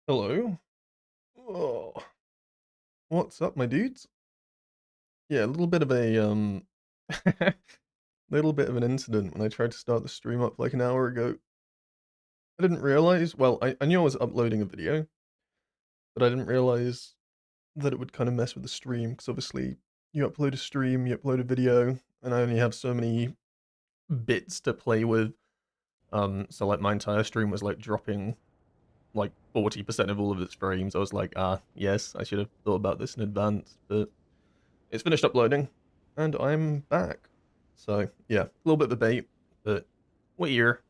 Hello. Oh, what's up, my dudes? Yeah, a little bit of a little bit of an incident when I tried to start the stream up like an hour ago. I didn't realize, well, I knew I was uploading a video, but I didn't realize that it would kind of mess with the stream because obviously you upload a stream, you upload a video, and I only have so many bits to play with. So like my entire stream was like dropping like 40% of all of its frames. I was like, yes, I should have thought about this in advance, but it's finished uploading, and I'm back. So, yeah, a little bit of a bait, but we're here.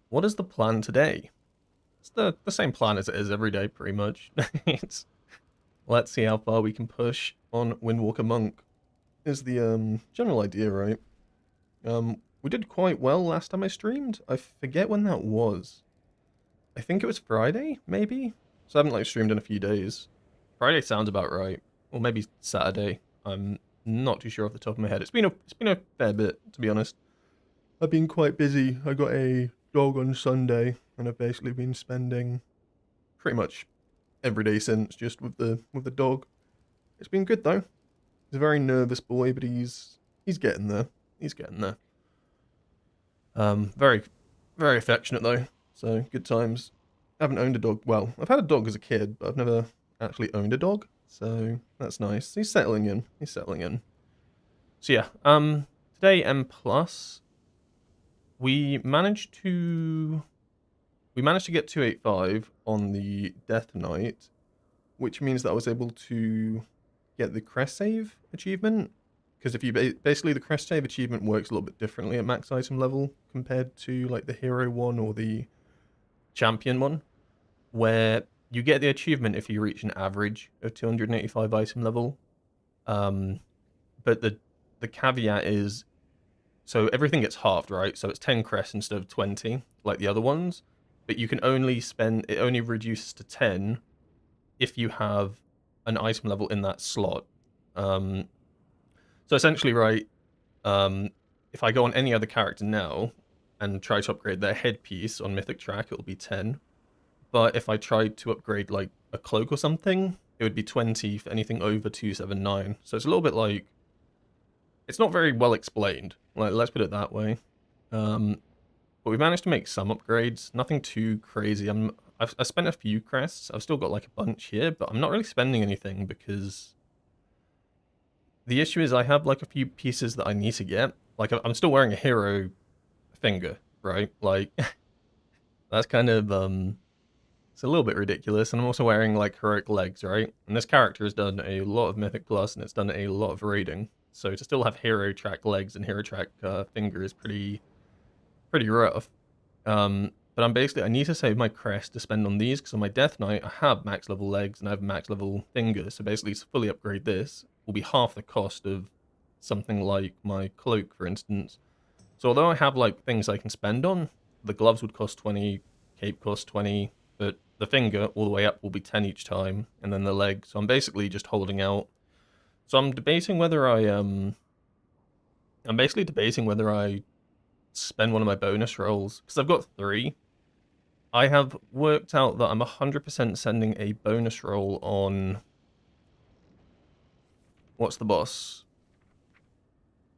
What is the plan today? It's the same plan as it is every day, pretty much. it's Let's see how far we can push on Windwalker Monk, is the general idea, right? We did quite well last time I streamed. I forget when that was. I think it was Friday, maybe? So I haven't like streamed in a few days. Friday sounds about right. Or maybe Saturday. I'm not too sure off the top of my head. It's been a fair bit, to be honest. I've been quite busy. I got a dog on Sunday, and I've basically been spending pretty much every day since just with the dog. It's been good though. He's a very nervous boy, but he's getting there. He's getting there. Very very affectionate though. So good times. I haven't owned a dog. Well, I've had a dog as a kid, but I've never actually owned a dog. So that's nice. He's settling in. He's settling in. So yeah, today M plus, we managed to get 285 on the Death Knight, which means that I was able to get the Crest Save achievement. Because if you basically the Crest Save achievement works a little bit differently at max item level compared to like the Hero one or the Champion one, where you get the achievement if you reach an average of 285 item level. But the caveat is, so everything gets halved, right? So it's 10 crests instead of 20, like the other ones. But you can only spend, it only reduces to 10 if you have an item level in that slot. So essentially, right, if I go on any other character now and try to upgrade their headpiece on Mythic track, it'll be 10. But if I tried to upgrade like a cloak or something, it would be 20 for anything over 279. So it's a little bit like, it's not very well explained. Like, let's put it that way. But we managed to make some upgrades. Nothing too crazy. I've spent a few crests. I've still got like a bunch here, but I'm not really spending anything because the issue is I have like a few pieces that I need to get. Like I'm still wearing a hero finger, right? Like that's kind of it's a little bit ridiculous. And I'm also wearing like heroic legs, right? And this character has done a lot of Mythic Plus and it's done a lot of raiding. So to still have hero track legs and hero track finger is pretty rough. But I need to save my crest to spend on these because on my Death Knight I have max level legs and I have max level fingers. So basically to fully upgrade this will be half the cost of something like my cloak, for instance. So although I have like things I can spend on, the gloves would cost 20, cape costs 20, but the finger all the way up will be 10 each time, and then the leg. So I'm basically just holding out. So I'm basically debating whether I spend one of my bonus rolls because I've got 3. I have worked out that I'm 100% sending a bonus roll on, what's the boss?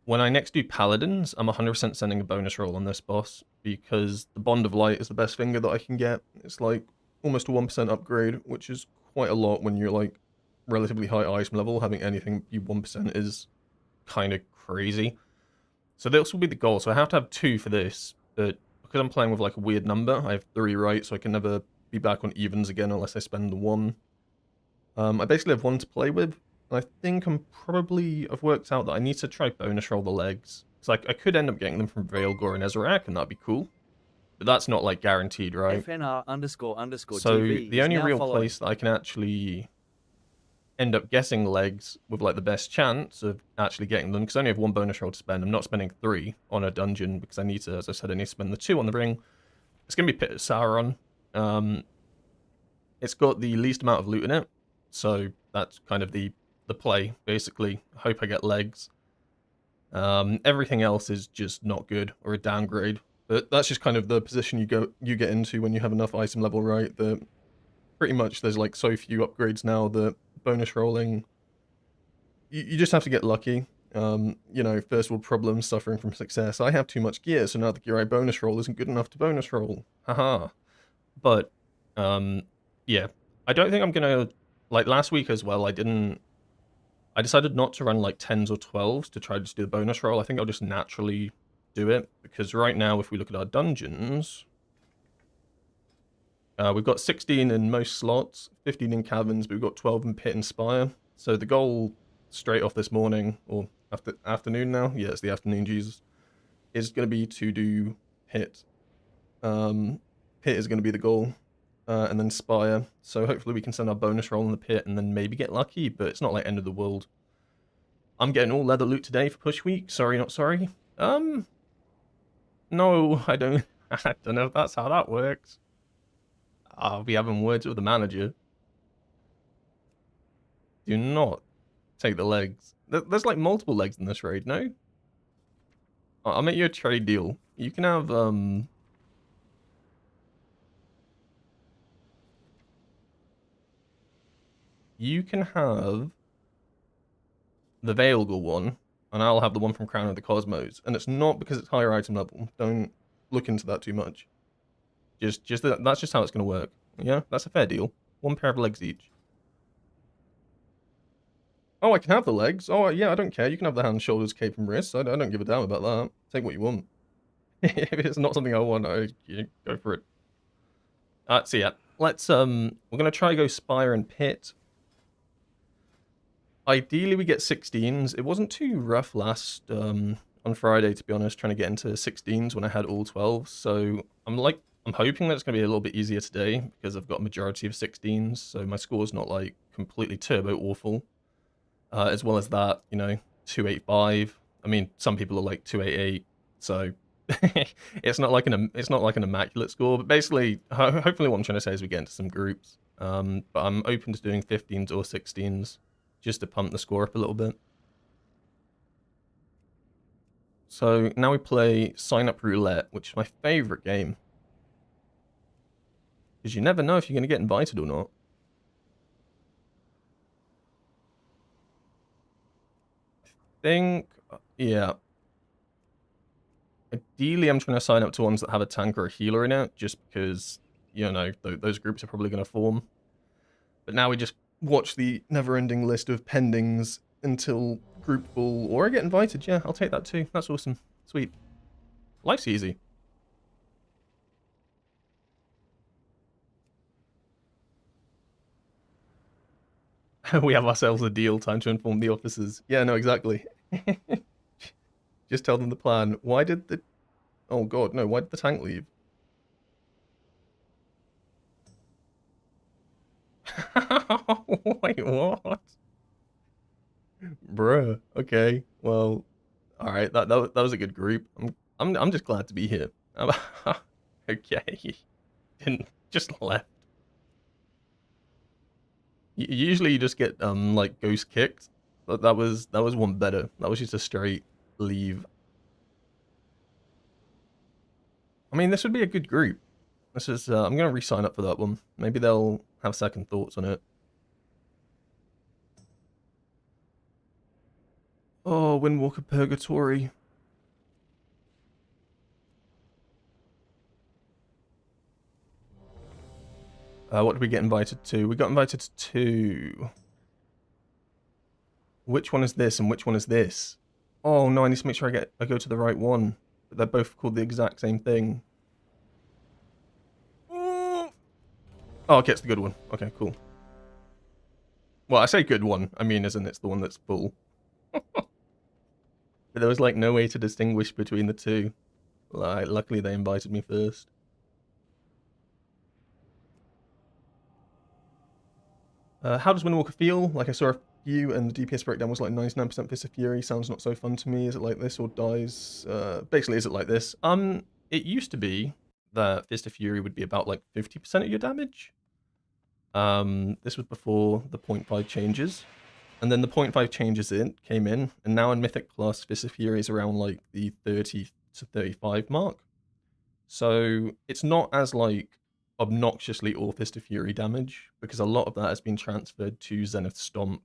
When I next do Paladins, I'm 100% sending a bonus roll on this boss because the Bond of Light is the best finger that I can get. It's like almost a 1% upgrade, which is quite a lot when you're like relatively high item level. Having anything be 1% is kind of crazy. So this will be the goal. So I have to have 2 for this, but because I'm playing with like a weird number, I have 3 right, so I can never be back on evens again unless I spend the 1. I basically have 1 to play with. I think I've worked out that I need to try bonus roll the legs. Because like, I could end up getting them from Veilgore and Ezrak, and that'd be cool. But that's not like guaranteed, right? So FNR__TV the is only now real following. place that I can actually end up guessing legs with like the best chance of actually getting them, because I only have 1 bonus roll to spend. I'm not spending 3 on a dungeon because I need to, as I said, I need to spend the 2 on the ring. It's gonna be Pit of Sauron. It's got the least amount of loot in it, so that's kind of the play, basically. I hope I get legs. Everything else is just not good or a downgrade, but that's just kind of the position you get into when you have enough item level, right? That pretty much there's like so few upgrades now that bonus rolling, you just have to get lucky. You know, first world problems, suffering from success. I have too much gear, so now the gear I bonus roll isn't good enough to bonus roll. Haha. But, yeah, I don't think I'm gonna, like last week as well, I decided not to run like 10s or 12s to try to just do the bonus roll. I think I'll just naturally do it, because right now, if we look at our dungeons, we've got 16 in most slots, 15 in caverns, but we've got 12 in pit and spire. So the goal straight off this morning, or afternoon now, yeah, it's the afternoon, Jesus, is going to be to do pit. Pit is going to be the goal, and then spire. So hopefully we can send our bonus roll in the pit and then maybe get lucky, but it's not like end of the world. I'm getting all leather loot today for push week. Sorry, not sorry. No, I don't. I don't know if that's how that works. I'll be having words with the manager. Do not take the legs. There's like multiple legs in this raid, no? I'll make you a trade deal. You can have, you can have the Veilgal one, and I'll have the one from Crown of the Cosmos. And it's not because it's higher item level. Don't look into that too much. That's just how it's going to work. Yeah, that's a fair deal. One pair of legs each. Oh, I can have the legs. Oh, yeah, I don't care. You can have the hands, shoulders, cape, and wrists. I don't give a damn about that. Take what you want. If it's not something I want, you go for it. So yeah, let's we're gonna try to go spire and pit. Ideally, we get 16s. It wasn't too rough last on Friday, to be honest, trying to get into 16s when I had all 12s. So I'm hoping that it's gonna be a little bit easier today because I've got a majority of 16s. So my score's not like completely turbo awful. As well as that, you know, 285. I mean, some people are like 288. So it's not like an immaculate score, but basically, hopefully, what I'm trying to say is we get into some groups. But I'm open to doing 15s or 16s just to pump the score up a little bit. So now we play Sign Up Roulette, which is my favorite game, because you never know if you're going to get invited or not. Yeah. Ideally, I'm trying to sign up to ones that have a tank or a healer in it, just because, you know, those groups are probably going to form. But now we just watch the never-ending list of pendings until group ball, or I get invited. Yeah, I'll take that too. That's awesome. Sweet. Life's easy. We have ourselves a deal. Time to inform the officers. Yeah, no, exactly. Just tell them the plan. Why did the... Oh, God, no. Why did the tank leave? Wait, what? Bruh. Okay. Well, all right. That was a good group. I'm just glad to be here. Okay. Didn't just left. Usually you just get like ghost kicked, but that was one better. That was just a straight leave. I mean, this would be a good group. This is I'm gonna re-sign up for that one. Maybe they'll have second thoughts on it. Oh, Windwalker Purgatory. What did we get invited to? We got invited to... Which one is this and which one is this? Oh no, I need to make sure I go to the right one. But they're both called the exact same thing. Oh, okay, it's the good one. Okay, cool. Well, I say good one. I mean, isn't it's the one that's full. But there was like no way to distinguish between the two. Like, luckily they invited me first. How does Windwalker feel? Like I saw a few and the DPS breakdown was like 99% Fist of Fury. Sounds not so fun to me. Is it like this or dies? Basically, is it like this? It used to be that Fist of Fury would be about like 50% of your damage. This was before the 0.5 changes. And then the 0.5 changes came in, and now in Mythic Plus, Fist of Fury is around like the 30 to 35 mark. So it's not as like obnoxiously all Fist of Fury damage, because a lot of that has been transferred to Zenith Stomp,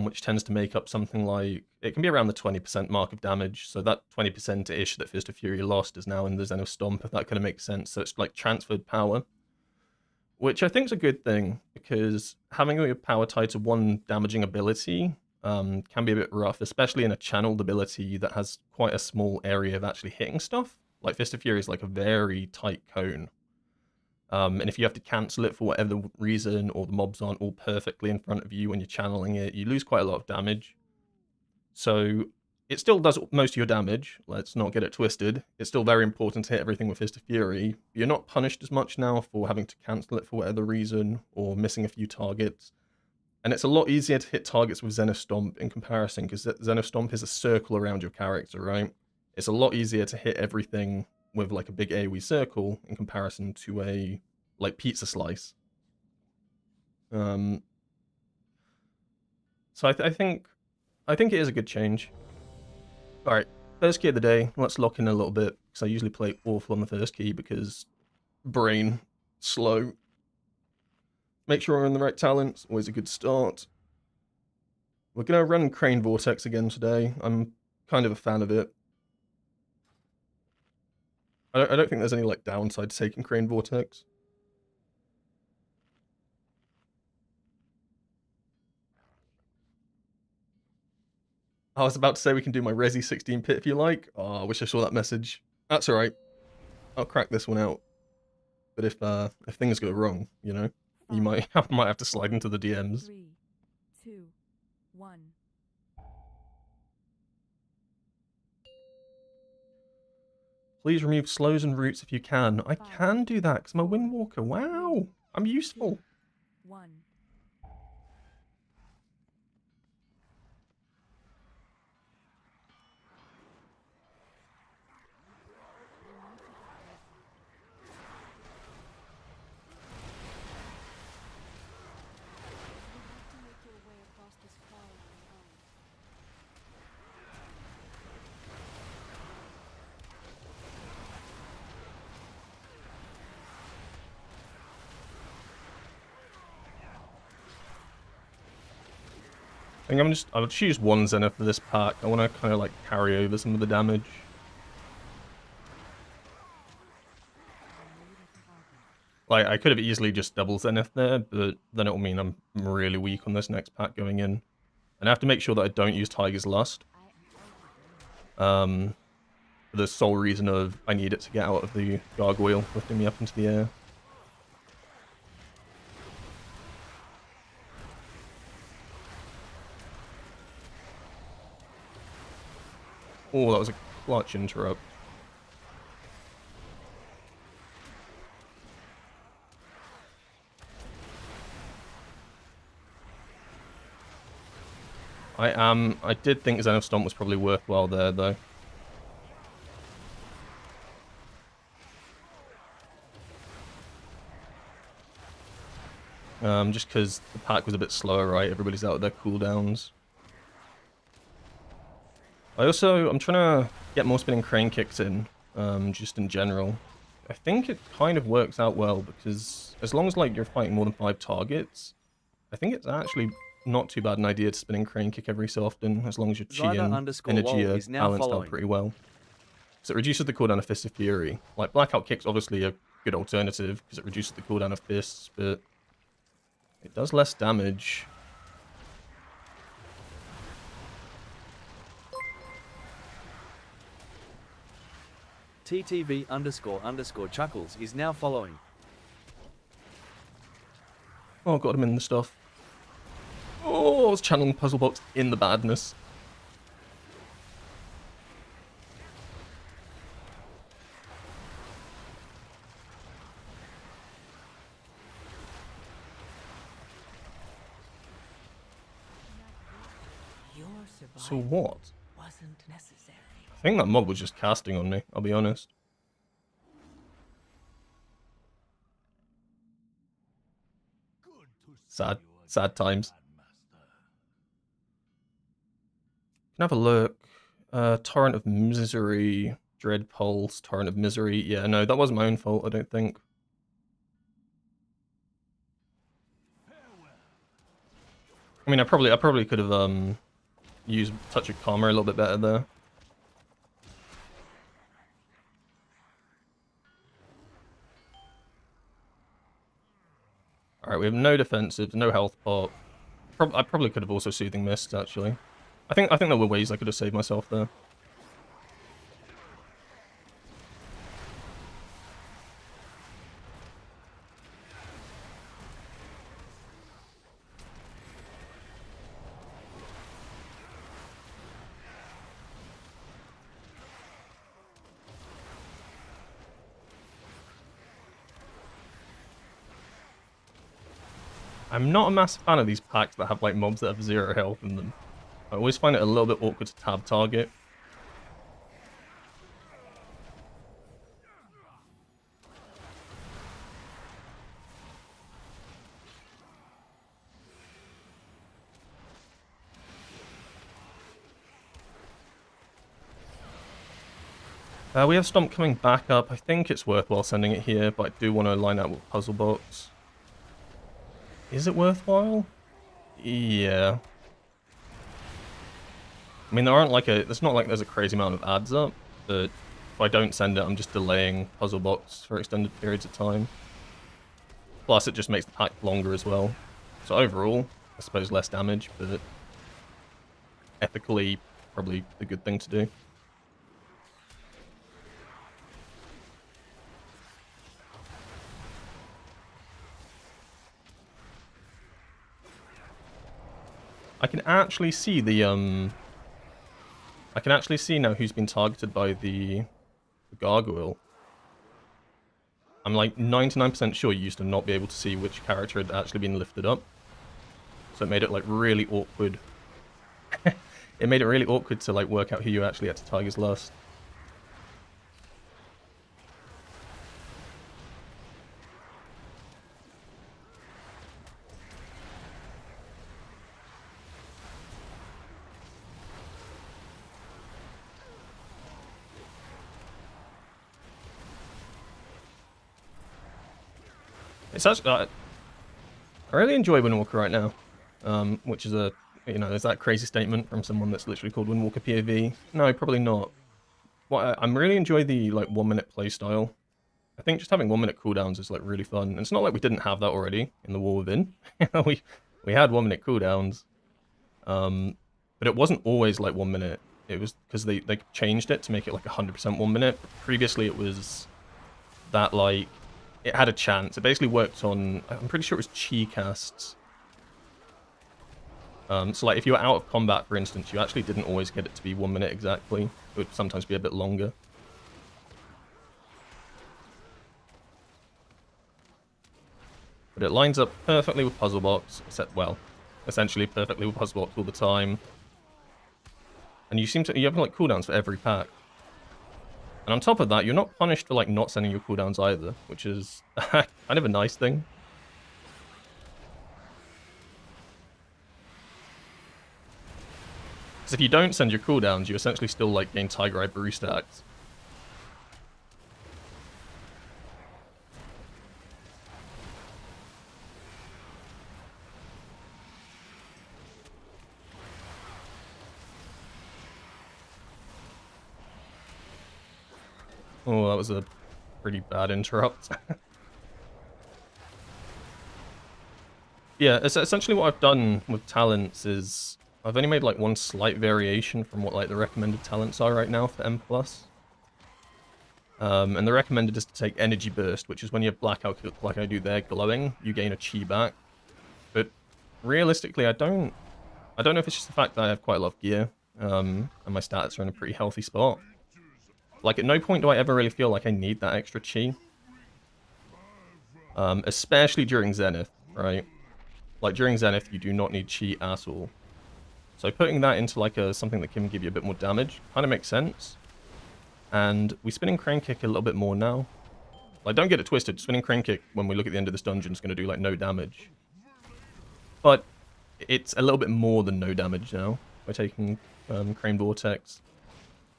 which tends to make up something like, it can be around the 20% mark of damage, so that 20%-ish that Fist of Fury lost is now in the Zenith Stomp, if that kind of makes sense. So it's like transferred power, which I think is a good thing, because having your power tied to one damaging ability can be a bit rough, especially in a channeled ability that has quite a small area of actually hitting stuff. Like Fist of Fury is like a very tight cone. And if you have to cancel it for whatever reason, or the mobs aren't all perfectly in front of you when you're channeling it, you lose quite a lot of damage. So it still does most of your damage, let's not get it twisted. It's still very important to hit everything with Fist of Fury. You're not punished as much now for having to cancel it for whatever reason, or missing a few targets. And it's a lot easier to hit targets with Zenith Stomp in comparison, because Zenith Stomp is a circle around your character, right? It's a lot easier to hit everything with like a big AoE circle in comparison to a like pizza slice. So I think it is a good change. All right, first key of the day. Let's lock in a little bit, because I usually play awful on the first key because brain slow. Make sure we're in the right talents. Always a good start. We're gonna run Crane Vortex again today. I'm kind of a fan of it. I don't think there's any like downside to taking Crane Vortex. I was about to say we can do my Resi 16 pit if you like. Oh, I wish I saw that message. That's alright. I'll crack this one out. But if things go wrong, you know, you might have to slide into the DMs. 3, 2, 1. Please remove slows and roots if you can. I can do that because I'm a Windwalker. Wow, I'm useful. 2, 1. I think I'll choose one Zenith for this pack. I want to kind of like carry over some of the damage. Like, I could have easily just double Zenith there, but then it will mean I'm really weak on this next pack going in. And I have to make sure that I don't use Tiger's Lust. For the sole reason of I need it to get out of the gargoyle, lifting me up into the air. Oh, that was a clutch interrupt. I did think Zenith Stomp was probably worthwhile there, though. Just because the pack was a bit slower, right? Everybody's out of their cooldowns. I'm trying to get more spinning crane kicks in, just in general. I think it kind of works out well, because as long as like you're fighting more than 5 targets, I think it's actually not too bad an idea to spinning crane kick every so often, as long as your chi and energy are balanced out pretty well. So it reduces the cooldown of Fist of Fury. Like, Blackout Kick's obviously a good alternative, because it reduces the cooldown of Fists, but it does less damage. TTV__chuckles is now following. Oh, got him in the stuff. Oh, I was channeling Puzzle Box in the badness. So what? Wasn't necessary. I think that mob was just casting on me, I'll be honest. Sad times. Can have a look. Torrent of Misery, Dread Pulse, Torrent of Misery. Yeah, no, that wasn't my own fault, I don't think. I mean, I probably could have used Touch of Karma a little bit better there. Alright, we have no defensives, no health pop. I probably could have also Soothing Mist, actually. I think there were ways I could have saved myself there. I'm not a massive fan of these packs that have like mobs that have 0 health in them. I always find it a little bit awkward to tab target. We have Stomp coming back up. I think it's worthwhile sending it here, but I do want to line out with Puzzle Box. Is it worthwhile? Yeah. I mean, it's not like there's a crazy amount of ads up, but if I don't send it, I'm just delaying Puzzle Box for extended periods of time. Plus, it just makes the pack longer as well. So overall, I suppose less damage, but ethically, probably the good thing to do. I can actually see the I can actually see now who's been targeted by the gargoyle. I'm like 99% sure you used to not be able to see which character had actually been lifted up. So it made it like really awkward. It made it really awkward to like work out who you actually had to target last. It's actually, I really enjoy Windwalker right now, which is a, is that crazy statement from someone that's literally called Windwalker POV? No, probably not. I'm really enjoy the like 1 minute playstyle. I think just having 1 minute cooldowns is like really fun. And it's not like we didn't have that already in the War Within. we had 1 minute cooldowns, but it wasn't always like 1 minute. It was because they changed it to make it like 100% 1 minute. Previously, it was that like. It had a chance. It basically worked on, I'm pretty sure it was chi casts. So like if you were out of combat, for instance, you actually didn't always get it to be 1 minute exactly. It would sometimes be a bit longer. But it lines up perfectly with Puzzle Box, except, well, essentially perfectly with Puzzle Box all the time. And you have like cooldowns for every pack. And on top of that, you're not punished for like not sending your cooldowns either, which is kind of a nice thing. Because if you don't send your cooldowns, you essentially still like gain Tiger Eye Brew stacks. Oh, that was a pretty bad interrupt. Yeah, essentially what I've done with talents is I've only made like one slight variation from what like the recommended talents are right now for M+. And the recommended is to take Energy Burst, which is when you have Blackout like I do there, glowing, you gain a chi back. But realistically, I don't know if it's just the fact that I have quite a lot of gear, and my stats are in a pretty healthy spot. Like, at no point do I ever really feel like I need that extra chi. Especially during Zenith, right? Like, during Zenith, you do not need chi at all. So putting that into, like, something that can give you a bit more damage kind of makes sense. And we spinning Crane Kick a little bit more now. Like, don't get it twisted. Spinning Crane Kick, when we look at the end of this dungeon, is going to do, like, no damage. But it's a little bit more than no damage now by taking Crane Vortex.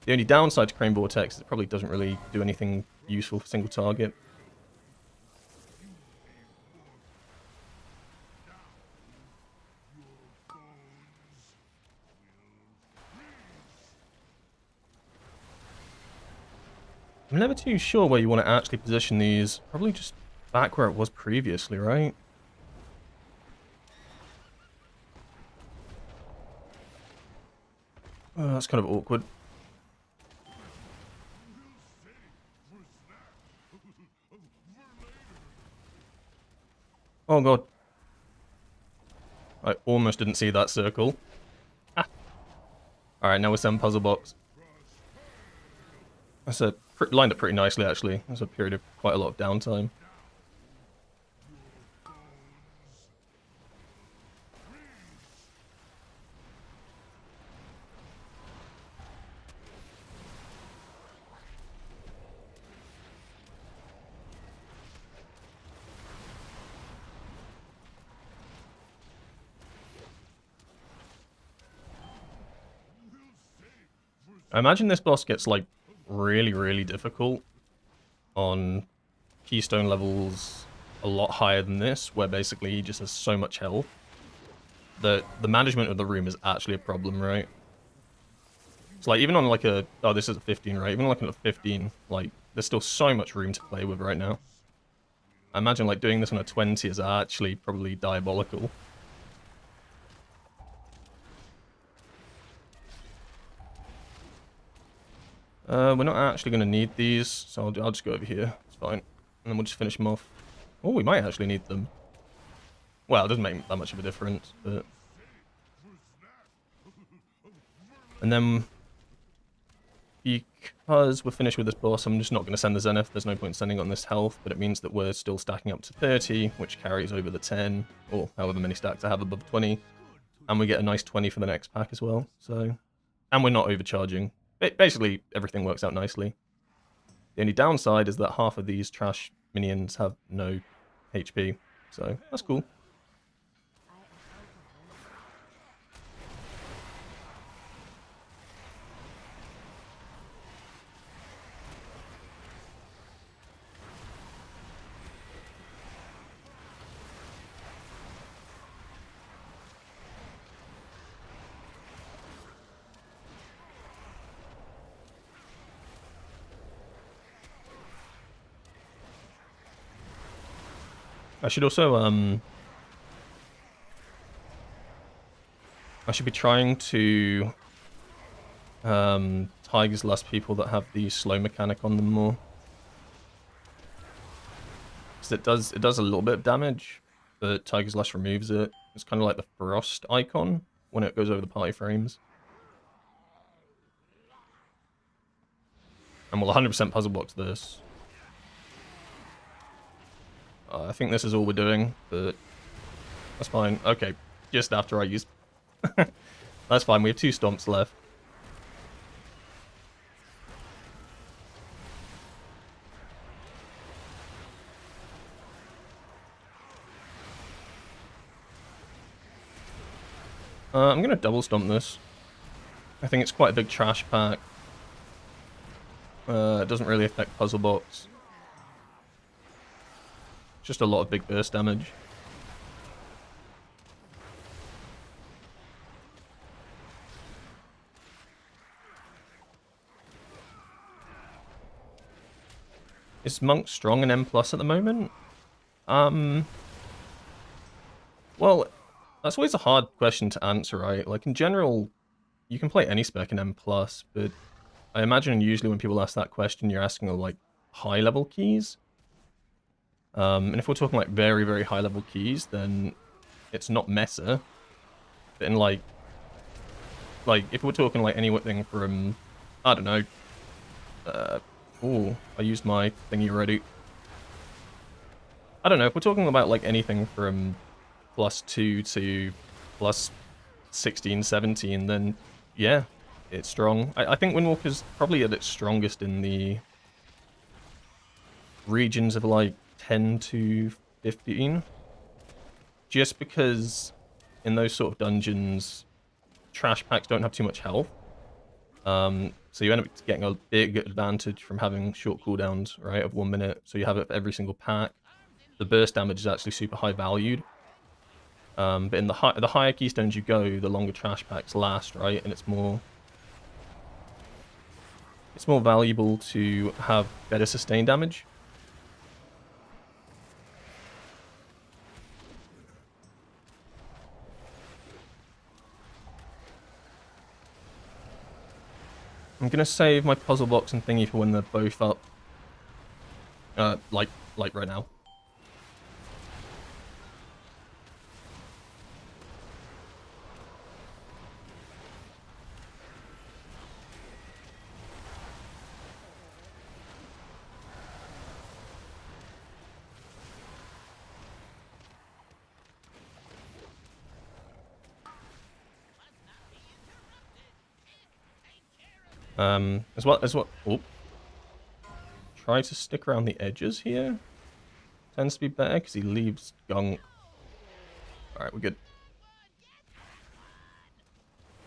The only downside to Crane Vortex is it probably doesn't really do anything useful for single target. I'm never too sure where you want to actually position these. Probably just back where it was previously, right? That's kind of awkward. Oh god. I almost didn't see that circle. Ah. Alright, now we're 7 puzzle box. That's lined up pretty nicely, actually. There's a period of quite a lot of downtime. I imagine this boss gets, like, really, really difficult on keystone levels a lot higher than this, where basically he just has so much health that the management of the room is actually a problem, right? It's like, even on like a... Oh, this is a 15, right? Even like on a 15, like, there's still so much room to play with right now. I imagine, like, doing this on a 20 is actually probably diabolical. We're not actually going to need these, so I'll just go over here. It's fine. And then we'll just finish them off. Oh, we might actually need them. Well, it doesn't make that much of a difference, but... And then... Because we're finished with this boss, I'm just not going to send the Zenith. There's no point sending on this health, but it means that we're still stacking up to 30, which carries over the 10, or however many stacks I have above 20. And we get a nice 20 for the next pack as well, so... And we're not overcharging. Basically, everything works out nicely. The only downside is that half of these trash minions have no HP, so that's cool. I should also, I should be trying to, Tigers less people that have the slow mechanic on them more. Because it does a little bit of damage, but Tigers less removes it. It's kind of like the Frost icon when it goes over the party frames. And we'll 100% puzzle box this. I think this is all we're doing, but that's fine. Okay, just after I use... That's fine, we have 2 stomps left. I'm going to double stomp this. I think it's quite a big trash pack. It doesn't really affect puzzle box. Just a lot of big burst damage. Is Monk strong in M+ at the moment? Well, that's always a hard question to answer, right? Like, in general, you can play any spec in M+, but I imagine usually when people ask that question, you're asking, like, high-level keys. And if we're talking, like, very, very high-level keys, then it's not meta. But in, like, if we're talking, like, anything from, I don't know, oh, I used my thingy already. I don't know, if we're talking about, like, anything from +2 to +16, 17, then, yeah, it's strong. I think Windwalker's probably at its strongest in the regions of, like, 10 to 15. Just because in those sort of dungeons, trash packs don't have too much health. So you end up getting a big advantage from having short cooldowns, right, of 1 minute. So you have it for every single pack. The burst damage is actually super high valued. But in the higher keystones you go, the longer trash packs last, right? And it's more... it's more valuable to have better sustained damage. I'm gonna save my puzzle box and thingy for when they're both up. Like right now. As well. Oh, try to stick around the edges here. Tends to be better because he leaves gunk. All right, we're good.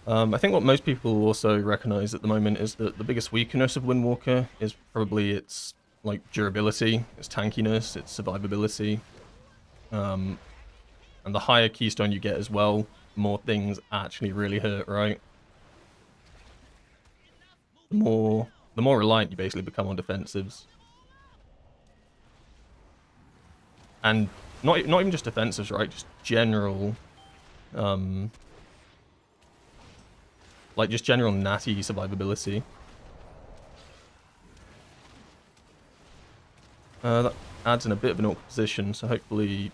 I think what most people also recognize at the moment is that the biggest weakness of Windwalker is probably its like durability, its tankiness, its survivability. And the higher keystone you get as well, the more things actually really hurt, right? The more reliant you basically become on defensives. And not even just defensives, right? Just general like just general natty survivability. That adds in a bit of an awkward position, so hopefully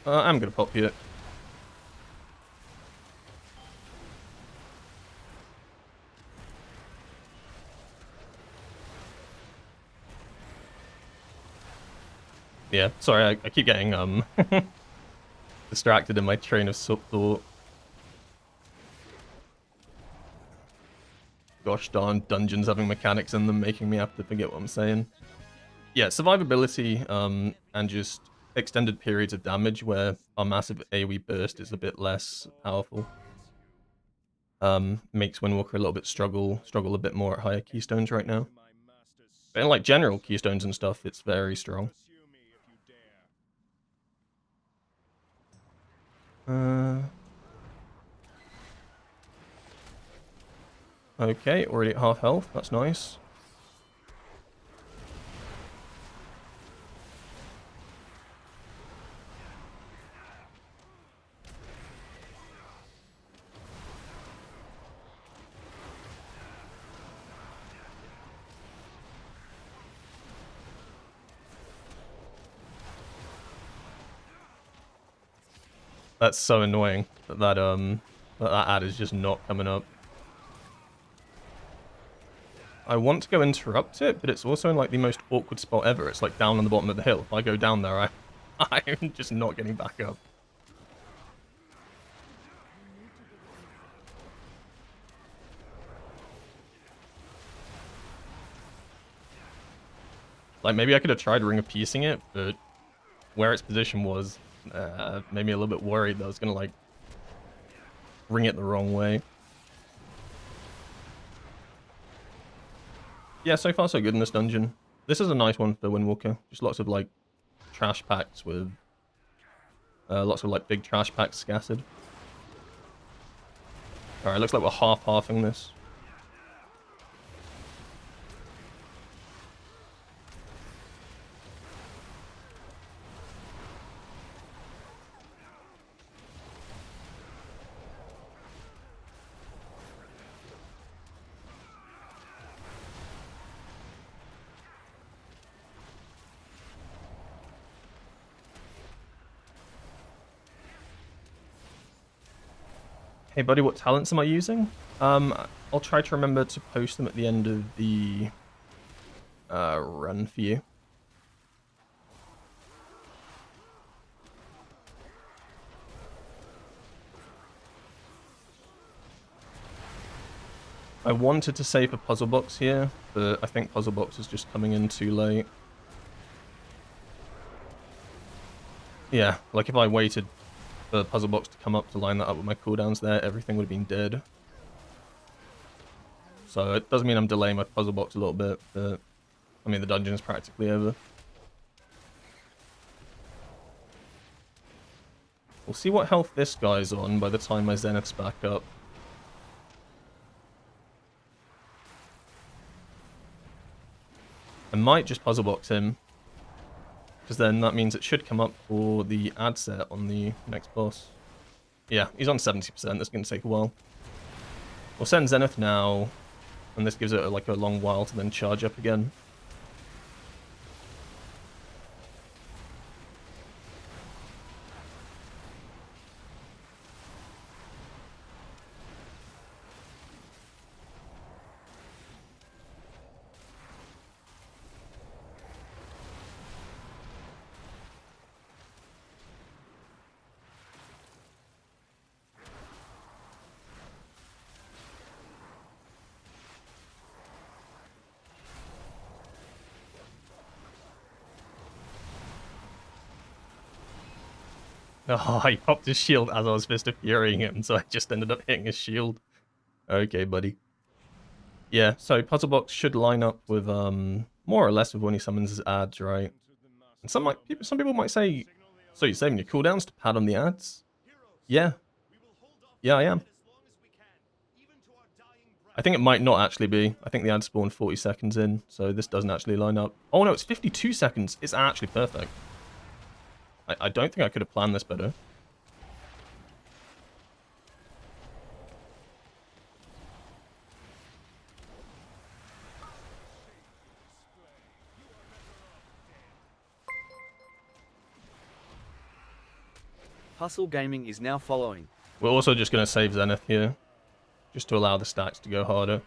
I'm gonna pop here. Yeah, sorry, I keep getting distracted in my train of thought. Gosh darn dungeons having mechanics in them, making me have to forget what I'm saying. Yeah, survivability and just extended periods of damage where our massive AoE burst is a bit less powerful. Makes Windwalker a little bit struggle a bit more at higher keystones right now. But in like general keystones and stuff, it's very strong. Okay, already at half health. That's nice. That's so annoying that ad is just not coming up. I want to go interrupt it, but it's also in like the most awkward spot ever. It's like down on the bottom of the hill. If I go down there, I'm just not getting back up. Like maybe I could have tried ring of piecing it, but where its position was made me a little bit worried that I was gonna like ring it the wrong way. Yeah, so far so good in this dungeon. This is a nice one for Windwalker. Just lots of like trash packs with lots of like big trash packs scattered. Alright, looks like we're half-halving this. Hey buddy, what talents am I using? I'll try to remember to post them at the end of the run for you. I wanted to save a puzzle box here, but I think puzzle box is just coming in too late. Yeah, like if I waited for the puzzle box to come up to line that up with my cooldowns there, everything would have been dead. So it does mean I'm delaying my puzzle box a little bit, but I mean the dungeon is practically over. We'll see what health this guy's on by the time my Zenith's back up. I might just puzzle box him, because then that means it should come up for the ad set on the next boss. Yeah, he's on 70%. That's going to take a while. We'll send Zenith now, and this gives it like a long while to then charge up again. Oh, I popped his shield as I was Fist of Furying him, so I just ended up hitting his shield. Okay, buddy. Yeah, so Puzzle Box should line up with more or less with when he summons his ads, right? And some people might say, so you're saving your cooldowns to pad on the ads? Yeah. Yeah, I am. I think it might not actually be. I think the ad spawned 40 seconds in, so this doesn't actually line up. Oh no, it's 52 seconds. It's actually perfect. I don't think I could have planned this better. Hustle Gaming is now following. We're also just going to save Zenith here, just to allow the stacks to go harder.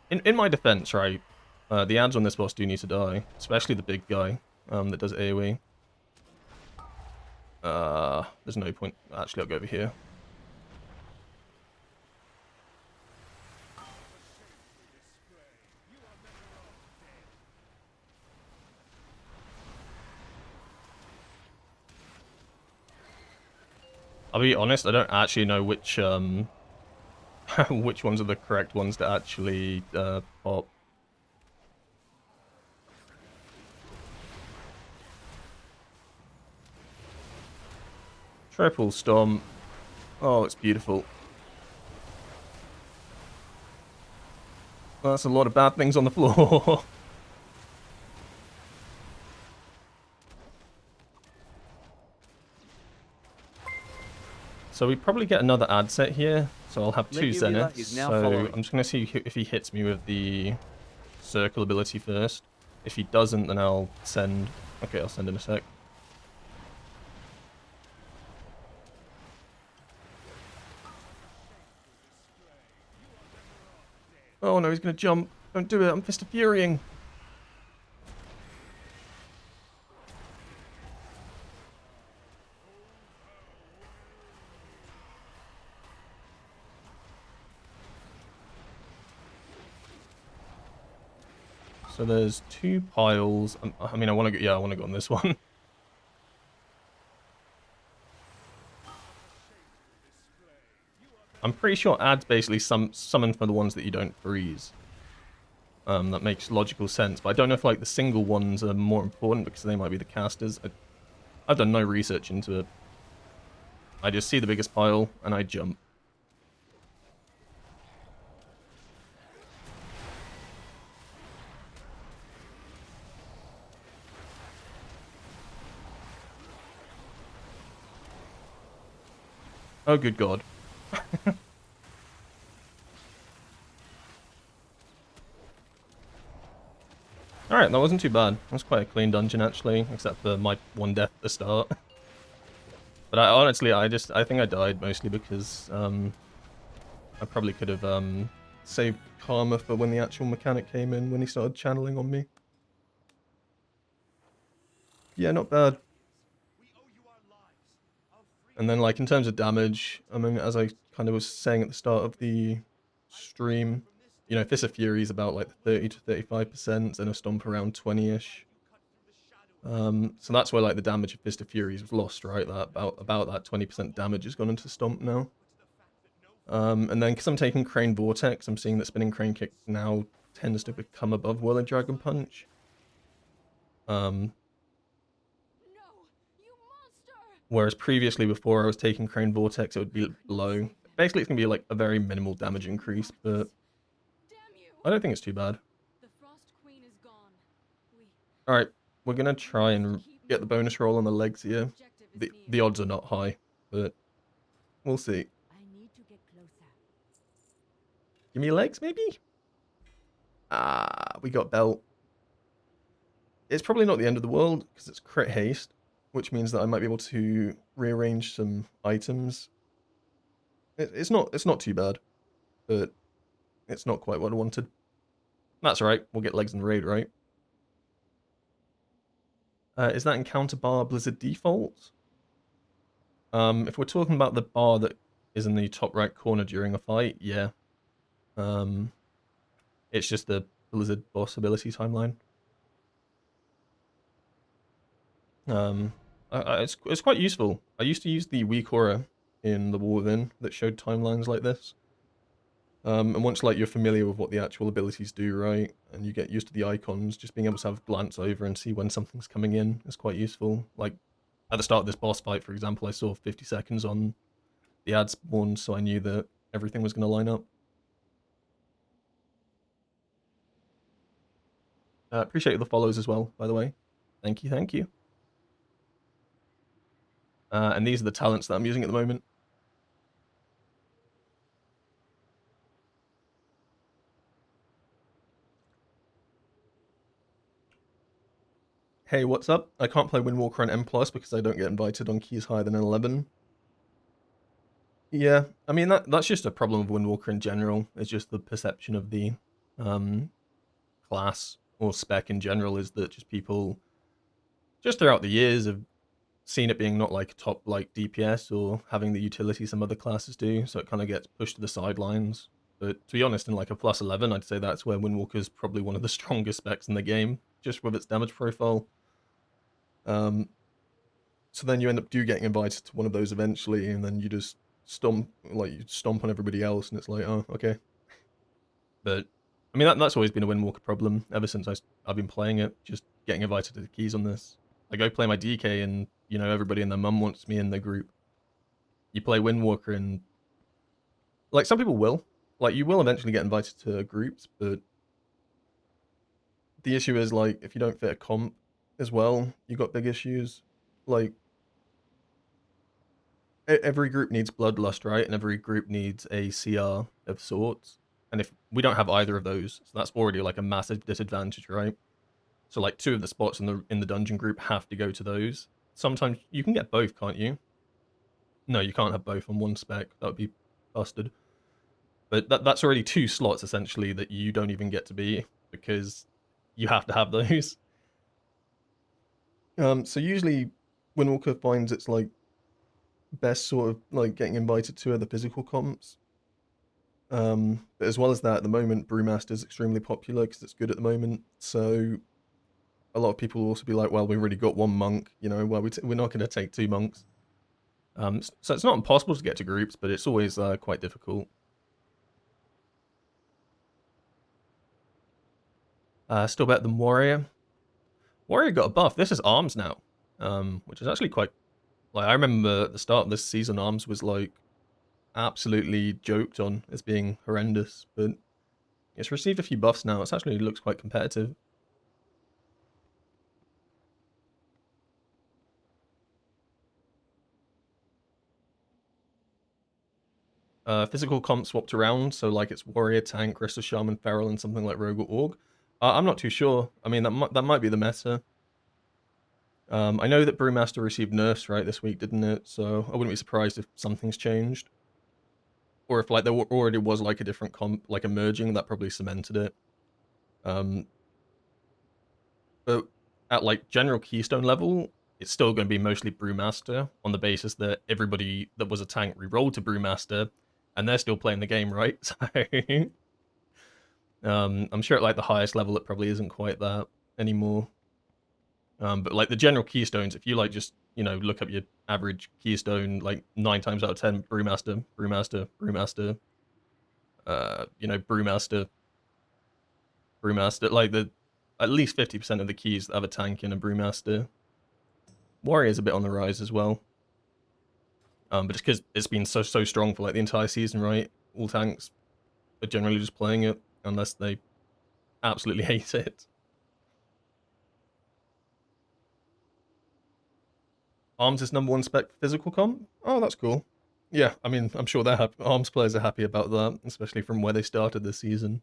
In my defense, right, the ads on this boss do need to die, especially the big guy that does AoE. There's no point. Actually, I'll go over here. I'll be honest, I don't actually know which which ones are the correct ones to actually pop. Triple Stomp. Oh, it's beautiful. Well, that's a lot of bad things on the floor. So we probably get another ad set here. So I'll have two Nebula Zeniths. is now So following. I'm just going to see if he hits me with the circle ability first. If he doesn't, then I'll send... Okay, I'll send in a sec. Oh no, he's going to jump. Don't do it, I'm Fist of Furying. So there's two piles. I mean, I want to go. Yeah, I want to go on this one. I'm pretty sure ads basically summon for the ones that you don't freeze. That makes logical sense, but I don't know if like the single ones are more important because they might be the casters. I've done no research into it. I just see the biggest pile and I jump. Oh, good God. Alright, that wasn't too bad. That was quite a clean dungeon, actually, except for my one death at the start. But honestly, I think I died mostly because I probably could have saved karma for when the actual mechanic came in, when he started channeling on me. Yeah, not bad. And then, like, in terms of damage, I mean, as I kind of was saying at the start of the stream, you know, Fist of Fury is about, like, 30 to 35%, and a Stomp around 20-ish. So that's where, like, the damage of Fist of Fury was lost, right? That about that 20% damage has gone into Stomp now. And then, because I'm taking Crane Vortex, I'm seeing that Spinning Crane Kick now tends to become above Whirling Dragon Punch. Whereas previously, before I was taking Crane Vortex, it would be below. Basically, it's going to be like a very minimal damage increase, but I don't think it's too bad. The Frost Queen is gone. Alright, we're gonna try and get the bonus roll on the legs here. The odds are not high, but we'll see. I need to get closer. Give me legs, maybe? Ah, we got belt. It's probably not the end of the world, because it's crit haste, which means that I might be able to rearrange some items. It's not too bad, but it's not quite what I wanted. That's alright, we'll get legs in the raid, right? Is that encounter bar Blizzard default? If we're talking about the bar that is in the top right corner during a fight, yeah. It's just the Blizzard boss ability timeline. It's quite useful. I used to use the weak aura in the War Within that showed timelines like this. And once like you're familiar with what the actual abilities do, right, and you get used to the icons, just being able to have glance over and see when something's coming in is quite useful. Like at the start of this boss fight, for example, I saw 50 seconds on the ad spawn, so I knew that everything was going to line up. Appreciate the follows as well, by the way. Thank you, thank you. And these are the talents that I'm using at the moment. Hey, what's up? I can't play Windwalker on M+ because I don't get invited on keys higher than an 11. Yeah, I mean, that's just a problem of Windwalker in general. It's just the perception of the class or spec in general is that just people, just throughout the years, have seen it being not like top like DPS or having the utility some other classes do, so it kind of gets pushed to the sidelines. But to be honest, in like a plus 11, I'd say that's where Windwalker's probably one of the strongest specs in the game, just with its damage profile. So then you end up getting invited to one of those eventually, and then you just stomp on everybody else, and it's like, oh, okay. But I mean, that's always been a Windwalker problem ever since I've been playing it. Just getting invited to the keys on this. I go play my DK, and you know everybody and their mum wants me in the group. You play Windwalker, and like some people will, like you will eventually get invited to groups, but the issue is like if you don't fit a comp as well, you got big issues. Like every group needs bloodlust, right? And every group needs a CR of sorts. And if we don't have either of those, so that's already like a massive disadvantage, right? So like two of the spots in the dungeon group have to go to those. Sometimes you can get both, can't you? No, you can't have both on one spec. That would be busted. But that's already two slots essentially that you don't even get to be because you have to have those. So usually Windwalker finds its like best sort of like getting invited to are the physical comps. But as well as that, at the moment, Brewmaster is extremely popular because it's good at the moment. So a lot of people will also be like, well, we already got one monk, you know, well, we're not going to take two monks. So it's not impossible to get to groups, but it's always quite difficult. Still better than Warrior. Warrior got a buff. This is Arms now, which is actually quite... Like, I remember at the start of this season, Arms was, like, absolutely joked on as being horrendous, but it's received a few buffs now. It actually looks quite competitive. Physical comp swapped around, so like it's Warrior, Tank, Rest of Shaman, Feral, and something like Rogue or Org. I'm not too sure. I mean, that might be the meta. I know that Brewmaster received nerfs right this week, didn't it? So I wouldn't be surprised if something's changed, or if like there already was like a different comp, like emerging that probably cemented it. But at like general keystone level, it's still going to be mostly Brewmaster on the basis that everybody that was a tank re-rolled to Brewmaster, and they're still playing the game, right? So I'm sure at like the highest level it probably isn't quite that anymore. But like the general keystones, if you like just, you know, look up your average keystone, like 9 times out of 10, Brewmaster, Brewmaster, Brewmaster, you know, Brewmaster, Brewmaster, like the at least 50% of the keys that have a tank in a Brewmaster. Warrior's a bit on the rise as well. But just because it's been so strong for like the entire season, right? All tanks are generally just playing it unless they absolutely hate it. Arms is number one spec for physical comp. Oh, that's cool. Yeah, I mean, I'm sure they're happy. Arms players are happy about that, especially from where they started this season.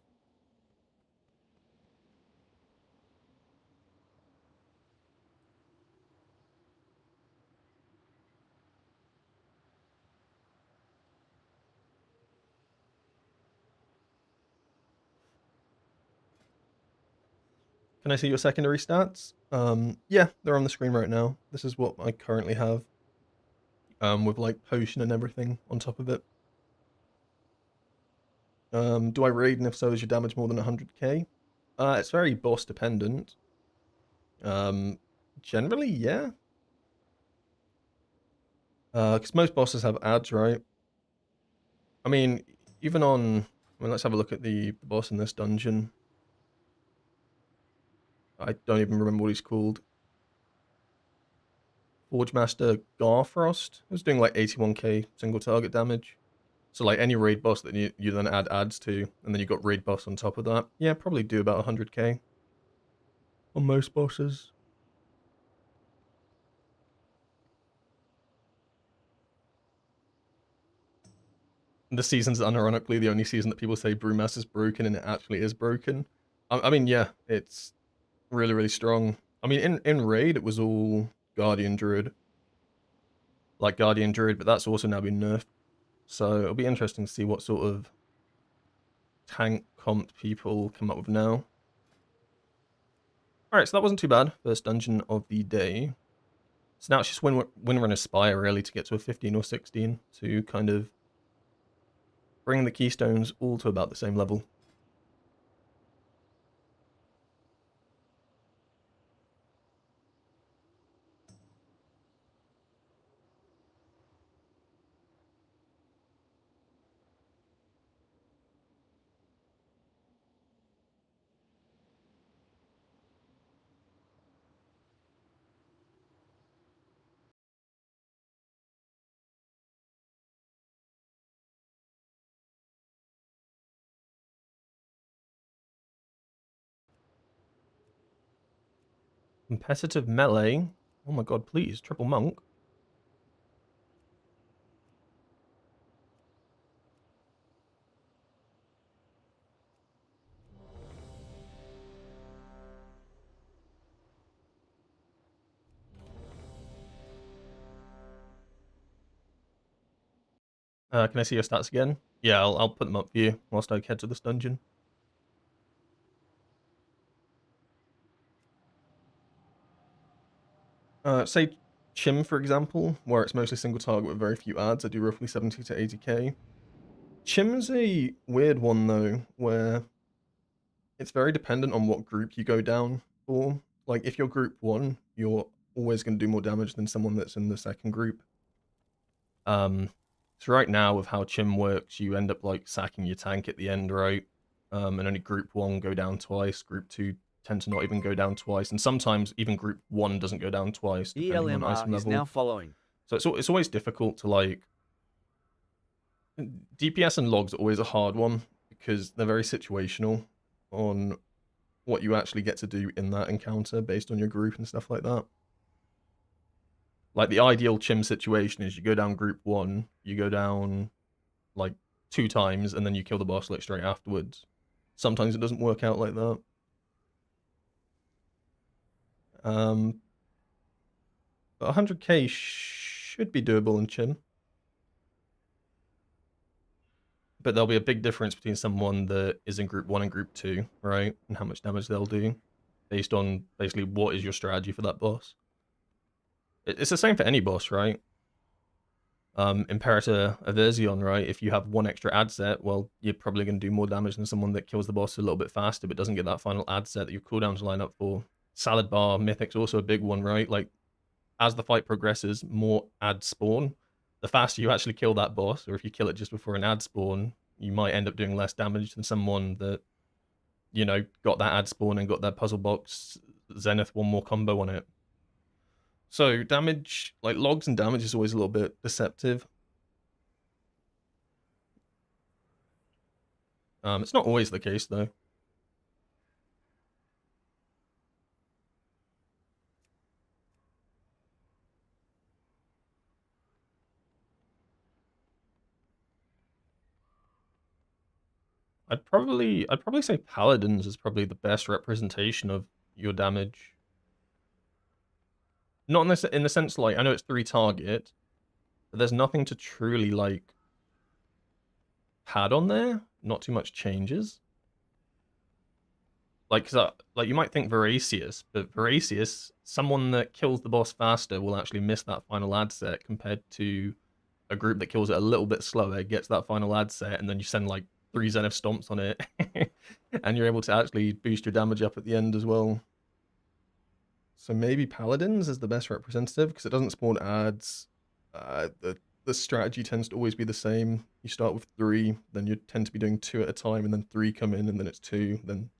Can I see your secondary stats? Yeah, they're on the screen right now. This is what I currently have. With like potion and everything on top of it. Do I raid, and if so, is your damage more than 100k? It's very boss dependent. Um, Generally, yeah. Because most bosses have ads, right? I mean, even on. I mean, let's have a look at the boss in this dungeon. I don't even remember what he's called. Forge Master Garfrost. It was doing like 81k single target damage. So like any raid boss that you then add ads to, and then you got raid buffs on top of that. Yeah, probably do about 100k on most bosses. This season's unironically the only season that people say Brewmaster's broken, and it actually is broken. I mean, yeah, it's really, really strong. I mean, in raid, it was all Guardian Druid. Like Guardian Druid, but that's also now been nerfed. So it'll be interesting to see what sort of tank comp people come up with now. Alright, so that wasn't too bad. First dungeon of the day. So now it's just win run aspire really to get to a 15 or 16 to kind of bring the keystones all to about the same level. Competitive melee. Oh my god, please, triple monk. Can I see your stats again? Yeah, I'll put them up for you whilst I head to this dungeon. Say Chim, for example, where it's mostly single target with very few ads. I do roughly 70 to 80k. Chim's a weird one, though, where it's very dependent on what group you go down for. Like, if you're group 1, you're always going to do more damage than someone that's in the second group. So right now, with how Chim works, you end up, like, sacking your tank at the end, right? And only group 1 go down twice, group 2 tend to not even go down twice, and sometimes even group 1 doesn't go down twice, depending on ELMR item is now level. following. So it's always difficult to, like... DPS and logs are always a hard one, because they're very situational on what you actually get to do in that encounter based on your group and stuff like that. Like, the ideal Chim situation is you go down group 1, you go down, like, 2 times, and then you kill the boss, like, straight afterwards. Sometimes it doesn't work out like that. But 100k should be doable in Chim. But there'll be a big difference between someone that is in group 1 and group 2, right? And how much damage they'll do, based on basically what is your strategy for that boss. It's the same for any boss, right? Imperator Aversion, right? If you have one extra ad set, well, you're probably going to do more damage than someone that kills the boss a little bit faster, but doesn't get that final ad set that your cooldowns line up for. Salad Bar, Mythic's also a big one, right? Like, as the fight progresses, more ads spawn. The faster you actually kill that boss, or if you kill it just before an ad spawn, you might end up doing less damage than someone that, you know, got that ad spawn and got their puzzle box Zenith one more combo on it. So damage, like logs and damage is always a little bit deceptive. It's not always the case though. I'd probably say paladins is probably the best representation of your damage. Not in the sense like I know it's 3 target, but there's nothing to truly like pad on there. Not too much changes. Like, like you might think Voracious, but Voracious, someone that kills the boss faster will actually miss that final ad set compared to a group that kills it a little bit slower, gets that final ad set, and then you send like 3 Zenith stomps on it, and you're able to actually boost your damage up at the end as well. So maybe Paladins is the best representative because it doesn't spawn ads. The strategy tends to always be the same. You start with 3, then you tend to be doing 2 at a time, and then 3 come in, and then it's 2, then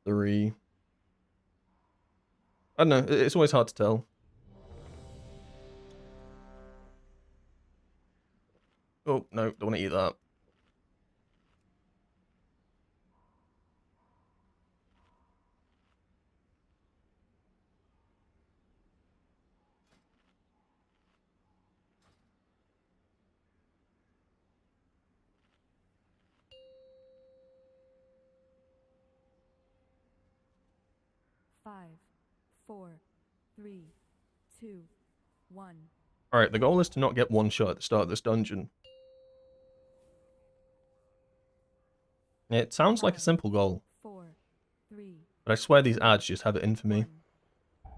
3. I don't know. It's always hard to tell. Oh, no, don't want to eat that. Five, four, three, two, one. Alright, the goal is to not get one shot at the start of this dungeon. It sounds like a simple goal, 4, 3, but I swear these ads just have it in for me. 1.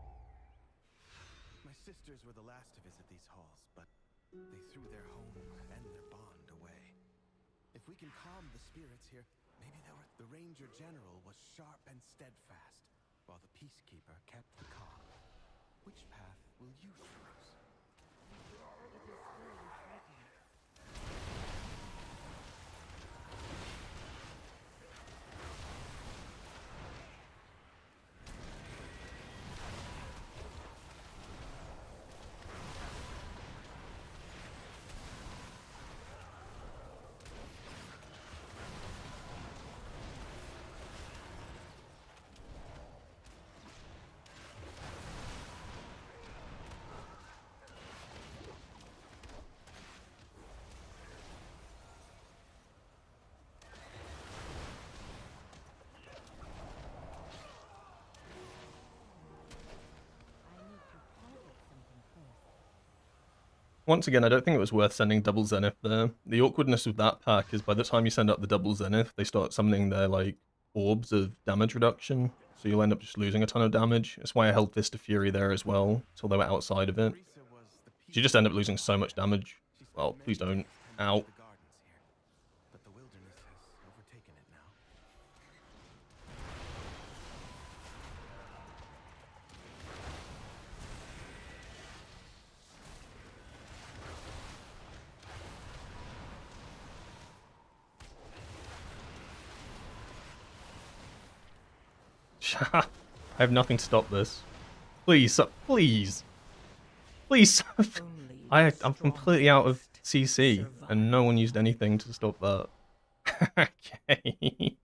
My sisters were the last to visit these halls, but they threw their home and their bond away. If we can calm the spirits here, maybe the Ranger General was sharp and steadfast, while the Peacekeeper kept the calm. Which path will you choose? Once again, I don't think it was worth sending double Zenith there. The awkwardness with that pack is by the time you send up the double Zenith, they start summoning their, like, orbs of damage reduction, so you'll end up just losing a ton of damage. That's why I held Fist of Fury there as well, until they were outside of it. Risa was the You just end up losing so much damage. She spent Well, many please don't. years tending Ow. to the gardens here, but the wilderness has overtaken it now. I have nothing to stop this. Please, please. Please. I'm completely out of CC, and no one used anything to stop that. Okay.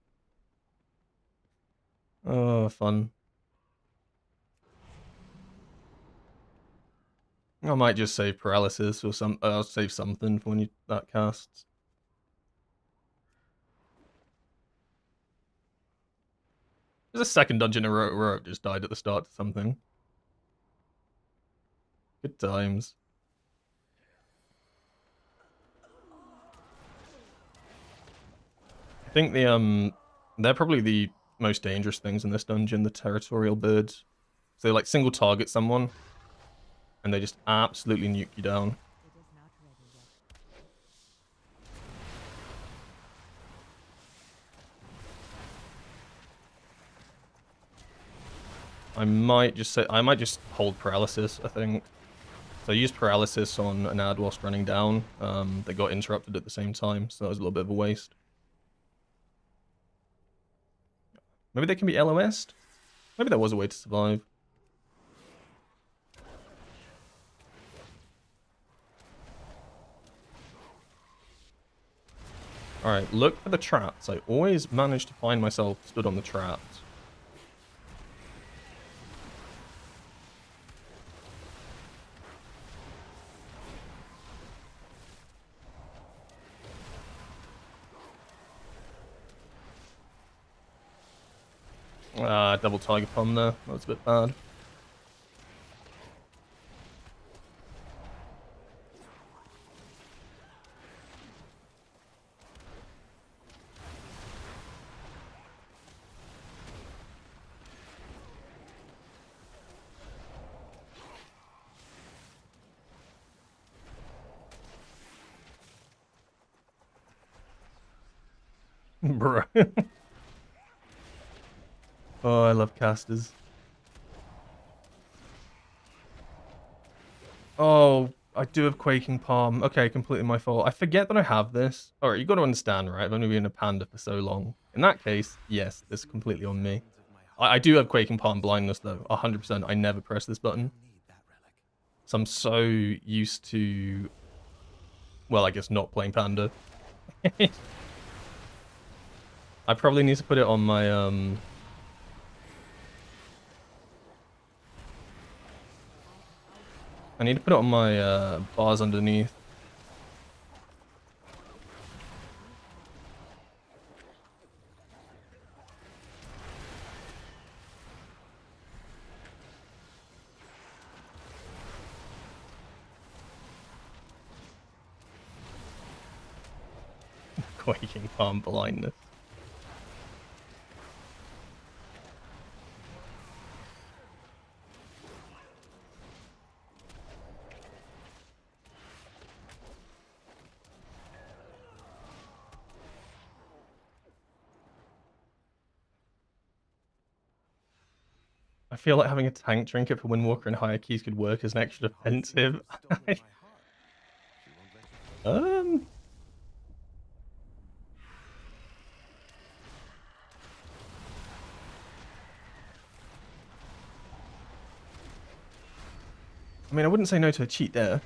Oh, fun. I might just save paralysis or some. I'll save something for when that casts. There's a second dungeon in a row where I just died at the start to something. Good times. I think they're probably the most dangerous things in this dungeon, the territorial birds. So they like single target someone, and they just absolutely nuke you down. It is not ready yet. I might just hold paralysis, I think. So I used paralysis on an ad whilst running down. They got interrupted at the same time, so that was a little bit of a waste. Maybe they can be LOS'd? Maybe there was a way to survive. Alright, look for the traps. I always manage to find myself stood on the traps. Double Tiger Palm there. That was a bit bad. Bro. Oh, I love casters. Oh, I do have Quaking Palm. Okay, completely my fault. I forget that I have this. Alright, you got to understand, right? I've only been a panda for so long. In that case, yes, this is completely on me. I do have Quaking Palm blindness, though. 100%. I never press this button. So I'm so used to... Well, I guess not playing panda. I probably need to put it on my, I need to put it on my, bars underneath. Quaking Palm blindness. I feel like having a tank trinket for Windwalker and higher keys could work as an extra defensive. um, I mean, I wouldn't say no to a cheat there.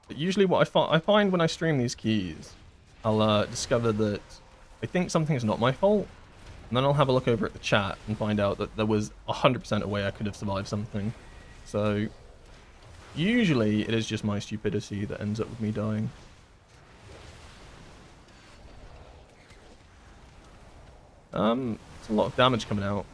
But usually what I find when I stream these keys, I'll discover that I think something is not my fault. And then I'll have a look over at the chat and find out that there was 100% a way I could have survived something. So, usually it is just my stupidity that ends up with me dying. It's a lot of damage coming out.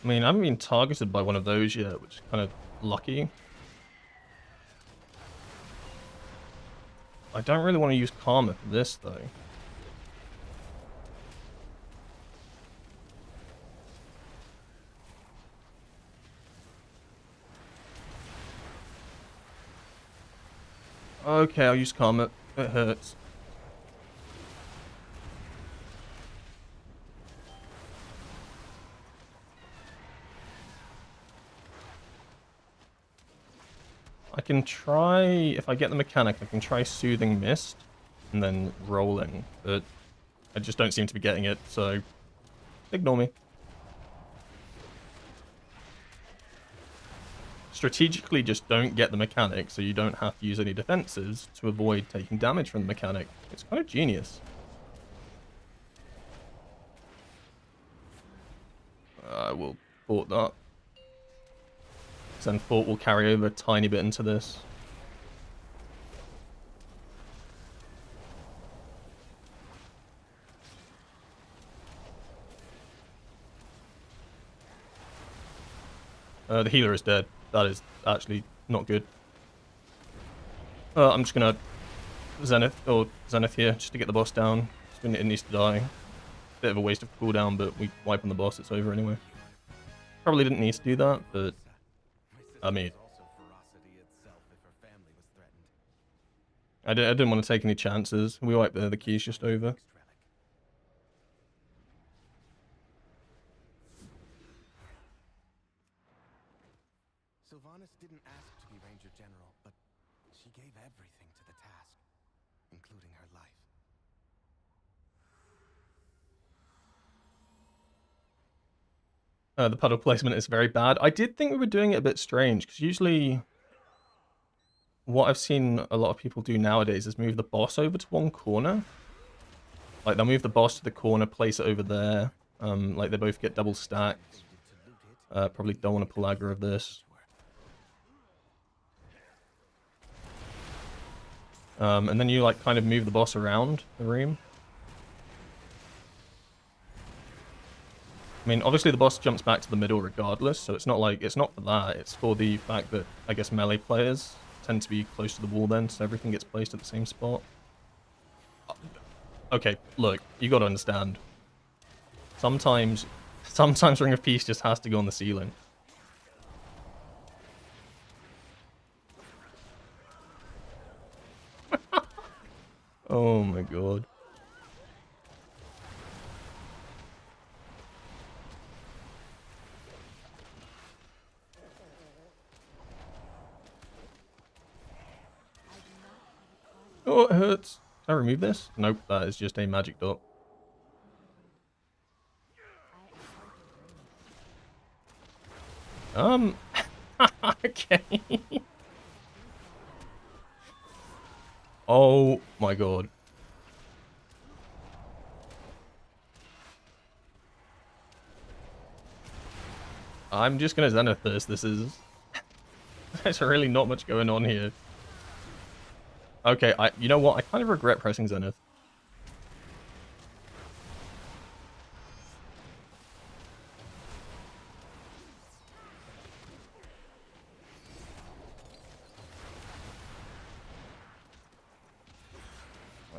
I mean, I haven't been targeted by one of those yet, which is kind of lucky. I don't really want to use Karma for this, though. Okay, I'll use Karma. It hurts. I can try, if I get the mechanic, I can try Soothing Mist and then Rolling, but I just don't seem to be getting it, so ignore me. Strategically, just don't get the mechanic so you don't have to use any defenses to avoid taking damage from the mechanic. It's kind of genius. I will port that. Then Fort will carry over a tiny bit into this. The healer is dead. That is actually not good. I'm just gonna Zenith here just to get the boss down. It needs to die. Bit of a waste of cooldown, but we wipe on the boss, it's over anyway. Probably didn't need to do that, but I mean, I didn't want to take any chances. We wiped the key's just over. Sylvanas didn't ask to be Ranger General, but she gave everything to the task, including her life. The puddle placement is very bad. I did think we were doing it a bit strange, because usually what I've seen a lot of people do nowadays is move the boss over to one corner. Like, they'll move the boss to the corner, place it over there. Like, they both get double stacked. Probably don't want to pull aggro of this. And then you, like, kind of move the boss around the room. I mean, obviously the boss jumps back to the middle regardless, so it's not like, it's not for that, it's for the fact that, I guess, melee players tend to be close to the wall then, so everything gets placed at the same spot. Okay, look, you gotta understand. Sometimes Ring of Peace just has to go on the ceiling. Oh my god. Oh, it hurts. Can I remove this? Nope, that is just a magic dot. Okay. Oh my god. I'm just gonna Zenith this. This is... There's really not much going on here. Okay, you know what? I kind of regret pressing Zenith.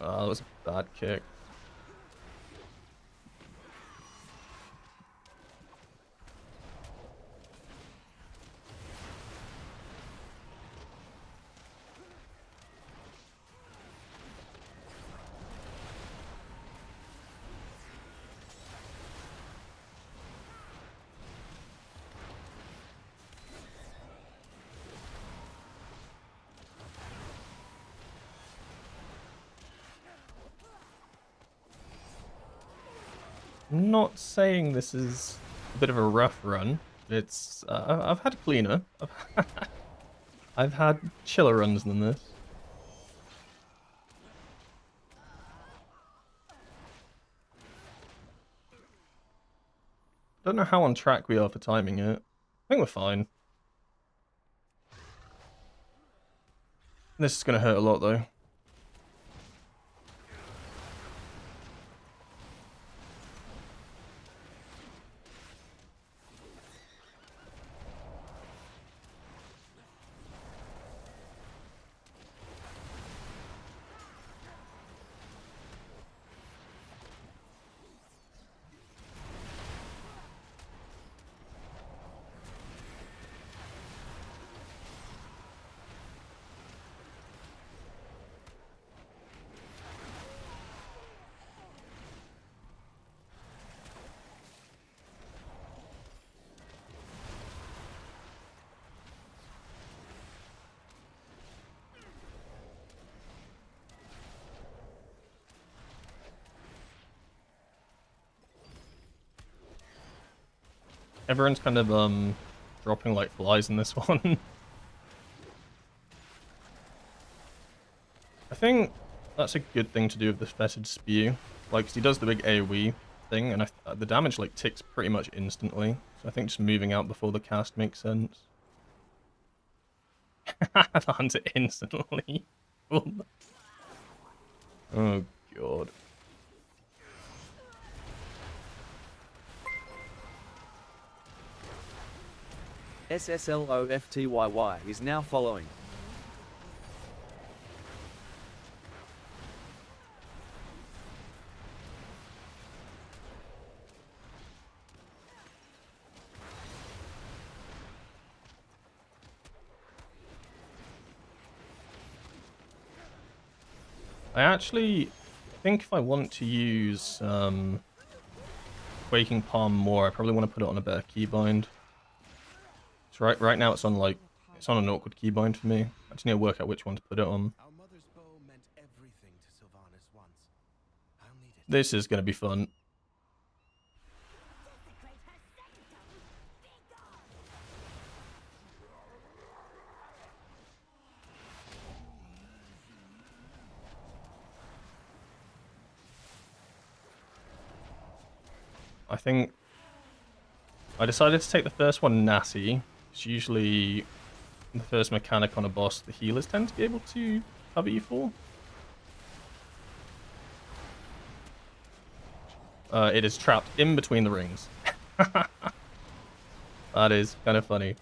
That was a bad kick. I'm not saying this is a bit of a rough run. It's I've had cleaner. I've had chiller runs than this. Don't know how on track we are for timing it. I think we're fine. This is gonna hurt a lot though. Everyone's kind of dropping like flies in this one. I think that's a good thing to do with the fetid spew. Like, 'cause he does the big AoE thing, and the damage like ticks pretty much instantly. So I think just moving out before the cast makes sense. The hunter instantly. Oh god. SSLOFTYY is now following. I actually think if I want to use Quaking Palm more, I probably want to put it on a better keybind. So right now it's on an awkward keybind for me. I just need to work out which one to put it on. Our mother's bow meant everything to Sylvanas once. I'll need it. This is going to be fun. I think I decided to take the first one Natty. It's usually the first mechanic on a boss the healers tend to be able to cover you for. It is trapped in between the rings. That is kind of funny.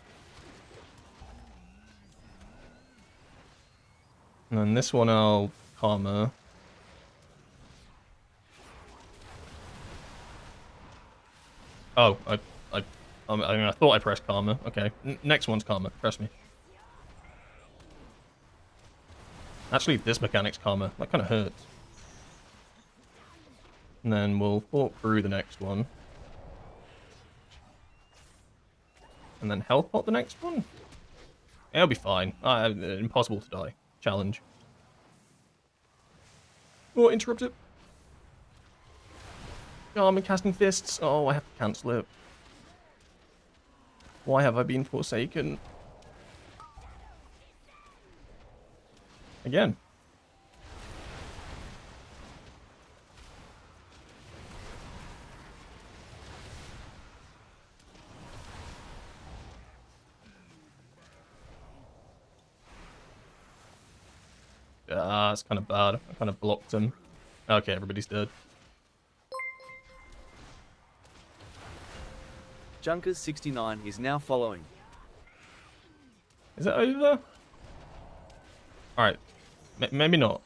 And then this one I'll Karma. Oh, I mean, I thought I pressed Karma. Okay, next one's Karma. Trust me. Actually, this mechanic's Karma. That kind of hurts. And then we'll walk through the next one. And then health pot the next one. It'll be fine. Impossible to die. Challenge. Oh, interrupt it. Oh, I'm casting fists. Oh, I have to cancel it. Why have I been forsaken? Again. Ah, it's kind of bad. I kind of blocked him. Okay, everybody's dead. Junkers69 is now following. Is it over? Alright. Maybe not.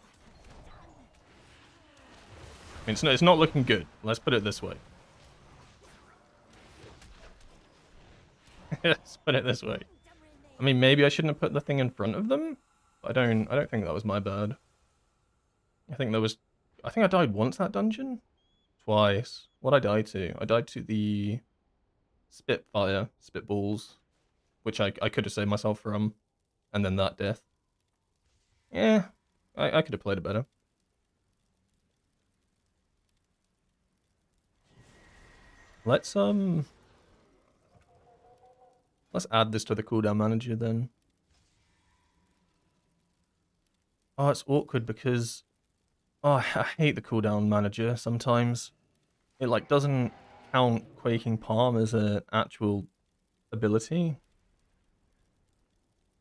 I mean, it's not looking good. Let's put it this way. Let's put it this way. I mean, maybe I shouldn't have put the thing in front of them. I don't think that was my bad. I think I died once that dungeon? Twice. What I died to? I died to the Spitballs, which I could have saved myself from, and then that death. Yeah, I could have played it better. Let's add this to the cooldown manager then. Oh, it's awkward because I hate the cooldown manager sometimes. It like doesn't count Quaking Palm as an actual ability,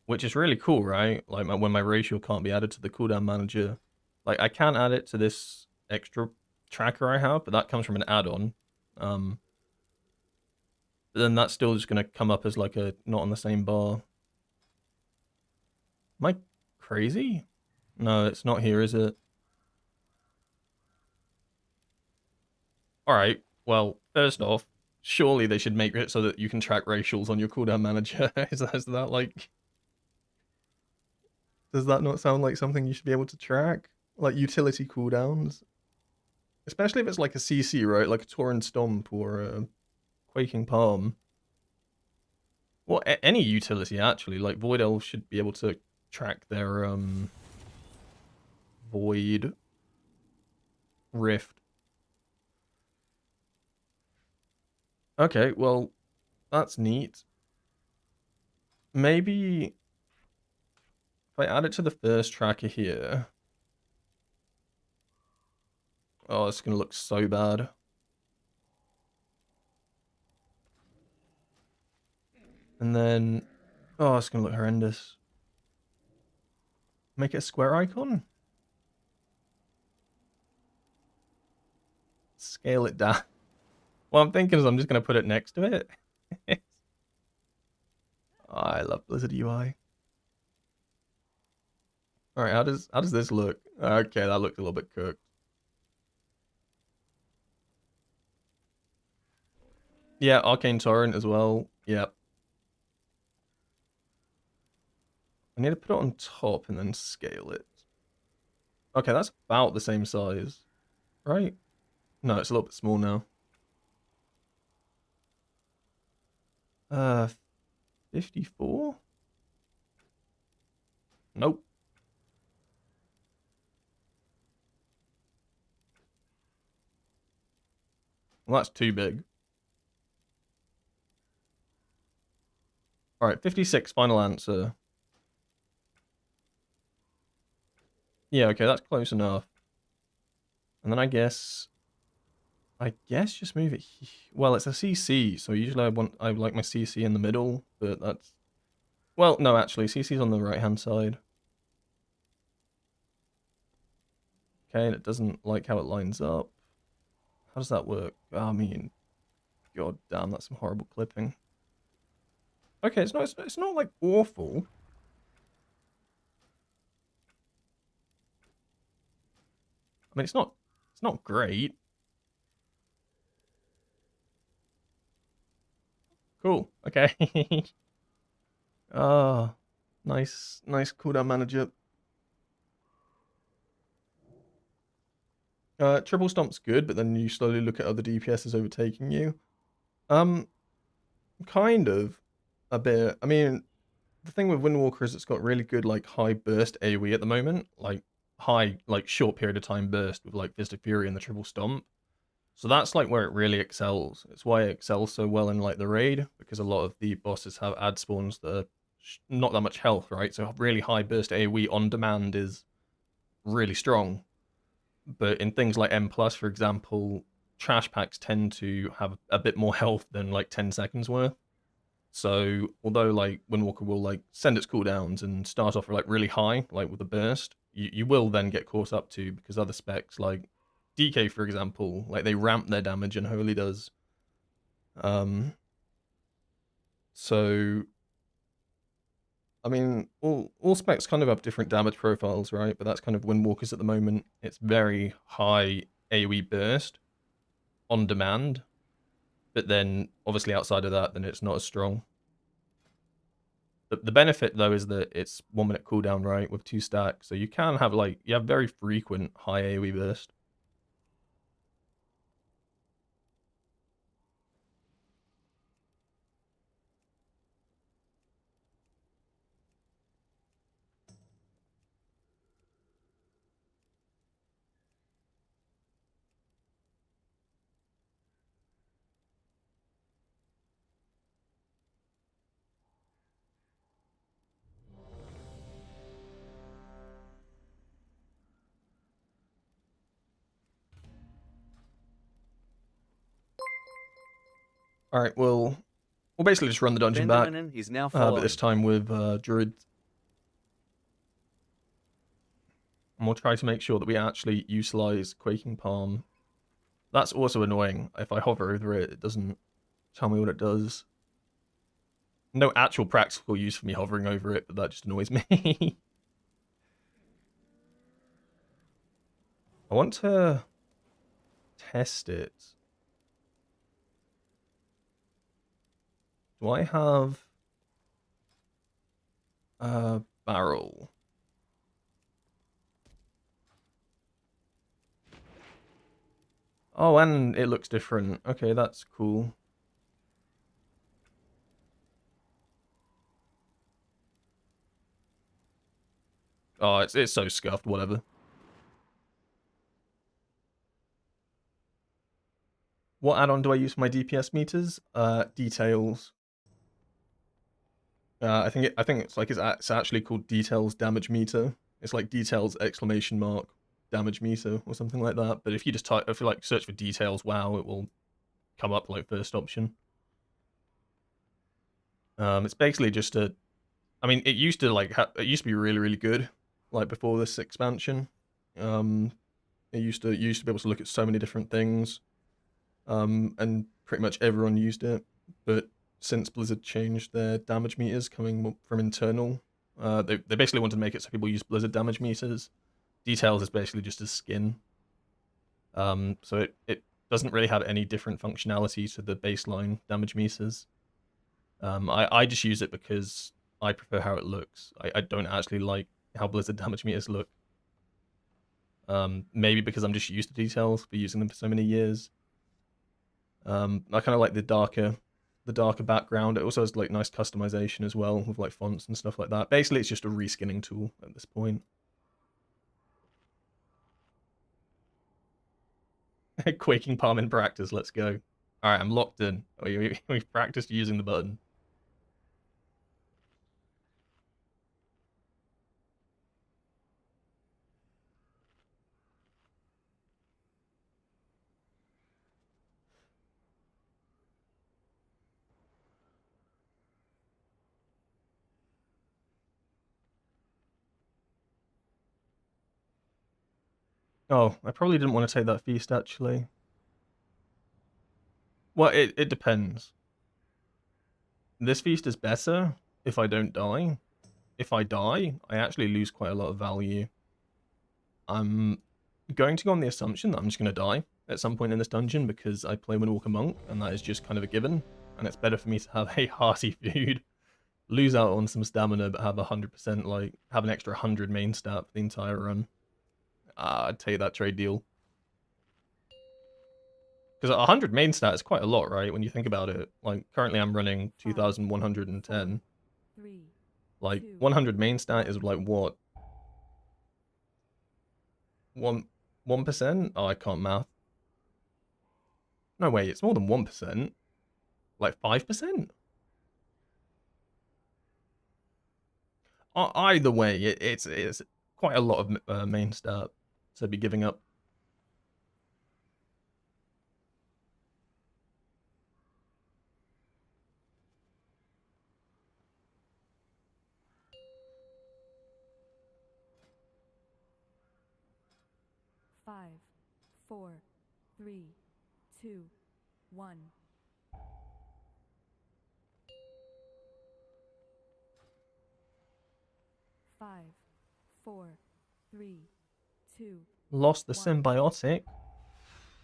which is really cool, right? Like when my ratio can't be added to the cooldown manager. Like I can't add it to this extra tracker I have, but that comes from an add-on. But then that's still just gonna come up as like a not on the same bar. Am I crazy? No, it's not here, is it? Alright, well, first off, surely they should make it so that you can track racials on your cooldown manager. Is that like... Does that not sound like something you should be able to track? Like utility cooldowns? Especially if it's like a CC, right? Like a Tauren Stomp or a Quaking Palm. Well, any utility, actually. Like Void Elves should be able to track their, Void Rift. Okay, well, that's neat. Maybe if I add it to the first tracker here. Oh, it's gonna look so bad. And then, oh, it's gonna look horrendous. Make it a square icon? Scale it down. What I'm thinking is I'm just gonna put it next to it. Oh, I love Blizzard UI. Alright, how does this look? Okay, that looks a little bit cooked. Yeah, Arcane Torrent as well. Yep. I need to put it on top and then scale it. Okay, that's about the same size, right? No, it's a little bit small now. 54? Nope. Well, that's too big. Alright, 56, final answer. Yeah, okay, that's close enough. And then I guess I guess just move it. Well, it's a CC, so usually I like my CC in the middle, but that's well, no, actually, CC's on the right hand side. Okay, and it doesn't like how it lines up. How does that work? I mean, god damn, that's some horrible clipping. Okay, it's not like awful. I mean, it's not great. Cool. Okay. Ah, nice cooldown manager. Triple Stomp's good, but then you slowly look at other DPSs overtaking you. Um, kind of, a bit. I mean, the thing with Windwalker is it's got really good like high burst AoE at the moment, like high like short period of time burst with like Fist of Fury and the Triple Stomp. So that's like where it really excels. It's why it excels so well in like the raid, because a lot of the bosses have ad spawns that are not that much health, right? So really high burst AoE on demand is really strong. But in things like M plus, for example, trash packs tend to have a bit more health than like 10 seconds worth. So although like Windwalker will like send its cooldowns and start off like really high, like with a burst, you will then get caught up to because other specs like DK, for example, like they ramp their damage and Holy does. Um, so I mean, all specs kind of have different damage profiles, right? But that's kind of Windwalkers at the moment. It's very high AoE burst on demand, but then obviously outside of that, then it's not as strong. The benefit though is that it's 1 minute cooldown, right, with 2 stacks, so you can have like you have very frequent high AoE burst. All right, we'll basically just run the dungeon back, Bendermanen is now but this following. time with Druid, and we'll try to make sure that we actually utilize Quaking Palm. That's also annoying. If I hover over it, it doesn't tell me what it does. No actual practical use for me hovering over it, but that just annoys me. I want to test it. Do I have a barrel? Oh, and it looks different. Okay, that's cool. Oh, it's so scuffed, whatever. What add-on do I use for my DPS meters? Details. I think it's like it's actually called Details Damage Meter. It's like Details exclamation mark damage meter or something like that. But if you just type, if you like search for Details, wow, it will come up like first option. It's basically just a. I mean, it used to like it used to be really good, like before this expansion. Um, it used to be able to look at so many different things. And pretty much everyone used it. But since Blizzard changed their damage meters coming from internal, they basically wanted to make it so people use Blizzard damage meters. Details is basically just a skin. So it doesn't really have any different functionality to the baseline damage meters. I just use it because I prefer how it looks. I don't actually like how Blizzard damage meters look. Maybe because I'm just used to details for using them for so many years. I kind of like the darker background. It also has like nice customization as well with like fonts and stuff like that. Basically, it's just a reskinning tool at this point. Quaking Palm in practice. Let's go. All right, I'm locked in. We've practiced using the button. Oh, I probably didn't want to take that feast, actually. Well, it depends. This feast is better if I don't die. If I die, I actually lose quite a lot of value. I'm going to go on the assumption that I'm just going to die at some point in this dungeon because I play Windwalker Monk, and that is just kind of a given. And it's better for me to have a hearty food, lose out on some stamina, but have 100%, like, have an extra 100 main stat for the entire run. I'd take that trade deal. Because 100 main stat is quite a lot, right? When you think about it. Like, currently I'm running 2,110. 3, Like, 2, 100 main stat is like, what? 1%? Oh, I can't math. No, wait, it's more than 1%. Like 5%? Either way, it's quite a lot of main stat to be giving up. five, 4, 3, 2, 1. 5, 4, 3, 2, Lost the 1. symbiotic.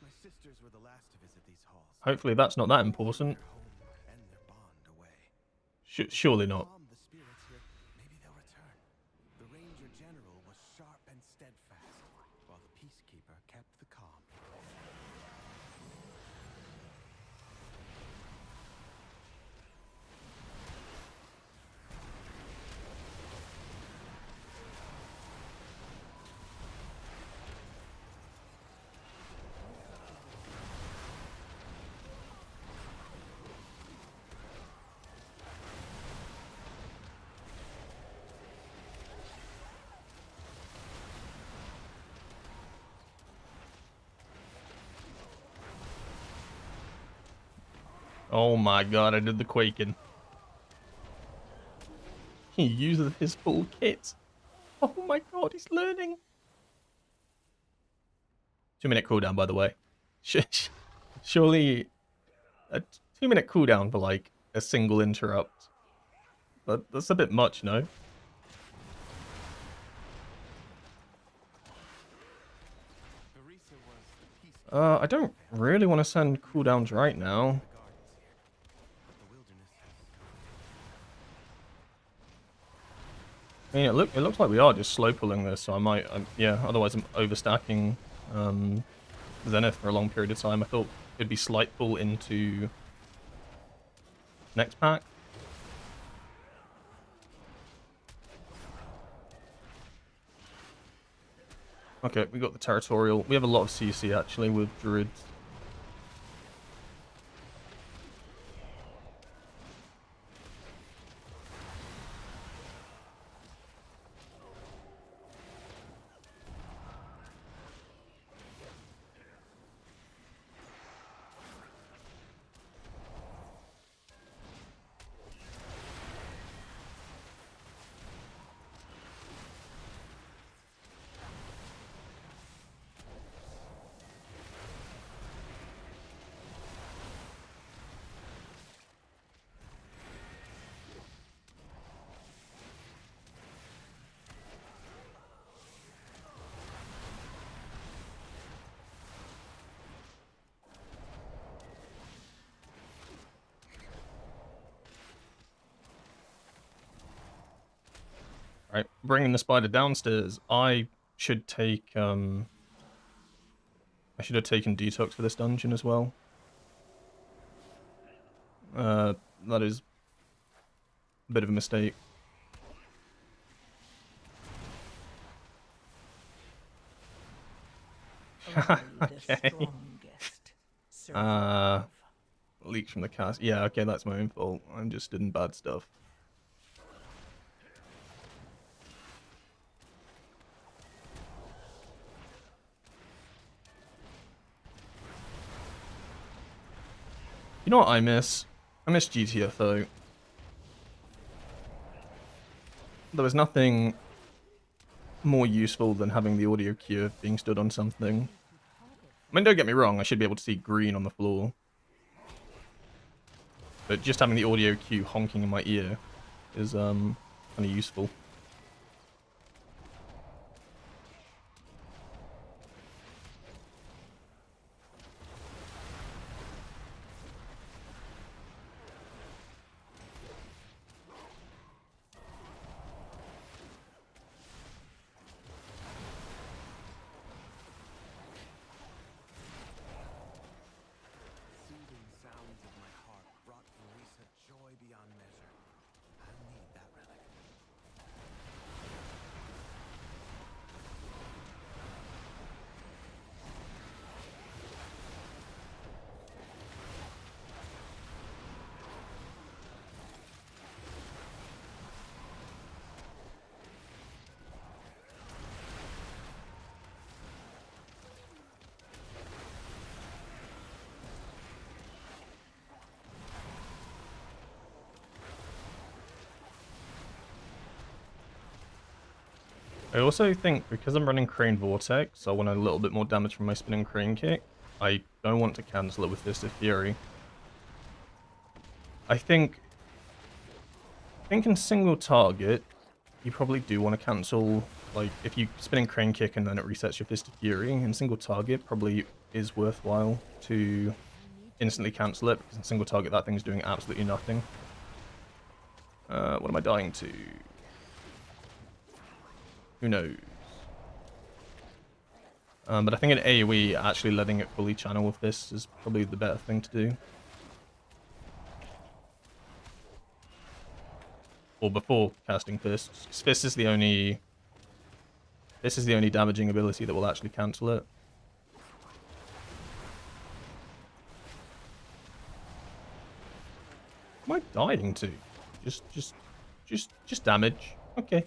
My sisters were the last to visit these halls. Hopefully that's not that important. Their home and their bond away. Surely not. Calm the spirits here, maybe they'll return. The Ranger General was sharp and steadfast, while the Peacekeeper kept the calm. Oh my god, I did the quaking. He uses his full kit. Oh my god, he's learning. 2-minute cooldown, by the way. Surely a 2-minute cooldown for like a single interrupt. That's a bit much, no? Teresa was the Peacekeeper I don't really want to send cooldowns right now. in the gardens here, but the wilderness has I mean, it looks like we are just slow pulling this, so I might, yeah. Otherwise, I'm overstacking Zenith for a long period of time. I thought it'd be slight pull into next pack. Okay, we got the territorial. We have a lot of CC actually with druids. Right, bringing the spider downstairs. I should take I should have taken detox for this dungeon as well. That is a bit of a mistake. Okay. Leaks from the cast. Yeah, okay, that's my own fault. I'm just doing bad stuff. You know what I miss? I miss GTFO. There was nothing more useful than having the audio cue of being stood on something. I mean, don't get me wrong, I should be able to see green on the floor. But just having the audio cue honking in my ear is kind of useful. Soothing sounds of my heart brought Louisa joy beyond measure. I'll need that relic. I also think because I'm running Crane Vortex, I want a little bit more damage from my spinning Crane kick. I don't want to cancel it with Fist of Fury. I think in single target, you probably do want to cancel, like, if you spinning Crane kick and then it resets your Fist of Fury, in single target probably is worthwhile to instantly cancel it, because in single target that thing's doing absolutely nothing. What am I dying to? Who knows? But I think in AoE, actually letting it fully channel with this is probably the better thing to do. Or before casting Fist. Fist is the only... This is the only damaging ability that will actually cancel it. What am I dying to? Just damage. Okay.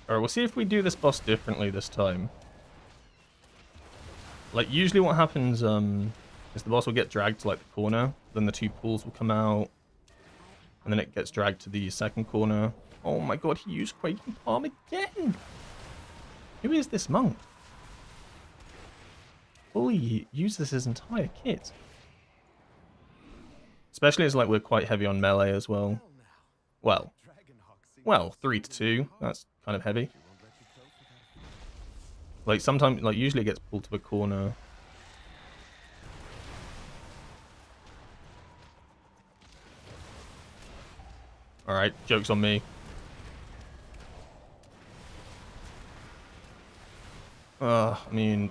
Alright, we'll see if we do this boss differently this time. Like, usually what happens is the boss will get dragged to, like, the corner, then the two pools will come out, and then it gets dragged to the second corner. Oh my god, he used Quaking Palm again! Who is this monk? Fully uses his entire kit. Especially as, like, we're quite heavy on melee as well. Well, 3-2. That's kind of heavy. Like, sometimes, like, usually it gets pulled to the corner. Alright, joke's on me. I mean...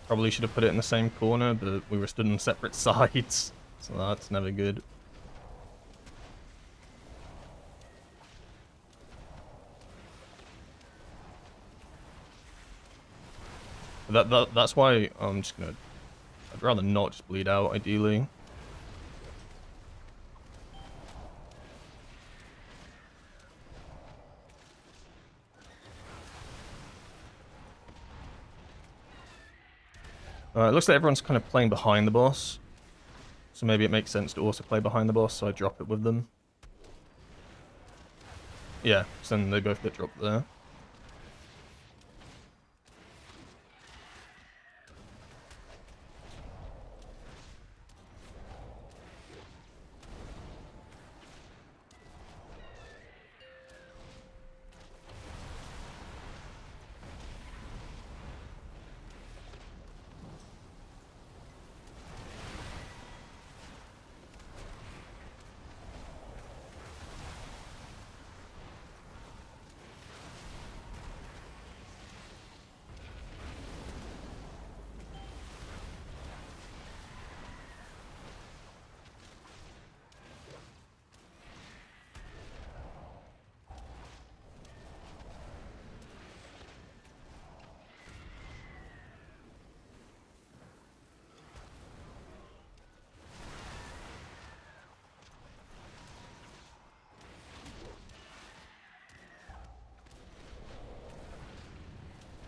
Probably should have put it in the same corner, but we were stood on separate sides. So that's never good. That's why I'm just gonna... I'd rather not just bleed out, ideally. It looks like everyone's kind of playing behind the boss. So maybe it makes sense to also play behind the boss, so I drop it with them. Yeah, so then they both get dropped there.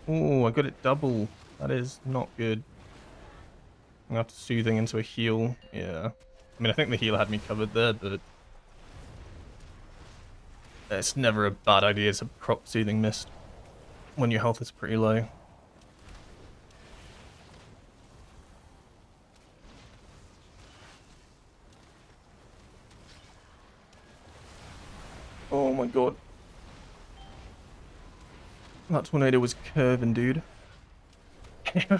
Oh, I got it double. That is not good. I'm gonna have to soothing into a heal. Yeah. I mean, I think the heal had me covered there, but it's never a bad idea to prop soothing mist when your health is pretty low. Oh my god. That tornado was curving, dude. It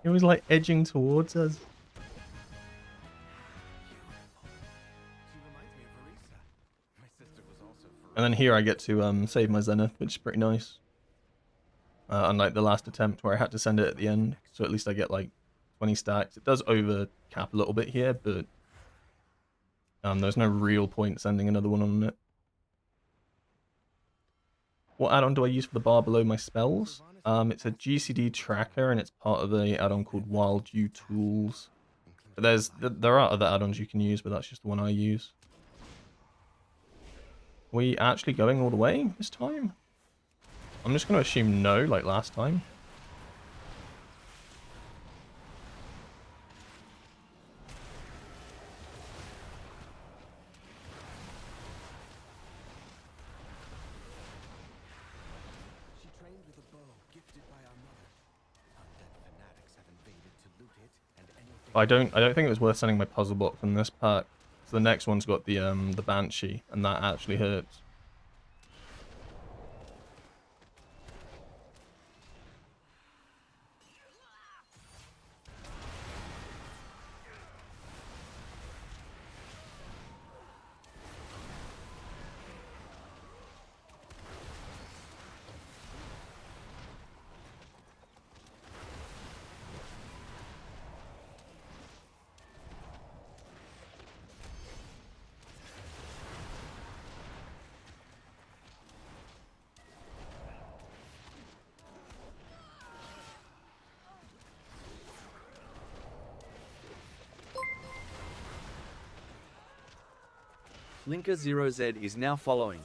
was like edging towards us. She reminds me of Arisa. My sister was also And then ferocious. here I get to save my Zenith, which is pretty nice. Unlike the last attempt where I had to send it at the end. So at least I get like 20 stacks. It does over cap a little bit here, but there's no real point sending another one on it. What add-on do I use for the bar below my spells? It's a GCD tracker, and it's part of a add-on called Wild Dew Tools. But there are other add-ons you can use, but that's just the one I use. Are we actually going all the way this time? I'm just going to assume no, like last time. She trained with a bow gifted by our mother. Undead fanatics have invaded to loot it and anything. I don't think it was worth sending my puzzle block from this pack. So the next one's got the Banshee, and that actually hurts. Linker 0Z is now following.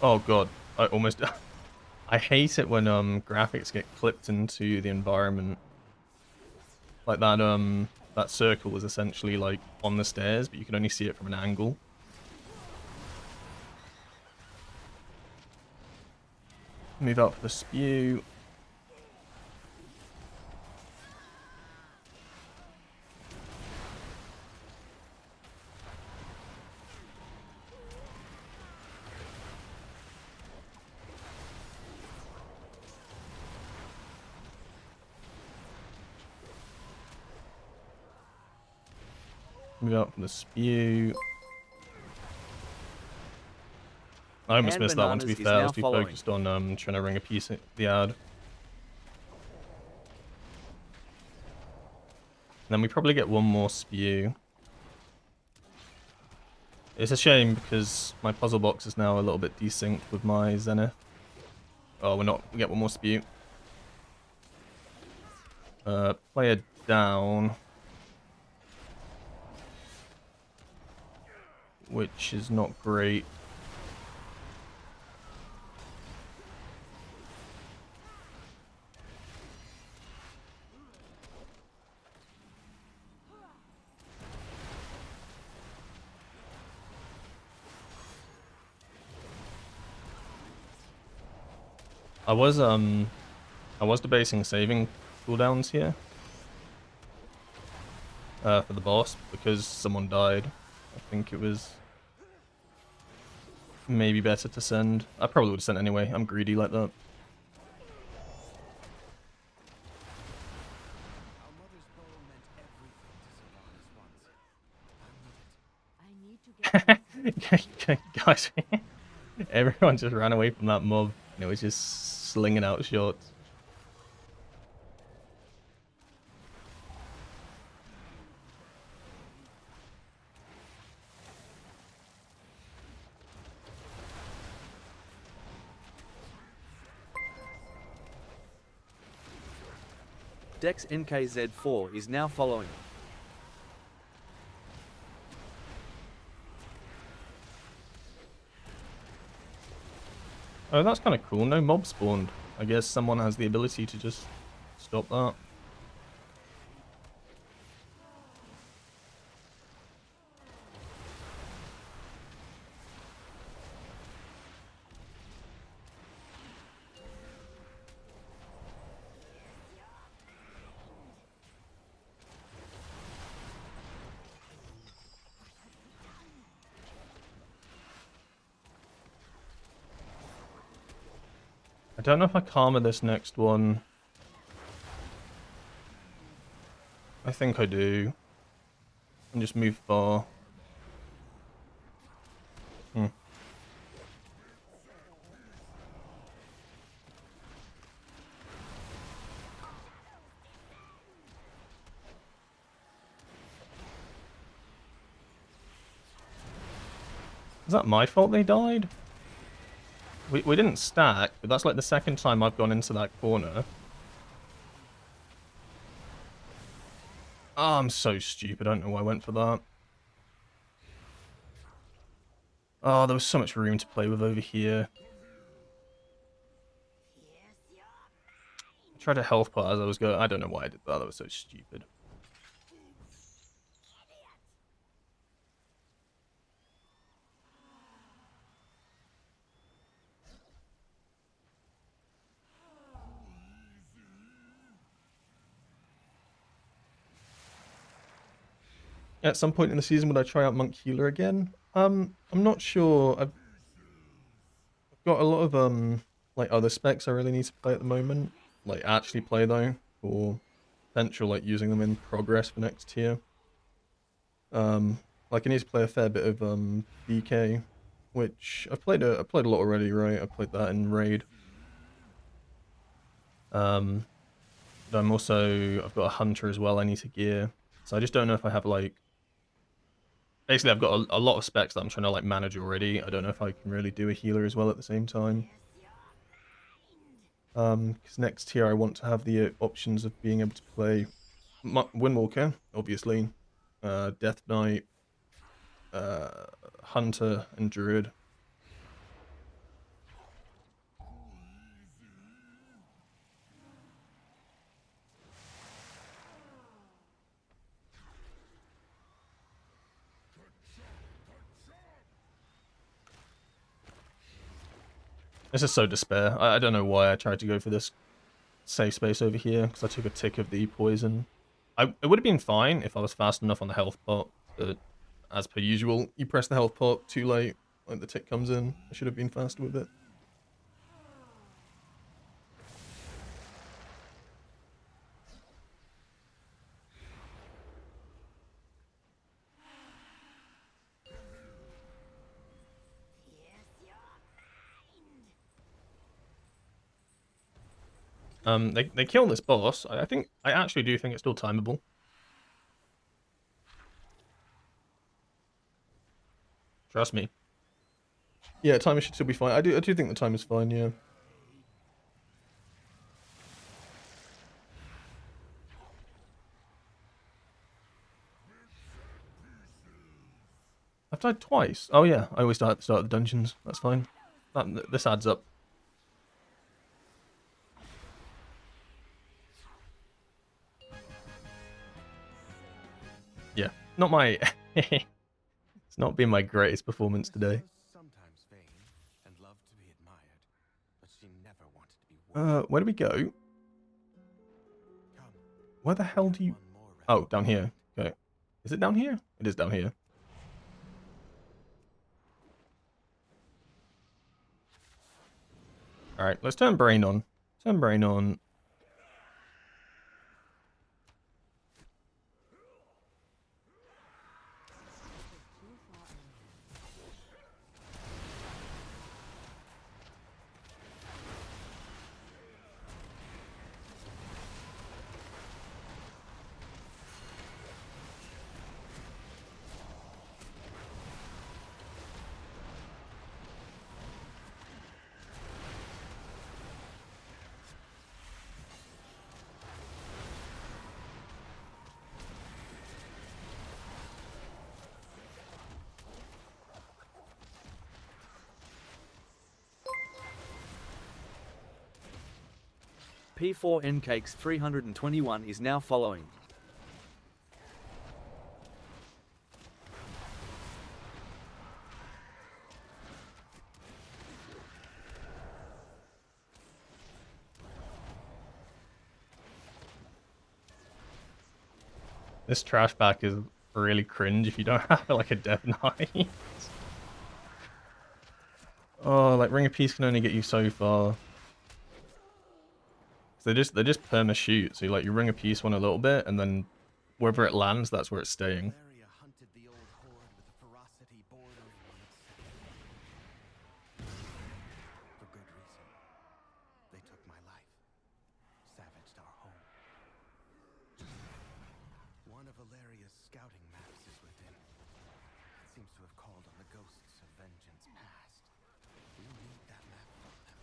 Oh god, I almost... I hate it when graphics get clipped into the environment. Like that circle was essentially like on the stairs, but you can only see it from an angle. Move out for the spew. Move out for the spew. I almost And missed that one, to be Bananas is fair. I now was too following. focused on trying to ring a piece at the ad. And then we probably get one more spew. It's a shame because my puzzle box is now a little bit desynced with my Zenith. Oh, we're not. We get one more spew. Player down. Which is not great. I was debating saving cooldowns here. For the boss, because someone died. I think it was maybe better to send. I probably would have sent anyway. I'm greedy like that. Our mother's bow meant everything to Sylvanas once. I need it. Guys, everyone just ran away from that mob, and it was just slinging out shots. Dex NKZ4 is now following. Oh, that's kind of cool. No mob spawned. I guess someone has the ability to just stop that. I don't know if I karma this next one. I think I do. And just move far. Hmm. Is that my fault they died? We didn't stack, but that's like the second time I've gone into that corner. Oh, I'm so stupid. I don't know why I went for that. Oh, there was so much room to play with over here. I tried to health pot as I was going. I don't know why I did that. That was so stupid. At some point in the season, would I try out Monk Healer again? I'm not sure. I've got a lot of like other specs I really need to play at the moment. Like actually play though, for potential like using them in progress for next tier. Like I need to play a fair bit of BK, which I played a lot already, right? I played that in raid. But I've got a hunter as well I need to gear. So I just don't know if I have like basically I've got a lot of specs that I'm trying to like manage already. I don't know if I can really do a healer as well at the same time. Because next tier I want to have the options of being able to play Windwalker, obviously, Death Knight, Hunter, and Druid. This is so despair. I don't know why I tried to go for this safe space over here, because I took a tick of the poison. It would have been fine if I was fast enough on the health pot, but as per usual, you press the health pot too late, like the tick comes in. I should have been faster with it. They kill this boss. I actually do think it's still timeable. Trust me. Yeah, timer should still be fine. I do think the time is fine, yeah. I've died twice. Oh yeah, I always die at the start of the dungeons. That's fine. This adds up. Yeah, not my... It's not been my greatest performance today. Sometimes vain and love to be admired, but she never wanted to be Where do we go? Come, Where the hell do you... one more round. Oh, down here. Okay. Is it down here? It is down here. Alright, let's turn Brain on. Turn Brain on. P4N Cakes 321 is now following. This trash back is really cringe if you don't have like a Death Knight. Oh, like Ring of Peace can only get you so far. So they're just perma shoot. So you Ring of Peace one a little bit, and then wherever it lands, that's where it's staying. Valeria hunted the old horde with a ferocity bordering on obsession. For good reason. They took my life. Savaged our home. One of Valeria's scouting maps is within. It seems to have called on the ghosts of vengeance past. We need that map from them.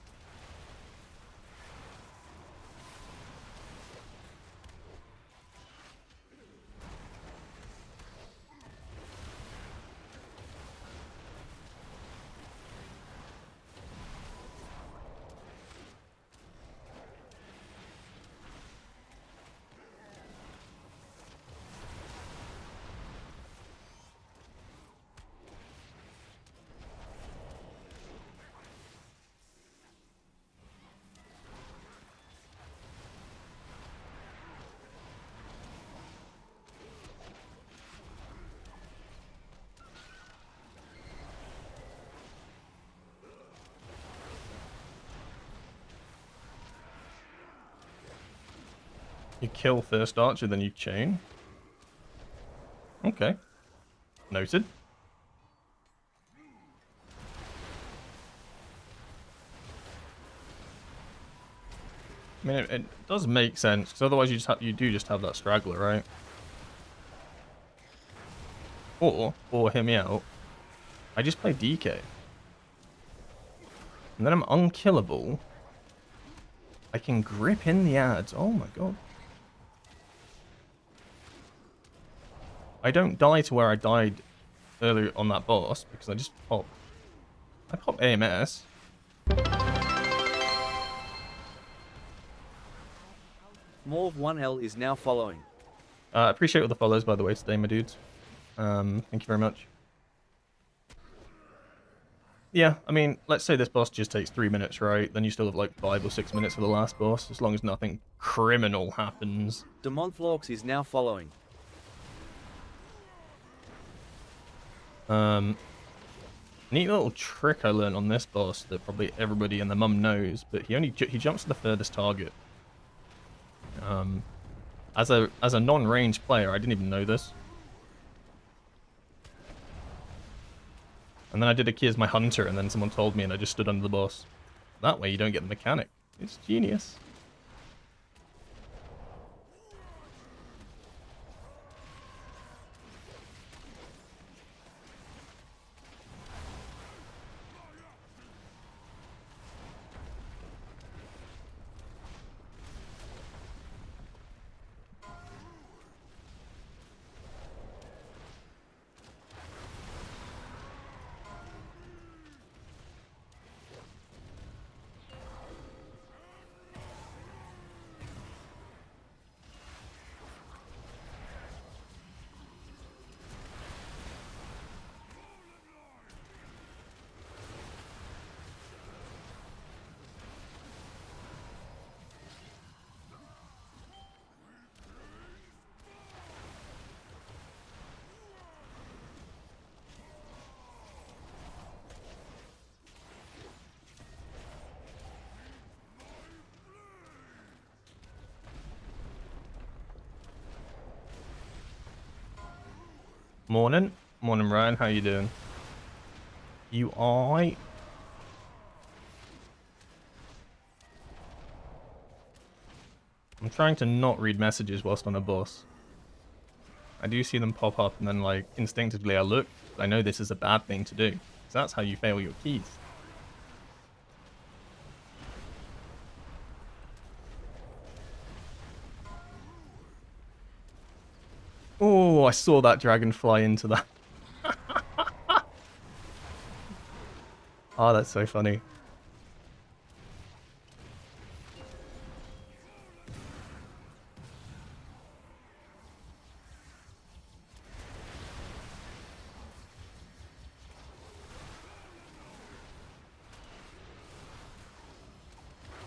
You kill first archer, then you chain. Okay. Noted. I mean, it does make sense, because otherwise you do just have that straggler, right? Or hear me out, I just play DK. And then I'm unkillable. I can grip in the ads. Oh my god. I don't die to where I died earlier on that boss, because I just pop. I pop AMS. Morv1L is now following. Appreciate all the follows, by the way, today, my dudes. Thank you very much. Yeah, I mean, let's say this boss just takes 3 minutes, right? Then you still have like 5 or 6 minutes for the last boss, as long as nothing criminal happens. Demonthlox is now following. Neat little trick I learned on this boss that probably everybody and their mum knows, but he jumps to the furthest target. As a non-range player, I didn't even know this. And then I did a key as my hunter, and then someone told me, and I just stood under the boss. That way you don't get the mechanic. It's genius. Morning. Morning, Ryan. How you doing? You alright? I'm trying to not read messages whilst on a boss. I do see them pop up, and then, like, instinctively I look. I know this is a bad thing to do. So that's how you fail your keys. Oh, I saw that dragon fly into that. Oh, that's so funny.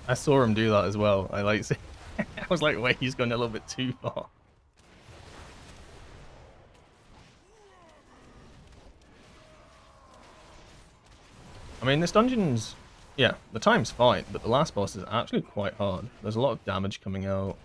I saw him do that as well. I like. I was like, wait, he's going a little bit too far. I mean, this dungeon's, yeah, the time's fine, but the last boss is actually quite hard. There's a lot of damage coming out.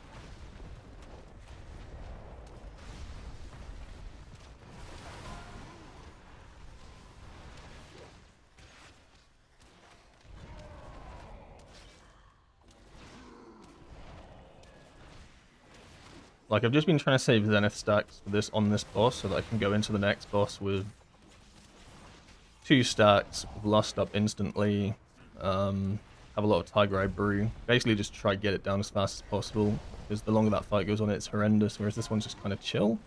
Like, I've just been trying to save Zenith stacks for this on this boss so that I can go into the next boss with 2 stacks, lust up instantly, have a lot of Tiger Eye Brew. Basically just try to get it down as fast as possible, because the longer that fight goes on, it's horrendous, whereas this one's just kind of chill.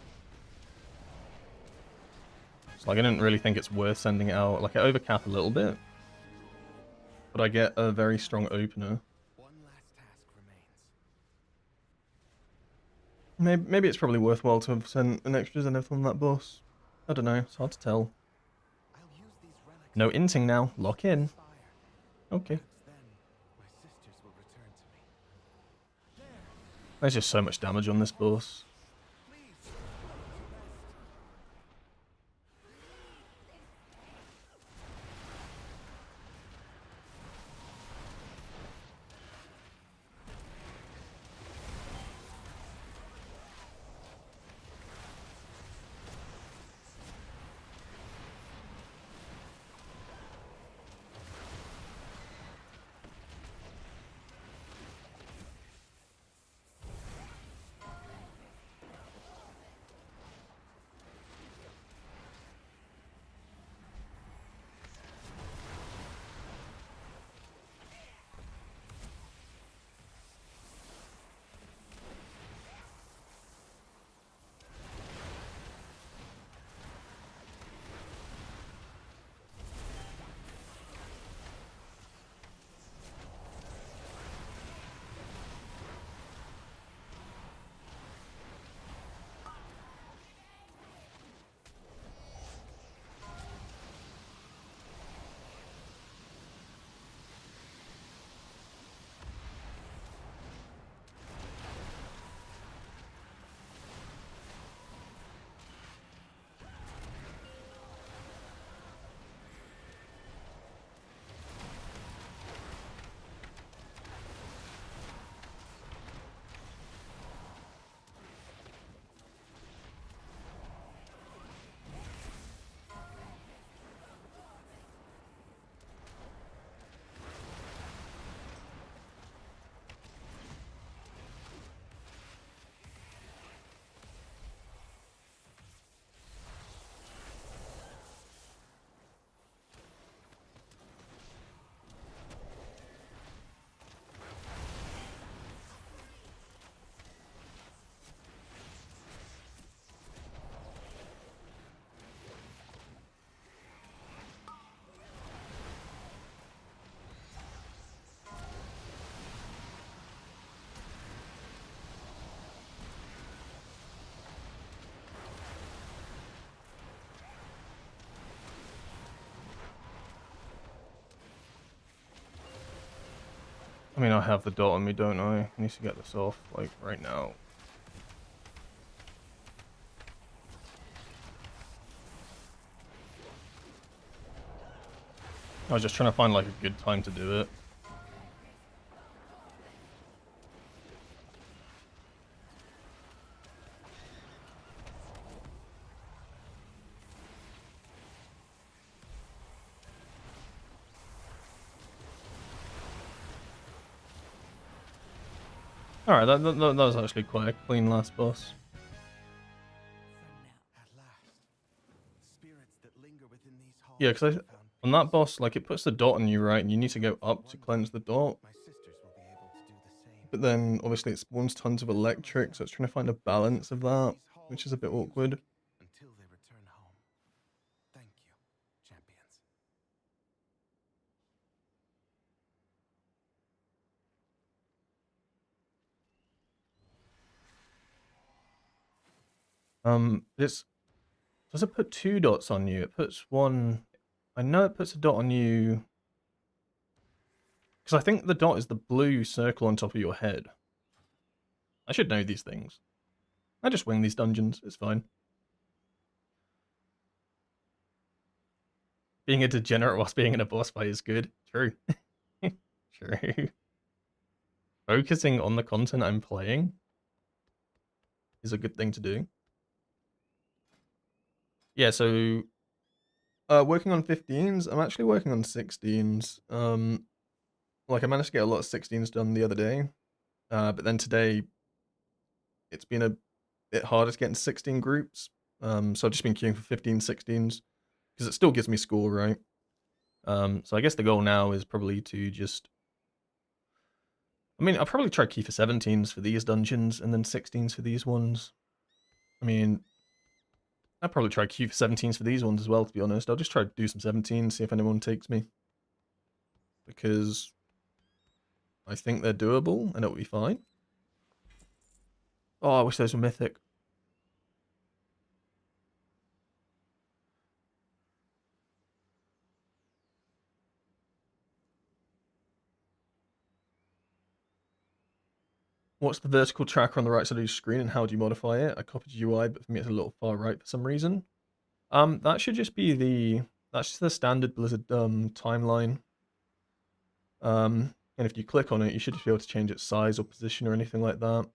So, like, I didn't really think it's worth sending it out. Like, I overcap a little bit, but I get a very strong opener. One last task remains. Maybe it's probably worthwhile to have sent an extra Zenith on that boss. I don't know, it's hard to tell. I'll use these relics No to inting now, lock in. fire. Okay. Perhaps then my sisters will return to me. There's just so much damage on this boss. Please, I mean, I have the dot on me, don't I? I need to get this off, like, right now. I was just trying to find, like, a good time to do it. Alright, that was actually quite a clean last boss. at last, spirits that linger within these halls Yeah, because have found on that peace. boss, like, it puts the dot on you, right? And you need to go up to cleanse the dot. My sisters will be able to do the same. But then, obviously, it spawns tons of electric, so it's trying to find a balance of that, These halls which is a bit of music awkward. Until they return home. Thank you, champions. This does it put 2 dots on you? It puts one. I know it puts a dot on you Because I think the dot is the blue circle on top of your head. I should know these things. I just wing these dungeons. It's fine. Being a degenerate whilst being in a boss fight is good. True. True. Focusing on the content I'm playing is a good thing to do. Yeah, so working on 15s. I'm actually working on 16s. Like I managed to get a lot of 16s done the other day. But then today it's been a bit harder to get into 16 groups. So I've just been queuing for 15, 16s because it still gives me score, right? So I guess the goal now is probably to just, I mean, I'll probably try queue for 17s for these dungeons and then 16s for these ones. I mean, I'll probably try queue for 17s for these ones as well, to be honest. I'll just try to do some 17s, see if anyone takes me. Because I think they're doable and it'll be fine. Oh, I wish those were Mythic. What's the vertical tracker on the right side of your screen and how do you modify it? I copied UI, but for me it's a little far right for some reason. That should just be that's just the standard Blizzard timeline. And if you click on it, you should just be able to change its size or position or anything like that.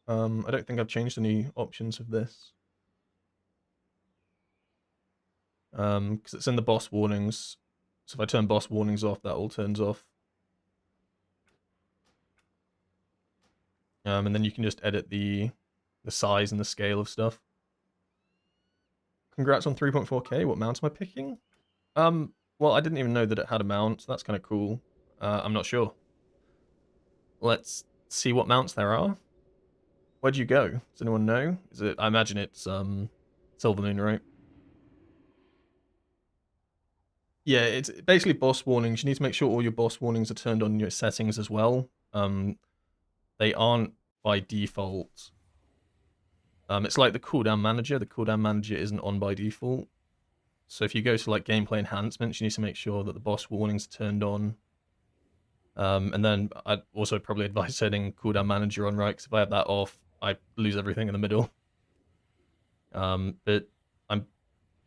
I don't think I've changed any options of this. Because it's in the boss warnings. So if I turn boss warnings off, that all turns off. And then you can just edit the size and the scale of stuff. Congrats on 3.4k. What mount am I picking? Well, I didn't even know that it had a mount, so that's kind of cool. I'm not sure. Let's see what mounts there are. Where'd you go? Does anyone know? Is it? I imagine it's Silver Moon, right? Yeah, it's basically boss warnings. You need to make sure all your boss warnings are turned on in your settings as well. They aren't by default. It's like the cooldown manager. The cooldown manager isn't on by default. So if you go to like gameplay enhancements, you need to make sure that the boss warnings are turned on. And then I'd also probably advise setting cooldown manager on, right? Because if I have that off, I lose everything in the middle. But I'm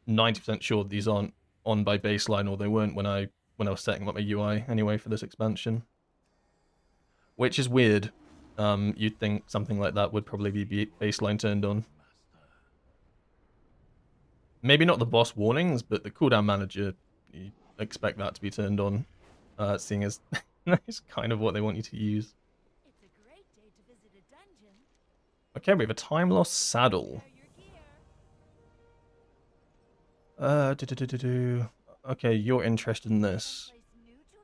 90% sure these aren't on by baseline, or they weren't when I was setting up my UI anyway for this expansion. Which is weird. You'd think something like that would probably be baseline turned on. Maybe not the boss warnings, but the cooldown manager, you expect that to be turned on, seeing as that's kind of what they want you to use. It's a great day to visit a dungeon. Okay, we have a time loss saddle. Okay, you're interested in this.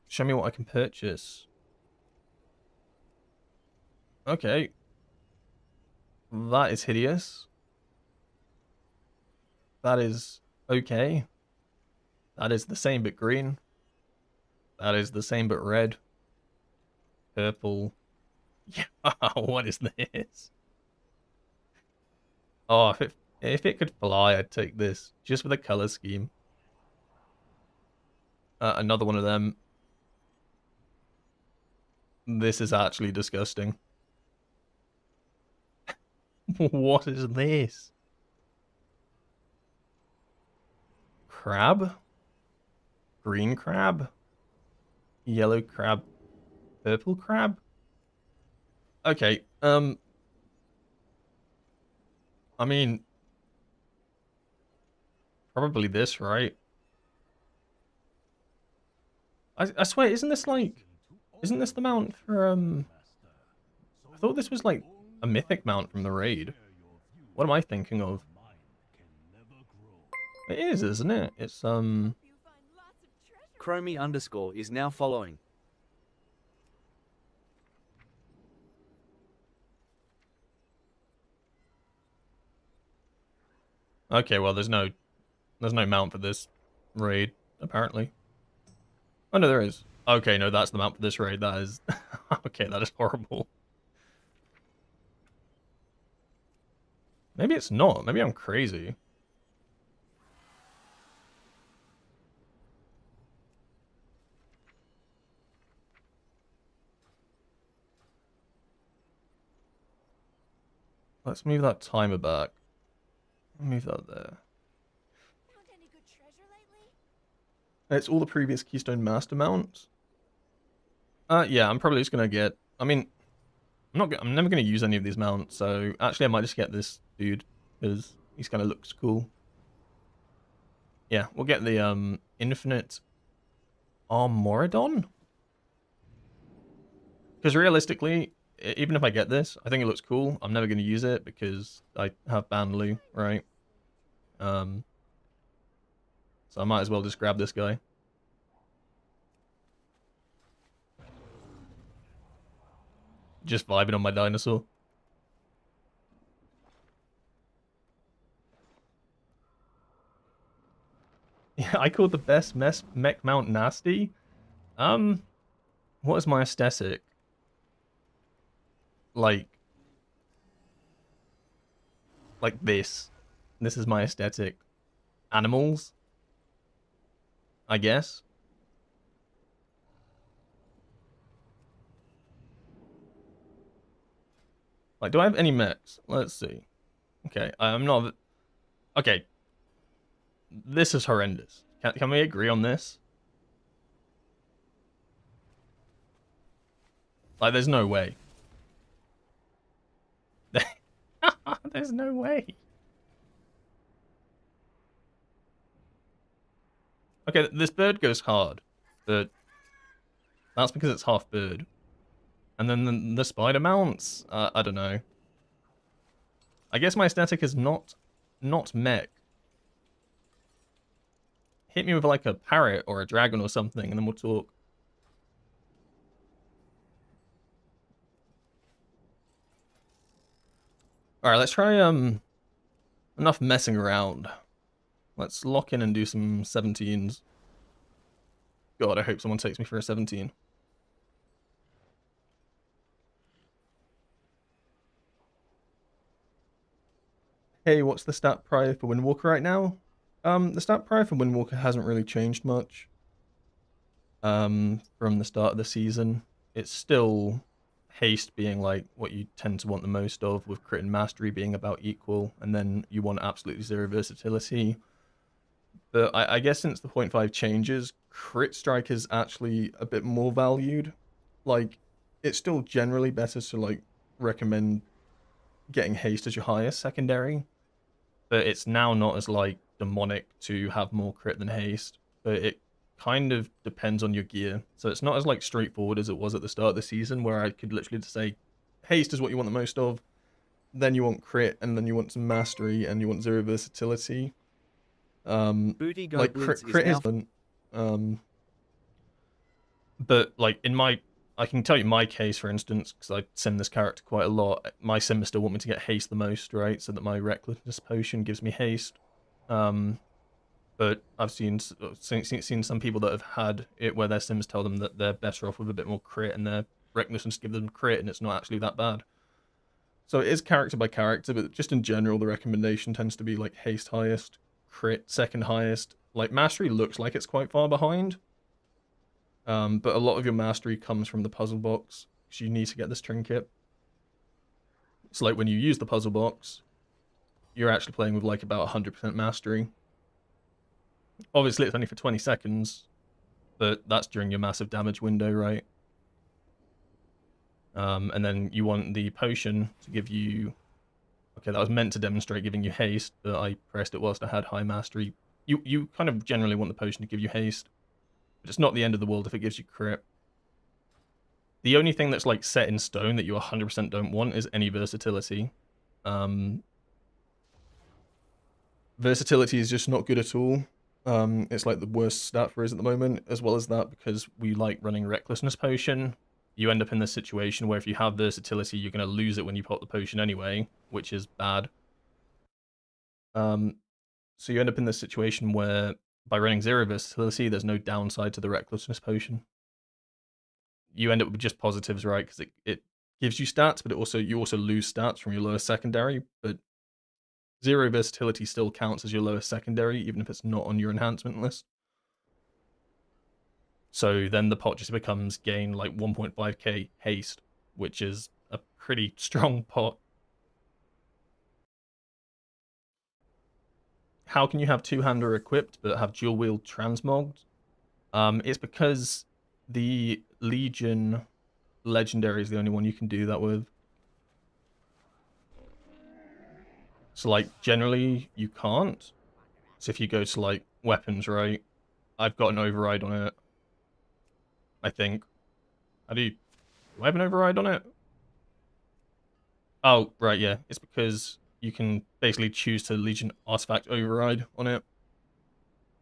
Show me what I can purchase. Okay. That is hideous. That is okay. That is the same but green. That is the same but red. Purple. Yeah, what is this? Oh, if it could fly, I'd take this. Just for the color scheme. Another one of them. This is actually disgusting. What is this? Crab? Green crab? Yellow crab? Purple crab? Okay, I mean, probably this, right? I swear, isn't this the mount for, I thought this was like a mythic mount from the raid. What am I thinking of? It is, isn't it? It's, Chromie underscore is now following. okay, well, there's no mount for this raid, apparently. Oh, no, there is. Okay, no, that's the mount for this raid. That is... okay, that is horrible. Maybe it's not. Maybe I'm crazy. Let's move that timer back. Move that there. Found any good treasure lately? It's all the previous Keystone Master mounts. Yeah, I'm probably just gonna get. I mean, I'm never gonna use any of these mounts, so actually I might just get this dude because he's kind of looks cool. Yeah, we'll get the Infinite Armoredon. Because realistically, even if I get this, I think it looks cool. I'm never gonna use it because I have Banlu, right? So I might as well just grab this guy. Just vibing on my dinosaur. Yeah, I called the best mech mount nasty. What is my aesthetic? Like this. This is my aesthetic. Animals, I guess. Like, do I have any mechs? Let's see. Okay, I'm not. Okay, this is horrendous. Can we agree on this? Like, there's no way. There's no way. Okay, this bird goes hard, but that's because it's half bird. And then the spider mounts, I don't know. I guess my aesthetic is not mech. Hit me with like a parrot or a dragon or something, and then we'll talk. Alright, let's try enough messing around. Let's lock in and do some 17s. God, I hope someone takes me for a 17. Hey, what's the stat prior for Windwalker right now? The stat prior for Windwalker hasn't really changed much. From the start of the season. It's still haste being like what you tend to want the most of, with crit and mastery being about equal, and then you want absolutely zero versatility. But I guess since the 0.5 changes, crit strike is actually a bit more valued. Like, it's still generally better to like recommend getting haste as your highest secondary, but it's now not as like demonic to have more crit than haste. But it kind of depends on your gear, so it's not as like straightforward as it was at the start of the season, where I could literally just say haste is what you want the most of, then you want crit, and then you want some mastery, and you want zero versatility. Booty Like Goblins is crit is now. fun. But like I can tell you my case, for instance, because I sim this character quite a lot. My simmers still want me to get haste the most, right? So that my recklessness potion gives me haste. But I've seen some people that have had it where their sims tell them that they're better off with a bit more crit, and their recklessness give them crit, and it's not actually that bad. So it is character by character, but just in general, the recommendation tends to be like haste highest, crit second highest. Like mastery looks like it's quite far behind, but a lot of your mastery comes from the puzzle box, because you need to get this trinket. So like when you use the puzzle box, you're actually playing with like about 100% mastery. Obviously, it's only for 20 seconds, but that's during your massive damage window, right? And then you want the potion to give you... Okay, that was meant to demonstrate giving you haste, but I pressed it whilst I had high mastery. You kind of generally want the potion to give you haste, but it's not the end of the world if it gives you crit. The only thing that's like set in stone that you 100% don't want is any versatility. Versatility is just not good at all. It's like the worst stat for us at the moment, as well as that, because we like running Recklessness Potion, you end up in this situation where if you have versatility, you're going to lose it when you pop the potion anyway, which is bad. So you end up in this situation where by running zero versatility, there's no downside to the Recklessness Potion. You end up with just positives, right? Because it gives you stats, but you also lose stats from your lowest secondary, but zero versatility still counts as your lowest secondary, even if it's not on your enhancement list. So then the pot just becomes gain like 1.5k haste, which is a pretty strong pot. how can you have two-hander equipped but have dual-wield transmogged? It's because the Legion Legendary is the only one you can do that with. So, like, generally, you can't. So if you go to, like, weapons, right? I've got an override on it. I think. Do I have an override on it? Oh, right, yeah. It's because you can basically choose to Legion Artifact override on it.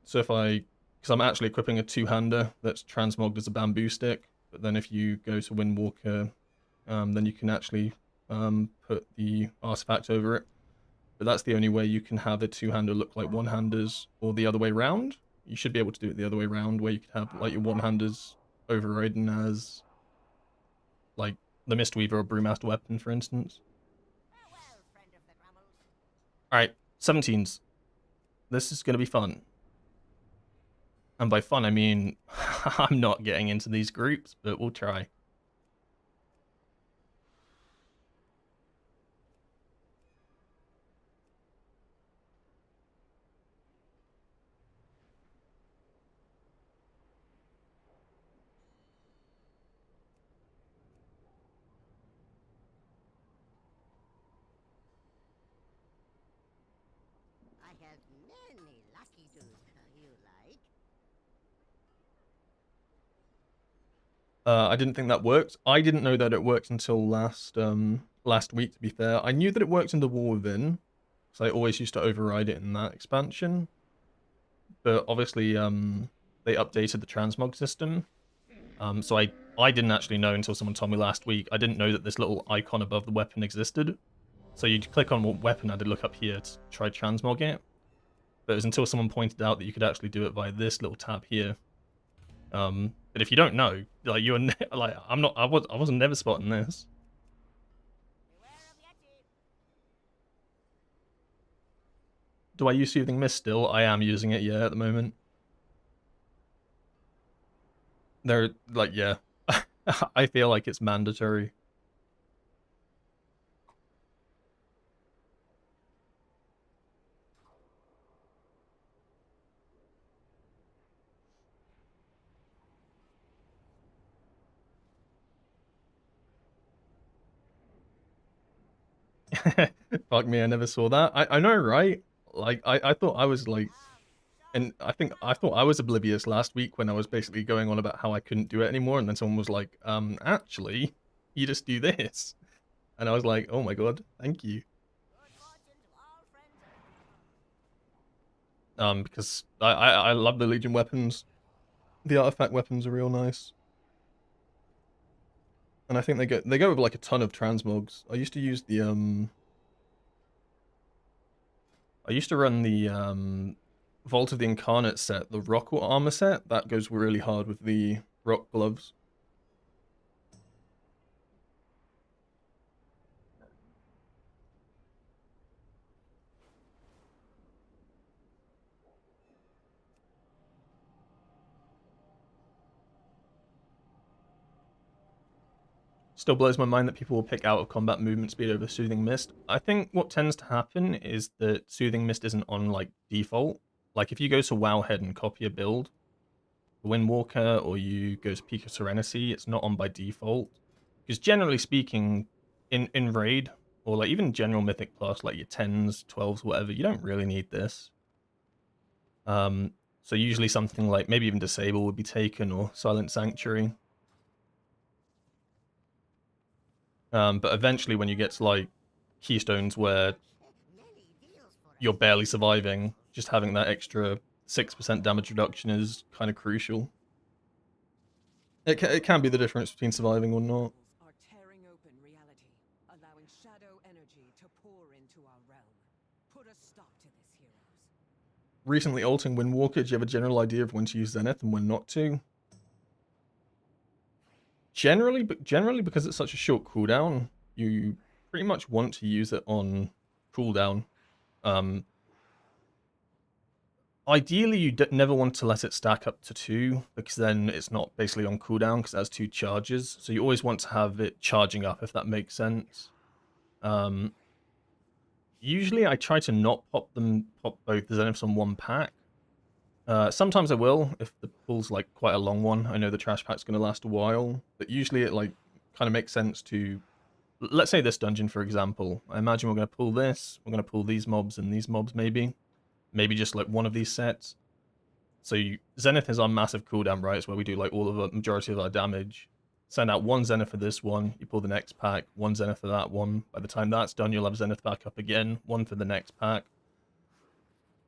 So if because I'm actually equipping a two-hander that's transmogged as a bamboo stick, but then if you go to Windwalker, then you can actually put the artifact over it. But that's the only way you can have a two-hander look like one-handers, or the other way around. You should be able to do it the other way around, where you could have like your one-handers overridden as like the Mistweaver or Brewmaster weapon, for instance. Farewell, friend of the Grummles. Alright, 17s. This is going to be fun. And by fun, I mean, I'm not getting into these groups, but we'll try. I have many lucky dudes you like. I didn't think that worked. I didn't know that it worked until last week, to be fair. I knew that it worked in the War Within, because I always used to override it in that expansion. But obviously, they updated the transmog system. So I didn't actually know until someone told me last week. I didn't know that this little icon above the weapon existed. So you'd click on what weapon, I did look up here to try transmog it. But it was until someone pointed out that you could actually do it via this little tab here. But if you don't know, like you're like I wasn't never spotting this. Beware of Yeti. Do I use Soothing Mist still? I am using it, yeah, at the moment. They're like, yeah. I feel like it's mandatory. Fuck me, I never saw that. I know, right? Like, I thought I was like, and I thought I was oblivious last week when I was basically going on about how I couldn't do it anymore, and then someone was like, actually, you just do this. And I was like, oh my god, thank you. Good fortune to all friends of the Because I love the Legion weapons. The artifact weapons are real nice. And I think they go with like a ton of transmogs. I used to use the I used to run the Vault of the Incarnate set, the rock armor set. That goes really hard with the rock gloves. Still blows my mind that people will pick out of combat movement speed over Soothing Mist. I think what tends to happen is that Soothing Mist isn't on like default. Like if you go to Wowhead and copy a build, Windwalker, or you go to Peak of Serenity, it's not on by default. Because generally speaking, in Raid, or like even general Mythic Plus, like your 10s, 12s, whatever, you don't really need this. So usually something like maybe even Disable would be taken, or Silent Sanctuary. But eventually when you get to like Keystones where many deals for you're barely surviving, just having that extra 6% damage reduction is kind of crucial. It can be the difference between surviving or not. Are tearing open reality, allowing shadow energy to pour into our realm. Put a stop to this, heroes. Recently ulting Windwalker, do you have a general idea of when to use Zenith and when not to? Generally because it's such a short cooldown, you pretty much want to use it on cooldown. Ideally, you never want to let it stack up to 2, because then it's not basically on cooldown, because it has 2 charges. So you always want to have it charging up, if that makes sense. Usually I try to not pop both the Zeniths on one pack. Sometimes I will, if the pool's like quite a long one. I know the trash pack's going to last a while, but usually it like kind of makes sense to, let's say this dungeon, for example. I imagine we're going to pull this, we're going to pull these mobs and these mobs maybe. Maybe just like one of these sets. So Zenith is our massive cooldown, right? It's where we do like all of the majority of our damage. Send out one Zenith for this one, you pull the next pack, one Zenith for that one. By the time that's done, you'll have Zenith back up again, one for the next pack.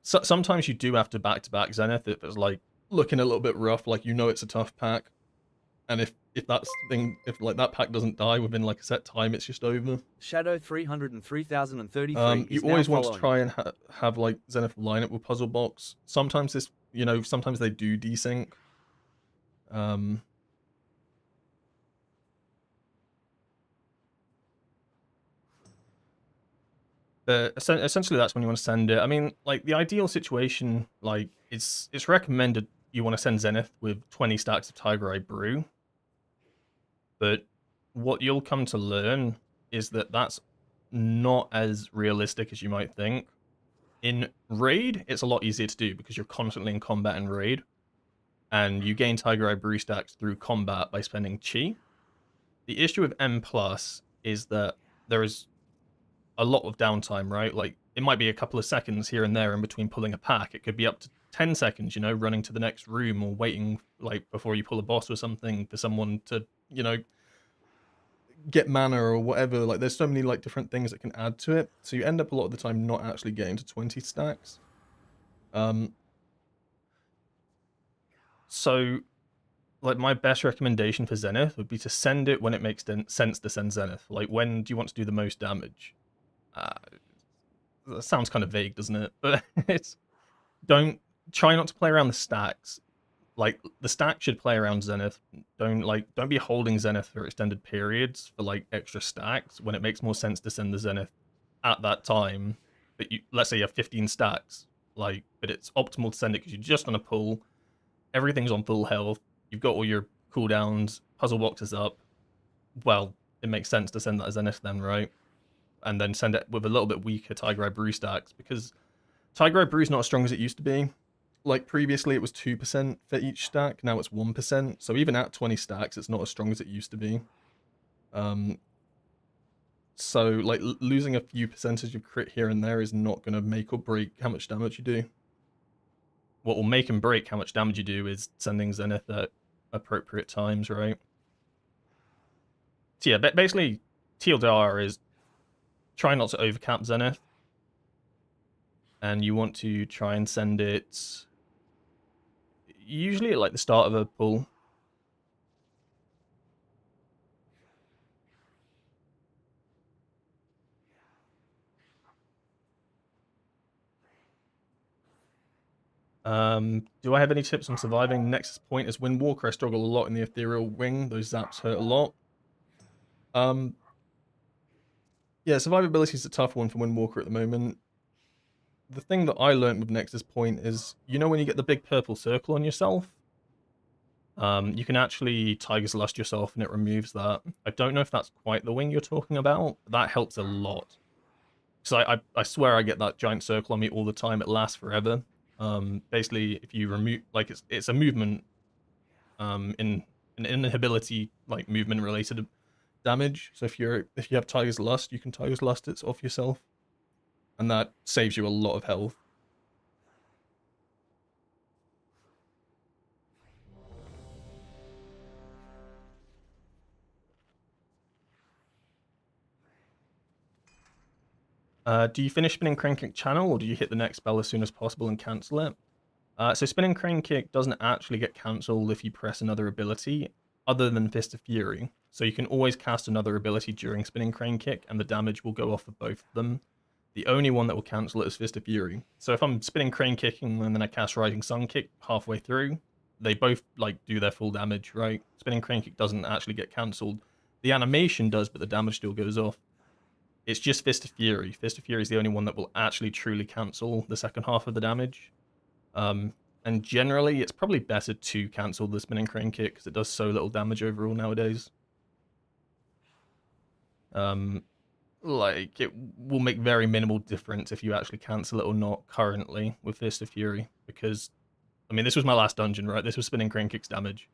So, sometimes you do have to back-to-back Zenith if it's like looking a little bit rough, like you know it's a tough pack. And if like that pack doesn't die within like a set time, it's just over. Shadow 303,033 You is always now want to following. try and have like Zenith line up with Puzzle Box. Sometimes this, sometimes they do desync. But essentially that's when you want to send it. I mean, like the ideal situation, like it's recommended you want to send Zenith with 20 stacks of Tiger Eye Brew. But what you'll come to learn is that that's not as realistic as you might think. In Raid, it's a lot easier to do because you're constantly in combat in Raid. And you gain Tiger Eye Brew stacks through combat by spending Chi. The issue with M+ is that there is a lot of downtime, right? Like, it might be a couple of seconds here and there in between pulling a pack. It could be up to 10 seconds, running to the next room or waiting, like, before you pull a boss or something for someone to, get mana or whatever. Like, there's so many, like, different things that can add to it. So you end up a lot of the time not actually getting to 20 stacks. So, like, my best recommendation for Zenith would be to send it when it makes sense to send Zenith. Like, when do you want to do the most damage? That sounds kind of vague, doesn't it? But don't try not to play around the stacks. Like, the stack should play around Zenith. Don't be holding Zenith for extended periods for like extra stacks when it makes more sense to send the Zenith at that time. But let's say you have 15 stacks, but it's optimal to send it because you're just on a pull. Everything's on full health. You've got all your cooldowns, puzzle boxes up. Well, it makes sense to send that as Zenith then, right? And then send it with a little bit weaker Tiger Eye Brew stacks, because Tiger Eye Brew is not as strong as it used to be. Like, previously it was 2% for each stack, now it's 1%. So even at 20 stacks, it's not as strong as it used to be. So, like, losing a few percentage of crit here and there is not going to make or break how much damage you do. What will make and break how much damage you do is sending Zenith at appropriate times, right? So yeah, basically, TLDR is try not to overcap Zenith. And you want to try and send it usually at like the start of a pull. Do I have any tips on surviving Nexus Point as Windwalker? I struggle a lot in the Ethereal Wing. Those zaps hurt a lot. Yeah, survivability is a tough one for Windwalker at the moment. The thing that I learned with Nexus Point is, when you get the big purple circle on yourself, you can actually Tiger's Lust yourself and it removes that. I don't know if that's quite the wing you're talking about, but that helps a lot. So I swear I get that giant circle on me all the time. It lasts forever. Basically, if you remove, like, it's a movement, in an inability, like, movement related damage. So if you have Tiger's Lust, you can Tiger's Lust it off yourself, and that saves you a lot of health. Do you finish Spinning Crane Kick channel, or do you hit the next spell as soon as possible and cancel it? So Spinning Crane Kick doesn't actually get cancelled if you press another ability, other than Fist of Fury. So you can always cast another ability during Spinning Crane Kick, and the damage will go off of both of them. The only one that will cancel it is Fist of Fury. So if I'm Spinning Crane Kicking and then I cast Rising Sun Kick halfway through, they both do their full damage, right? Spinning Crane Kick doesn't actually get cancelled. The animation does, but the damage still goes off. It's just Fist of Fury. Fist of Fury is the only one that will actually truly cancel the second half of the damage. And generally, it's probably better to cancel the Spinning Crane Kick because it does so little damage overall nowadays. like, it will make very minimal difference if you actually cancel it or not currently with Fist of Fury, because, I mean, this was my last dungeon, right? This was spinning Crane Kick's damage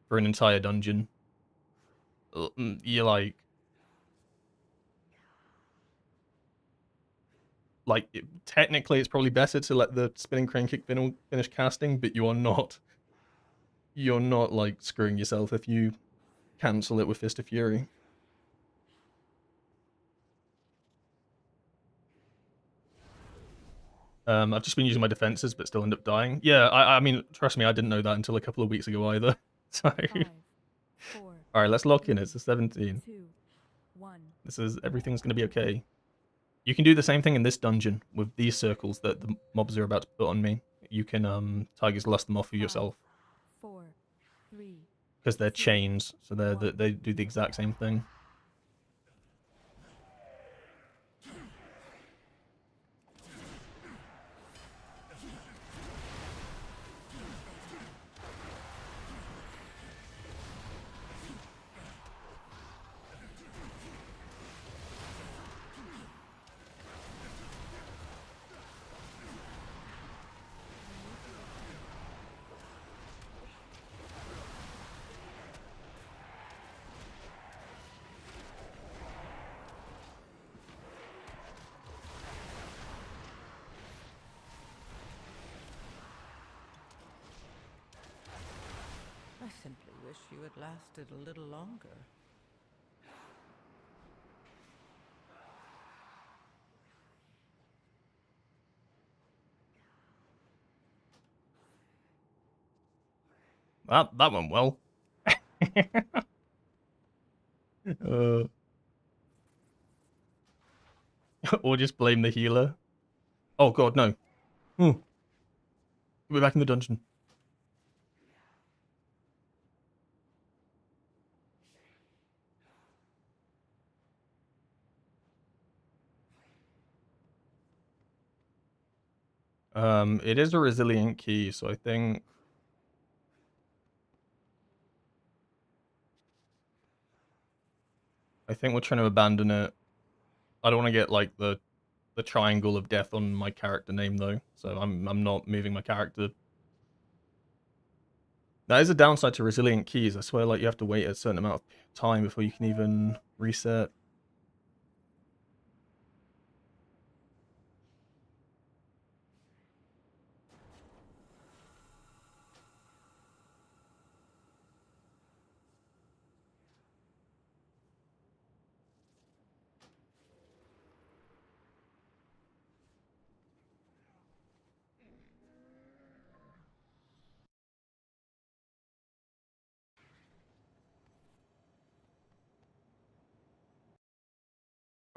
for an entire dungeon. You're technically it's probably better to let the spinning Crane Kick finish casting, but you're not, like, screwing yourself if you cancel it with Fist of Fury. I've just been using my defenses, but still end up dying. Yeah, I mean, trust me, I didn't know that until a couple of weeks ago either. So, 5, 4, all right, let's lock in. It's a 17. 2, 1. This is everything's gonna be okay. You can do the same thing in this dungeon with these circles that the mobs are about to put on me. You can Tiger's Lust them off of yourself 4, 3. because they're chains, so they do the exact same thing. I simply wish you had lasted a little longer. That went well. Or just blame the healer. Oh god, no. We're back in the dungeon. It is a resilient key, so I think we're trying to abandon it. I don't want to get like the triangle of death on my character name though, so I'm not moving my character. That is a downside to resilient keys. I swear, like, you have to wait a certain amount of time before you can even reset.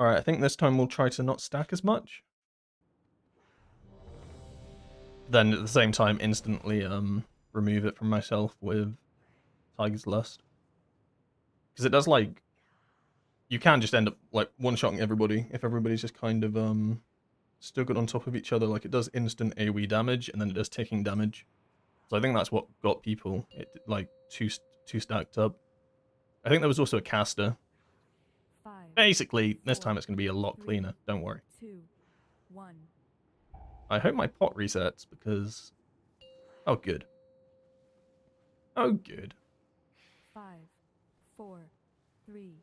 Alright, I think this time we'll try to not stack as much. Then at the same time instantly remove it from myself with Tiger's Lust. Because it does, like, you can just end up like one-shotting everybody if everybody's just kind of still good on top of each other. Like, it does instant AoE damage and then it does ticking damage. So I think that's what got people like two stacked up. I think there was also a caster. 5, Basically, this time it's going to be a lot cleaner. Don't worry. 2, 1. I hope my pot resets because... Oh, good. Oh, good. 5, 4, 3,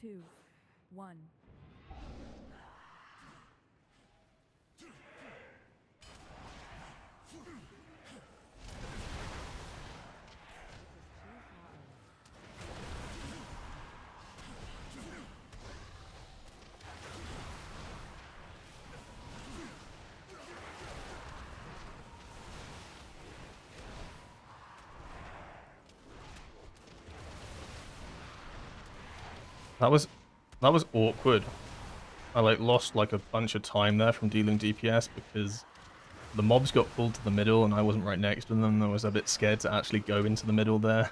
2, 1. That was awkward. I like lost like a bunch of time there from dealing DPS because the mobs got pulled to the middle and I wasn't right next to them. I was a bit scared to actually go into the middle there.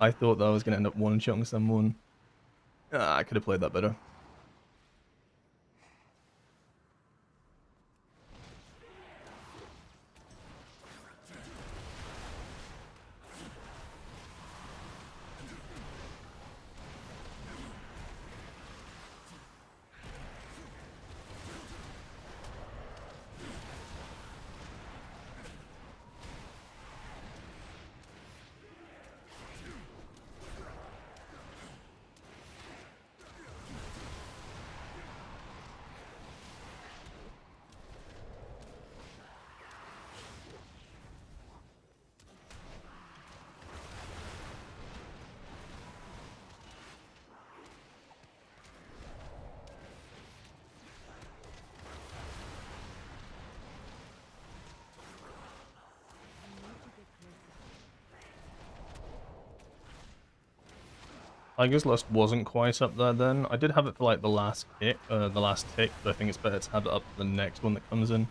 I thought that I was going to end up one-shotting someone. I could have played that better. Tiger's Lust wasn't quite up there then. I did have it for like the last tick, but I think it's better to have it up for the next one that comes in.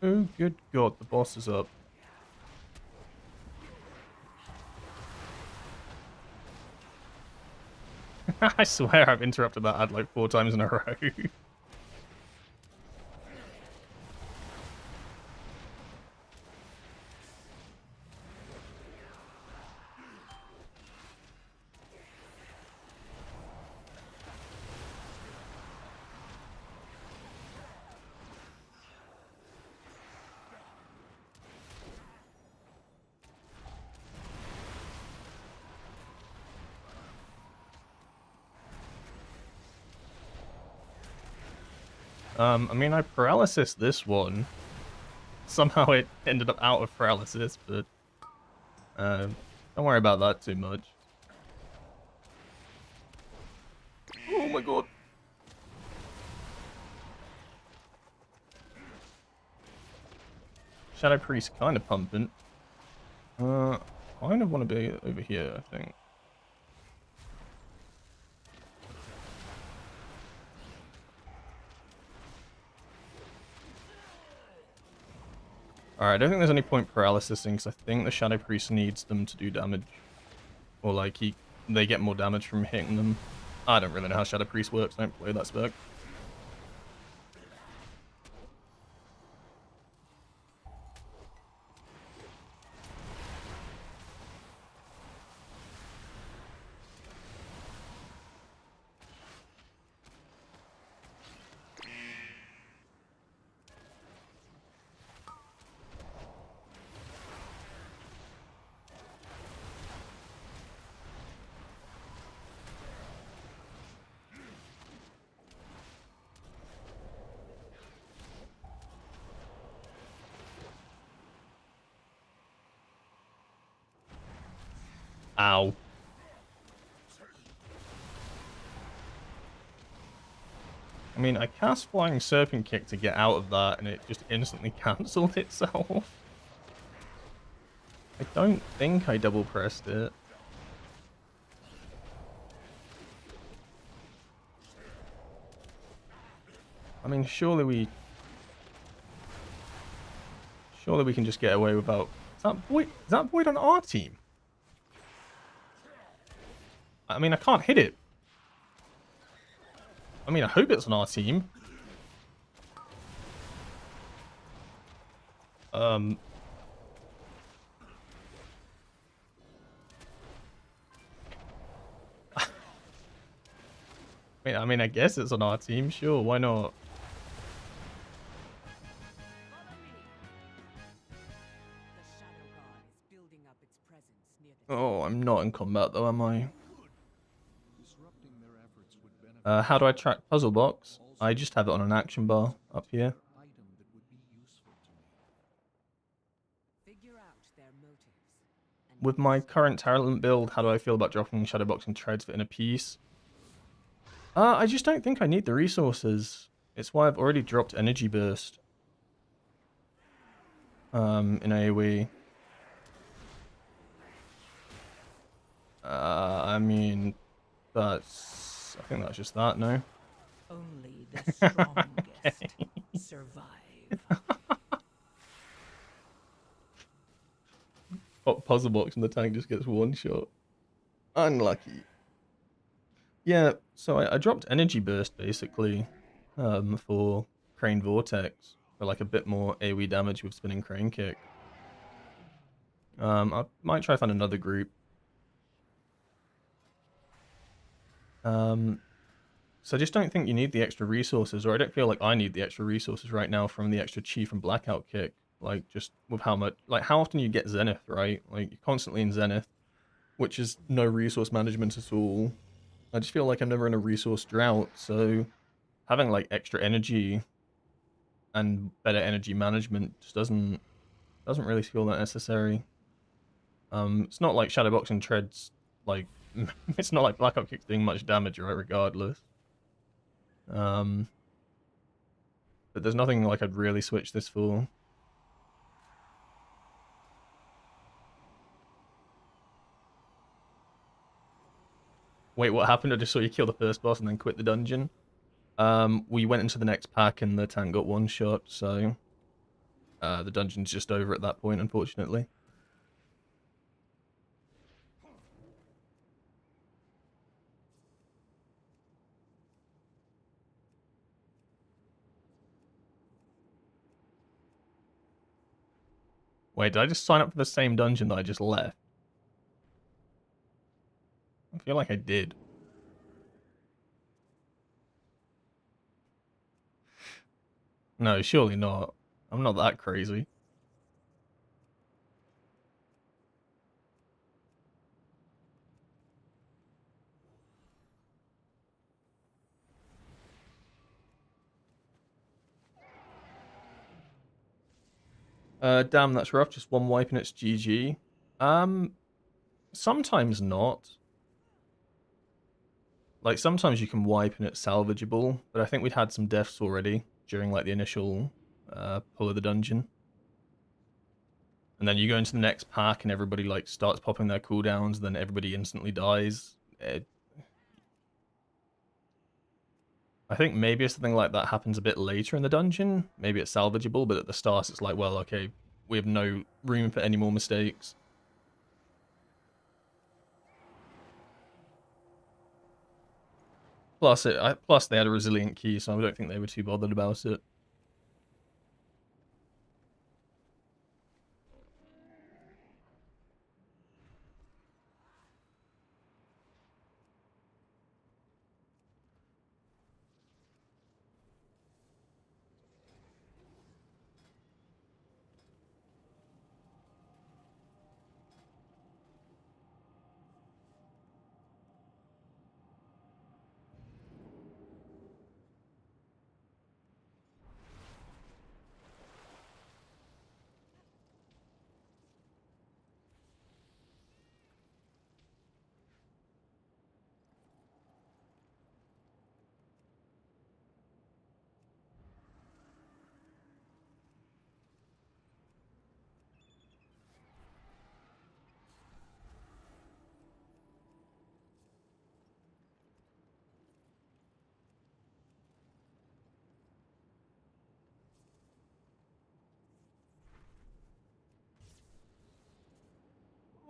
Oh, good God, the boss is up. I swear I've interrupted that ad like 4 times in a row. I mean, I paralysis this one. Somehow it ended up out of paralysis, but don't worry about that too much. Oh my God. Shadow Priest kind of pumping. I kind of want to be over here, I think. Alright, I don't think there's any point paralysising, because I think the Shadow Priest needs them to do damage. Or like, they get more damage from hitting them. I don't really know how Shadow Priest works, I don't play that spec. Ow. I mean, I cast Flying Serpent Kick to get out of that, and it just instantly cancelled itself. I don't think I double pressed it. I mean, surely we can just get away without... Is that Void on our team? I mean, I can't hit it. I mean, I hope it's on our team. I mean, I guess it's on our team. Sure, why not? The Shadow God is building up its presence near the Oh, I'm not in combat though, am I? How do I track Puzzle Box? I just have it on an action bar up here. figure out their motives. And With my current talent build, how do I feel about dropping Shadowbox and Treads for inner peace? I just don't think I need the resources. It's why I've already dropped Energy Burst. In AoE. I mean, I think that's just that, no? Only the strongest survive. Pop Puzzle Box and the tank just gets one shot. Unlucky. Yeah, so I dropped Energy Burst, basically, for Crane Vortex, for like a bit more AoE damage with Spinning Crane Kick. I might try find another group. So I just don't think you need the extra resources, or I don't feel like I need the extra resources right now from the extra Chi from Blackout Kick. Like, just with how much, like, how often you get Zenith, right? Like, you're constantly in Zenith, which is no resource management at all. I just feel like I'm never in a resource drought, so having, like, extra energy and better energy management just doesn't really feel that necessary. It's not like Shadowboxing treads, like, it's not like Blackout Kick's doing much damage, right, regardless. But there's nothing like I'd really switch this for. Wait, what happened? I just saw you kill the first boss and then quit the dungeon. We went into the next pack and the tank got one shot, so the dungeon's just over at that point, unfortunately. Wait, did I just sign up for the same dungeon that I just left? I feel like I did. No, surely not. I'm not that crazy. Damn, that's rough. Just one wipe and it's GG. Sometimes not. Like, sometimes you can wipe and it's salvageable, but I think we'd had some deaths already during, like, the initial pull of the dungeon. And then you go into the next pack and everybody, like, starts popping their cooldowns, then everybody instantly dies. I think maybe if something like that happens a bit later in the dungeon, maybe it's salvageable, but at the start it's like, well, okay, we have no room for any more mistakes. Plus, plus they had a resilient key, so I don't think they were too bothered about it.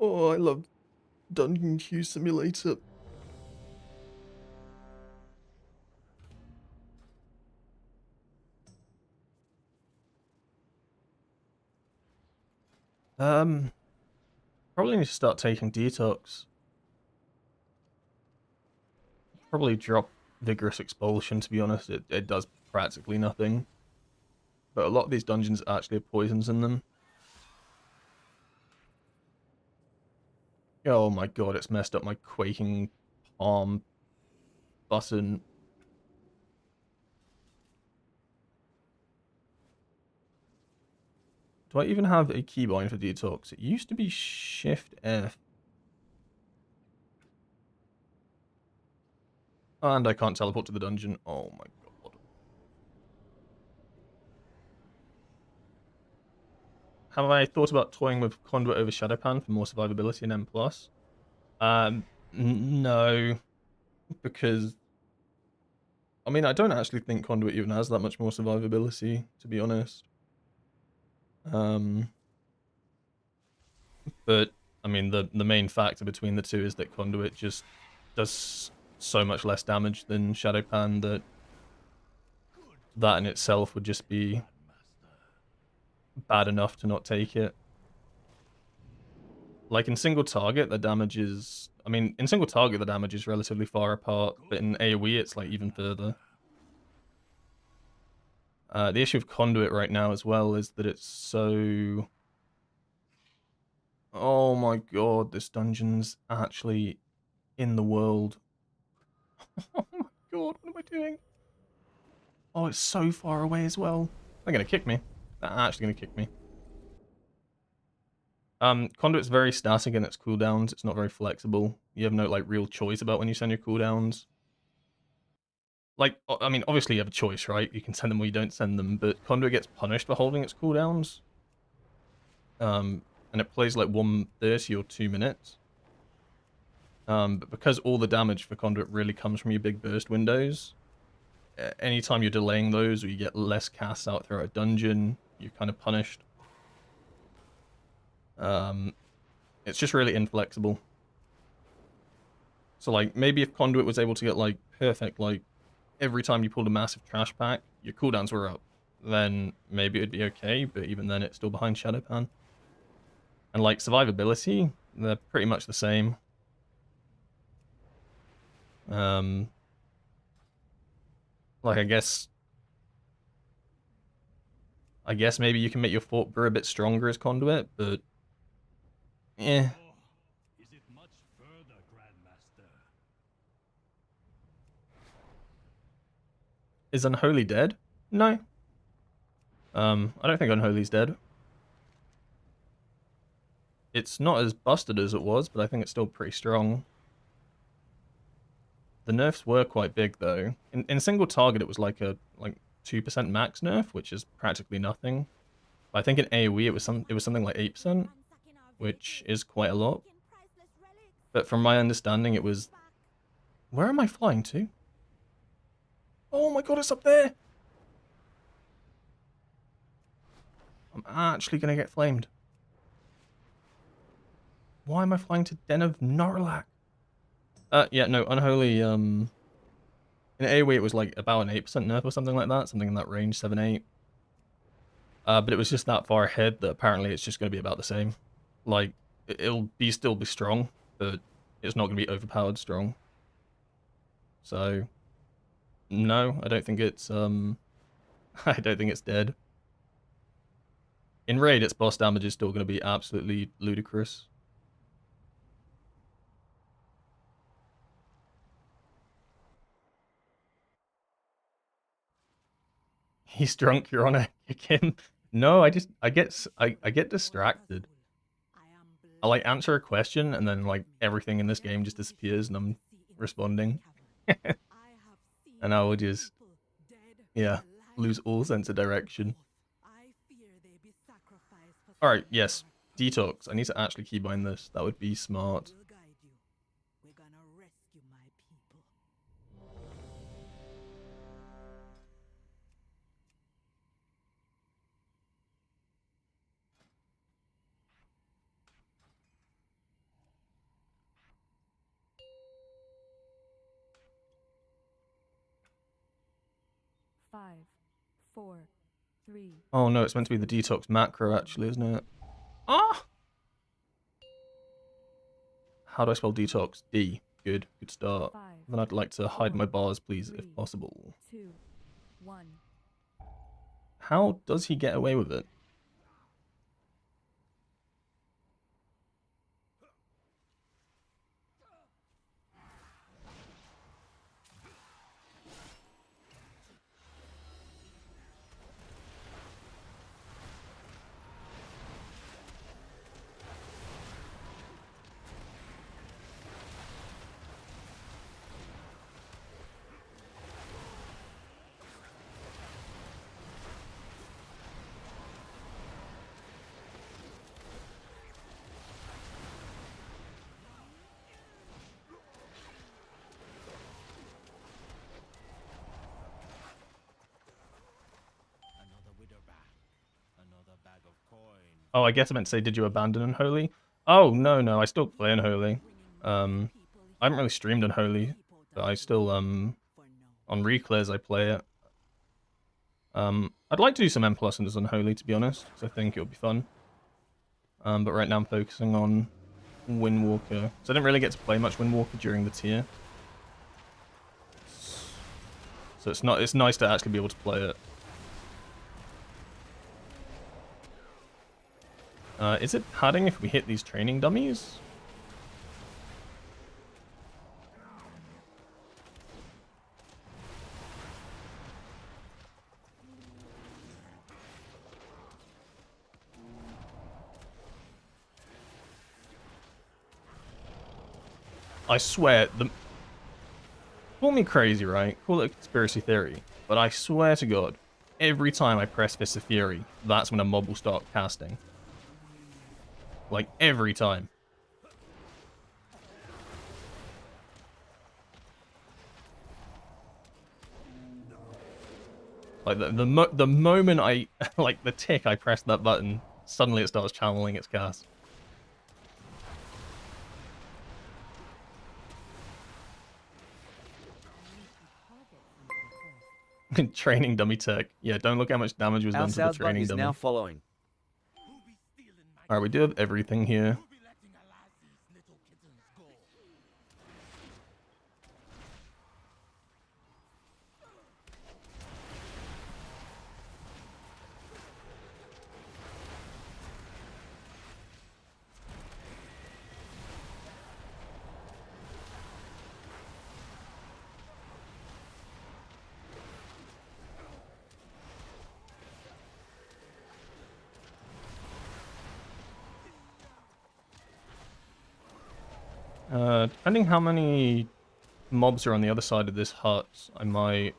Oh, I love Dungeon Queue Simulator. Probably need to start taking detox. Probably drop Vigorous Expulsion, to be honest. It does practically nothing. But a lot of these dungeons actually have poisons in them. Oh my god, it's messed up my quaking palm button. Do I even have a keybind for detox? It used to be Shift F. And I can't teleport to the dungeon. Oh my god. Have I thought about toying with Conduit over Shadowpan for more survivability in M+? No. Because, I mean, I don't actually think Conduit even has that much more survivability, to be honest. But I mean, the main factor between the two is that Conduit just does so much less damage than Shadowpan that in itself would just be bad enough to not take it. Like in single target, the damage is... I mean, in single target, the damage is relatively far apart, but in AoE, it's like even further. The issue of Conduit right now as well is that it's so... Oh my god, this dungeon's actually in the world. Oh my god, what am I doing? Oh, it's so far away as well. They're gonna kick me. They're actually gonna kick me. Conduit's very static in its cooldowns. It's not very flexible. You have no like real choice about when you send your cooldowns. Like, I mean, obviously you have a choice, right? You can send them or you don't send them, but Conduit gets punished for holding its cooldowns. And it plays like 1:30 or 2 minutes. But because all the damage for Conduit really comes from your big burst windows, anytime you're delaying those or you get less casts out throughout a dungeon, you're kind of punished. It's just really inflexible. So like maybe if Conduit was able to get like perfect, like every time you pulled a massive trash pack, your cooldowns were up, then maybe it'd be okay, but even then it's still behind Shadowpan. And like survivability, they're pretty much the same. Like I guess maybe you can make your Fort Brew a bit stronger as Conduit, but eh. Is it much further, Grandmaster? Is Unholy dead? No. I don't think Unholy's dead. It's not as busted as it was, but I think it's still pretty strong. The nerfs were quite big though. In single target it was like a 2% max nerf, which is practically nothing. But I think in AoE it was something like 8%, which is quite a lot. But from my understanding it was... Where am I flying to? Oh my god, it's up there! I'm actually gonna get flamed. Why am I flying to Den of Norlac? Yeah, no, Unholy, in AoE it was like about an 8% nerf or something like that, something in that range, 7-8. But it was just that far ahead that apparently it's just going to be about the same. Like, it'll still be strong, but it's not going to be overpowered strong. So, no, I don't think it's, I don't think it's dead. In Raid, its boss damage is still going to be absolutely ludicrous. He's drunk, You're on a kick him. No, I get distracted. I like answer a question and then like everything in this game just disappears and I'm responding. And I will just, yeah, lose all sense of direction. Alright, yes, detox. I need to actually keybind this. That would be smart. Five, four, three. Oh no, it's meant to be the detox macro actually, isn't it? Ah! How do I spell detox? D. Good start. Five, Then I'd like to hide my bars, please, three, if possible. 2, 1. How does he get away with it? Another widow back. Another bag of coin. Oh, I guess I meant to say, did you abandon Unholy? Oh, no, I still play Unholy. I haven't really streamed Unholy, but I still, on reclares I play it. I'd like to do some M+ as Unholy, to be honest, because I think it would be fun. But right now I'm focusing on Windwalker. So I didn't really get to play much Windwalker during the tier. So it's nice to actually be able to play it. Is it padding if we hit these training dummies? I swear, call me crazy, right? Call it a conspiracy theory. But I swear to God, every time I press Fist of Fury, that's when a mob will start casting. Like, every time. Like, the moment I, like, the tick I press that button, suddenly it starts channeling its cast. Training dummy tech. Yeah, don't look how much damage was Our done to the South button training is now dummy. following. Alright, we do have everything here. Depending how many mobs are on the other side of this hut, I might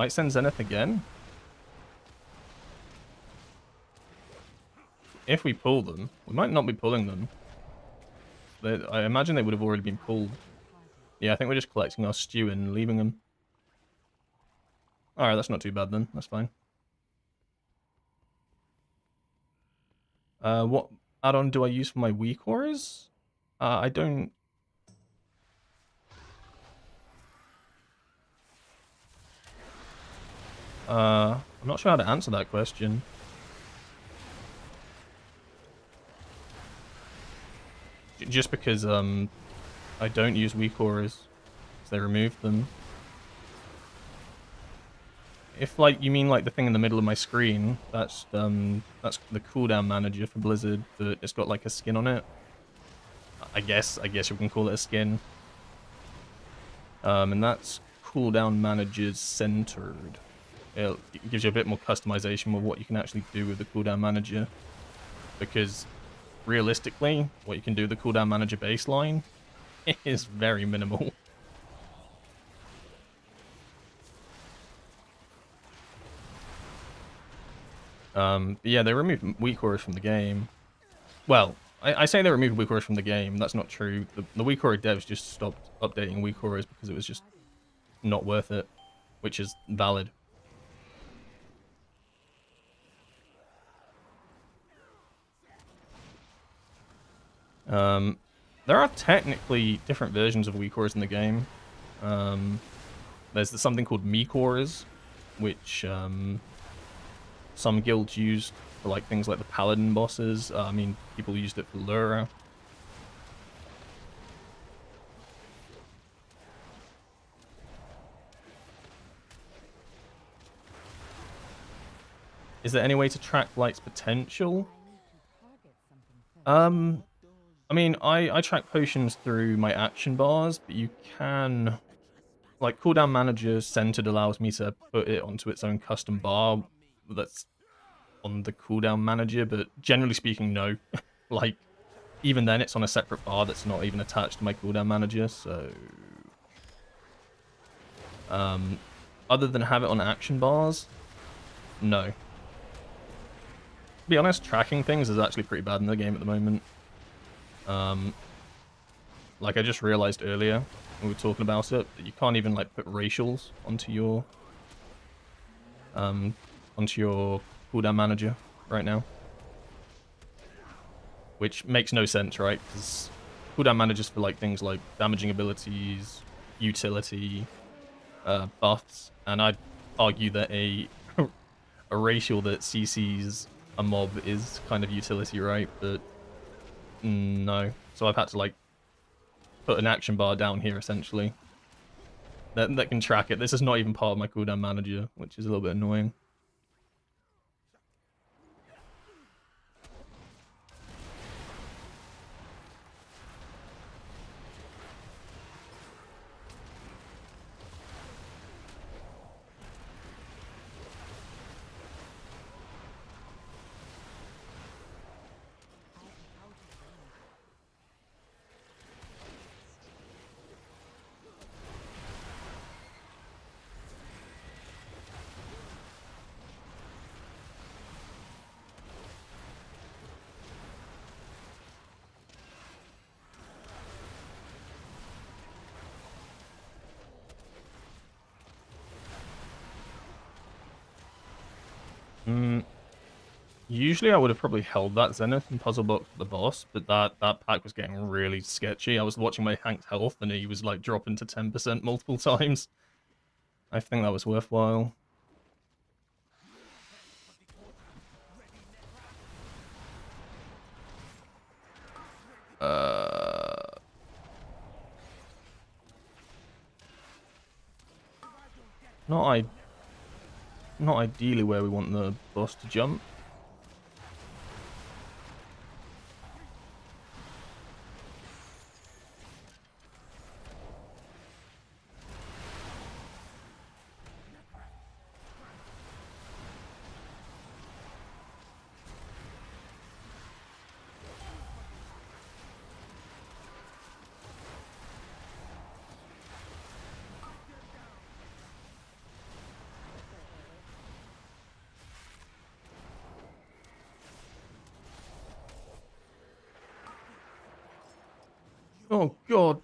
send Zenith again. If we pull them. We might not be pulling them. I imagine they would have already been pulled. Yeah, I think we're just collecting our stew and leaving them. Alright, that's not too bad then. That's fine. What add-on do I use for my weak auras? I don't... I'm not sure how to answer that question. Just because, I don't use weak auras. Because they removed them. If, like, you mean, like, the thing in the middle of my screen, that's the cooldown manager for Blizzard, that it's got, like, a skin on it. I guess you can call it a skin. And that's cooldown managers centered. It gives you a bit more customization with what you can actually do with the cooldown manager. Because, realistically, what you can do with the cooldown manager baseline is very minimal. Yeah, they removed weak auras from the game. Well, I say they removed weak auras from the game. That's not true. The weak aura devs just stopped updating weak auras because it was just not worth it, which is valid. There are technically different versions of weak auras in the game. There's something called meek auras, which some guilds used for like things like the paladin bosses. I mean, people used it for Lura. Is there any way to track Light's potential? I mean, I track potions through my action bars, but you can... Like, cooldown manager centered allows me to put it onto its own custom bar that's on the cooldown manager, but generally speaking, no. Like, even then, it's on a separate bar that's not even attached to my cooldown manager, so... other than have it on action bars, no. To be honest, tracking things is actually pretty bad in the game at the moment. Like I just realized earlier when we were talking about it, that you can't even like put racials onto your cooldown manager right now, which makes no sense, right? Because cooldown managers for like things like damaging abilities, utility, buffs, and I'd argue that a a racial that CCs a mob is kind of utility, right? But no, so I've had to like put an action bar down here essentially that can track it. This is not even part of my cooldown manager, which is a little bit annoying. Usually I would have probably held that Zenith and Puzzle Box for the boss, but that pack was getting really sketchy. I was watching my Hank's health and he was like dropping to 10% multiple times. I think that was worthwhile. Not ideally where we want the boss to jump. Oh god.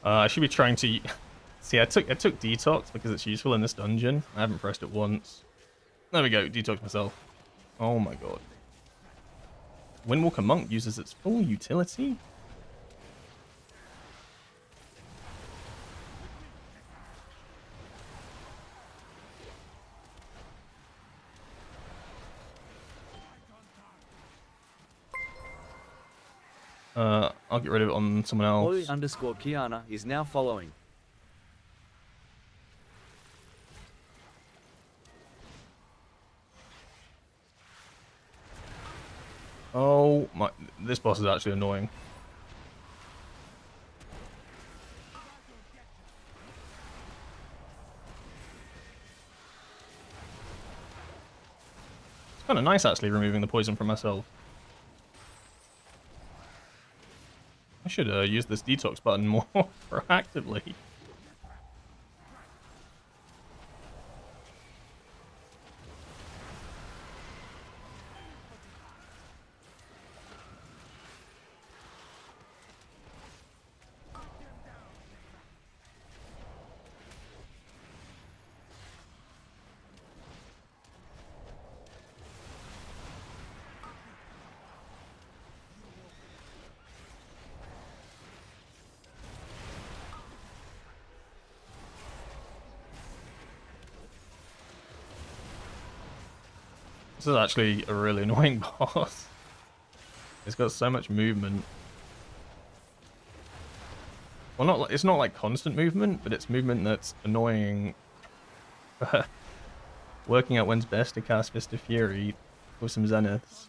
I should be trying to see. I took detox because it's useful in this dungeon. I haven't pressed it once. There we go. Detox myself. Oh my god. Windwalker Monk uses its full utility. I'll get rid of it on someone else. Oi_Kiana is now following. Oh my, this boss is actually annoying. It's kind of nice actually removing the poison from myself. I should use this detox button more proactively. This is actually a really annoying boss. It's got so much movement. Well, it's not like constant movement, but it's movement that's annoying. Working out when's best to cast Fist of Fury with some Zeniths.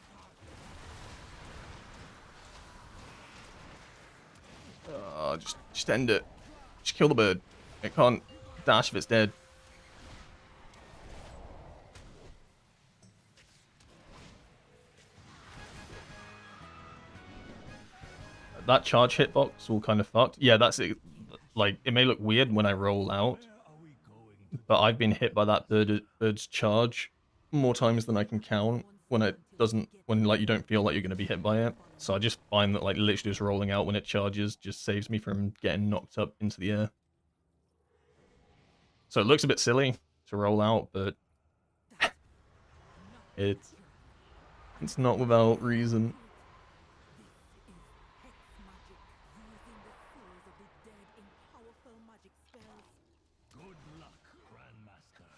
Just end it. Just kill the bird. It can't dash if it's dead. That charge hitbox all kind of fucked. Yeah, that's it. Like, it may look weird when I roll out, but I've been hit by that bird's charge more times than I can count when it doesn't, when like you don't feel like you're going to be hit by it. So I just find that like literally just rolling out when it charges just saves me from getting knocked up into the air. So it looks a bit silly to roll out, but it's It's not without reason. Good luck, Grandmaster.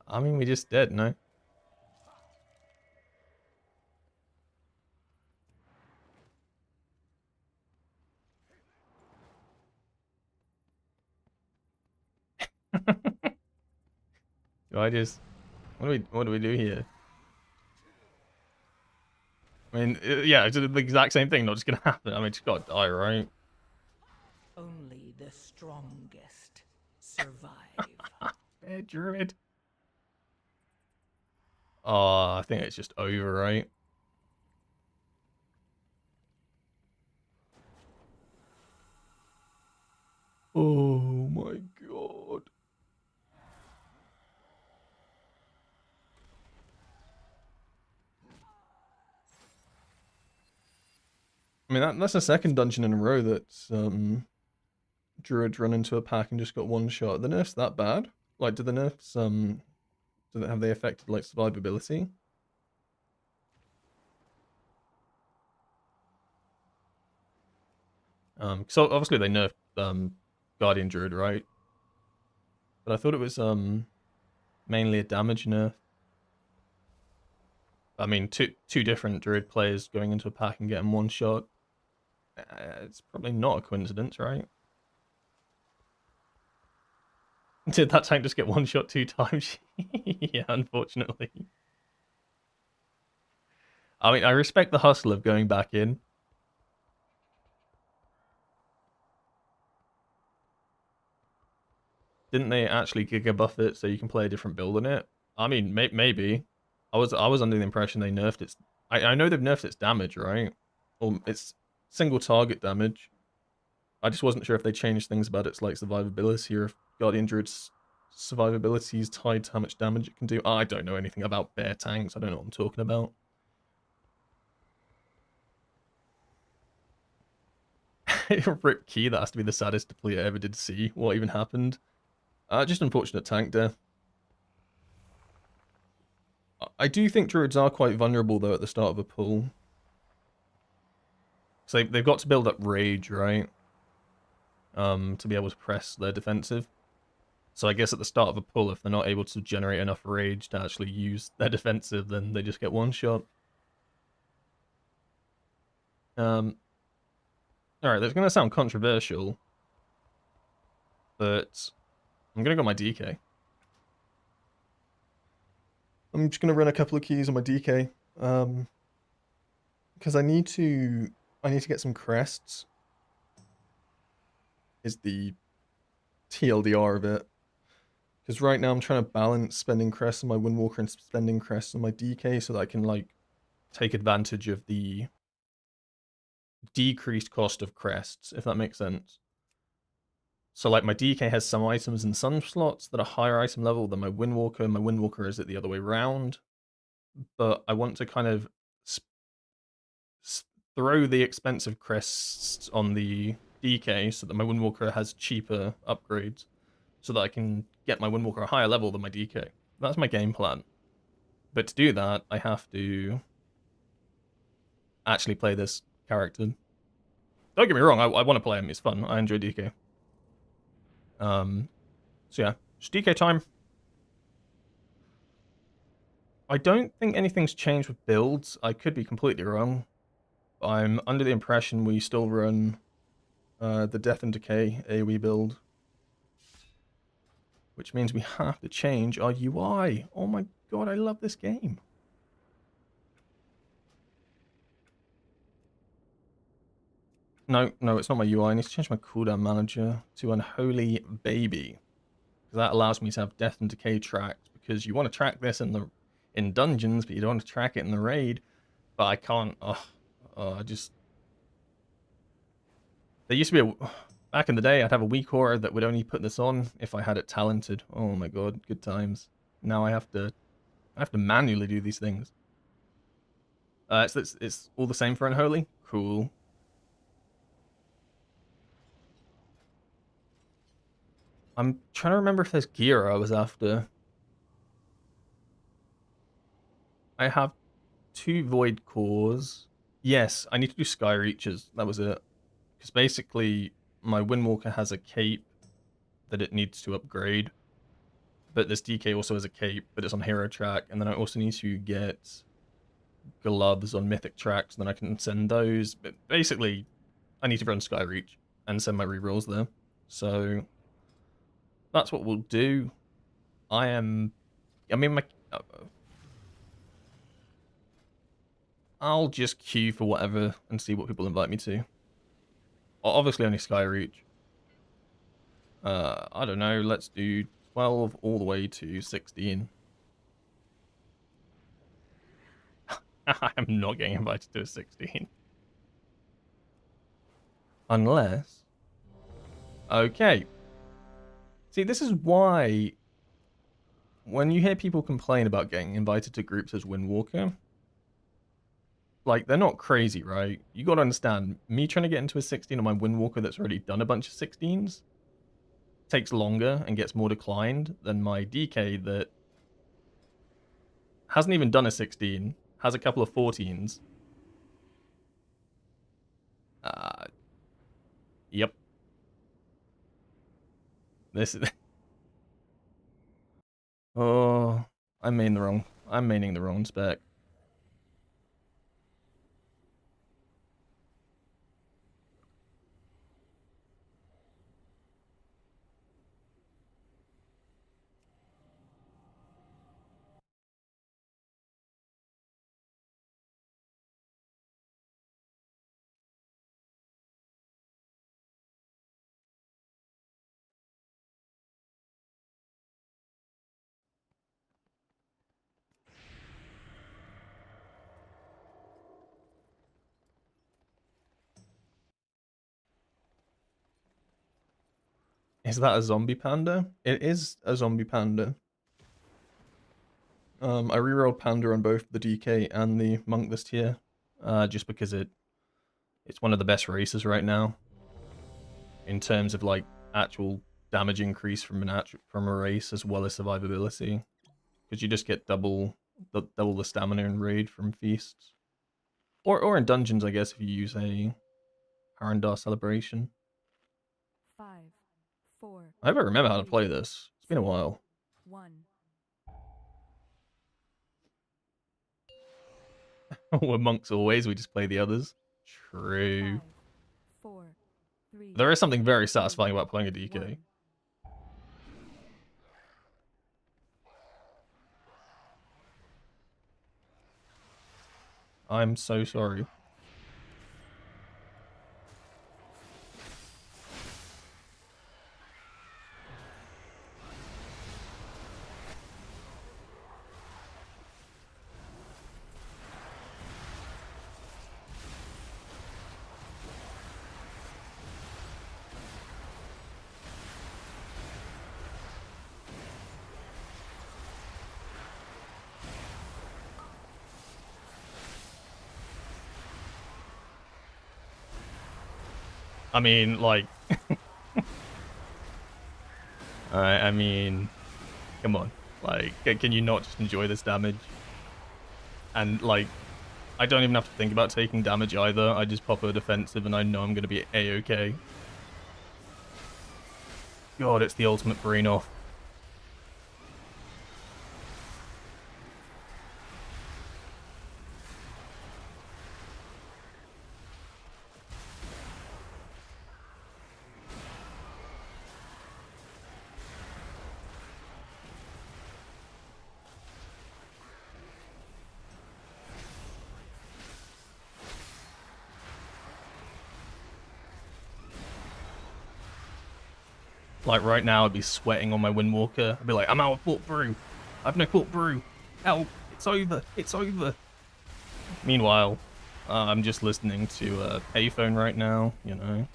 I mean, we just did, no? Do I just... What do we do here? I mean, yeah, it's the exact same thing, not just gonna happen. I mean, it's gotta die, right? Only the strongest survive. Bear druid. Oh, I think it's just over, right? Oh my god. I mean, that's the second dungeon in a row that's druids run into a pack and just got one shot. Are the nerfs that bad? Like, do the nerfs have they affected like survivability? So obviously they nerfed Guardian Druid, right? But I thought it was mainly a damage nerf. I mean, two different Druid players going into a pack and getting one shot. It's probably not a coincidence, right? Did that tank just get one shot 2 times? Yeah, unfortunately. I mean, I respect the hustle of going back in. Didn't they actually giga buff it so you can play a different build on it? I mean, maybe. I was under the impression they nerfed its. I know they've nerfed its damage, right? Or its single target damage. I just wasn't sure if they changed things about its like survivability or if Guardian Druid's survivability is tied to how much damage it can do. I don't know anything about bear tanks. I don't know what I'm talking about. Rip Key, that has to be the saddest deplete I ever did see. What even happened? Just unfortunate tank death. I do think druids are quite vulnerable though at the start of a pull. So they've got to build up rage, right? To be able to press their defensive. So I guess at the start of a pull, if they're not able to generate enough rage to actually use their defensive, then they just get one shot. Alright, that's gonna sound controversial, but I'm gonna go my DK. I'm just gonna run a couple of keys on my DK. Because I need to get some crests. Is the TLDR of it. Because right now I'm trying to balance spending crests on my Windwalker and spending crests on my DK so that I can like take advantage of the decreased cost of crests, if that makes sense. So like my DK has some items in some slots that are higher item level than my Windwalker. My Windwalker is it the other way around. But I want to kind of throw the expensive crests on the DK so that my Windwalker has cheaper upgrades so that I can get my Windwalker a higher level than my DK. That's my game plan. But to do that, I have to actually play this character. Don't get me wrong, I want to play him, it's fun. I enjoy DK. So yeah, it's DK time. I don't think anything's changed with builds. I could be completely wrong. I'm under the impression we still run the Death and Decay AoE build. Which means we have to change our UI. Oh my god, I love this game. No, it's not my UI. I need to change my cooldown manager to Unholy Baby. Because that allows me to have Death and Decay tracked. Because you want to track this in dungeons, but you don't want to track it in the raid. But I can't. I just... There used to be a... Back in the day, I'd have a weak aura that would only put this on if I had it talented. Oh my god, good times. Now I have to manually do these things. So it's all the same for Unholy? Cool. I'm trying to remember if there's gear I was after. I have 2 Void Cores. Yes, I need to do Sky Reaches. That was it. Because basically, my Windwalker has a cape that it needs to upgrade. But this DK also has a cape, but it's on hero track. And then I also need to get gloves on Mythic tracks, and then I can send those. But basically, I need to run Sky Reach and send my rerolls there. So that's what we'll do. I mean, I'll just queue for whatever and see what people invite me to. Obviously only Sky Reach. I don't know, let's do 12 all the way to 16. I'm not getting invited to a 16. Unless... Okay. See, this is why when you hear people complain about getting invited to groups as Windwalker, like, they're not crazy, right? You gotta understand, me trying to get into a 16 on my Windwalker that's already done a bunch of 16s takes longer and gets more declined than my DK that hasn't even done a 16, has a couple of 14s. Yep. This is... Oh, I'm maining the wrong spec. Is that a zombie panda? It is a zombie panda. I rerolled panda on both the DK and the monk this tier, just because it's one of the best races right now in terms of like actual damage increase from a race as well as survivability, because you just get double the stamina and raid from feasts, or in dungeons, I guess, if you use a Harandar celebration. 5, 4, I hope I remember how to 3, play this. It's been a while. 1. We're monks always, we just play the others. True. 5, 4, 3. There is something very satisfying about playing a DK. 1. I'm so sorry. I mean, like... I mean... Come on. Like, can you not just enjoy this damage? And, like, I don't even have to think about taking damage either. I just pop a defensive and I know I'm going to be A-okay. God, it's the ultimate brain off. Like, right now, I'd be sweating on my Windwalker. I'd be like, I'm out of Port Brew. I've no Port Brew. Help. It's over. It's over. Meanwhile, I'm just listening to a payphone right now, you know.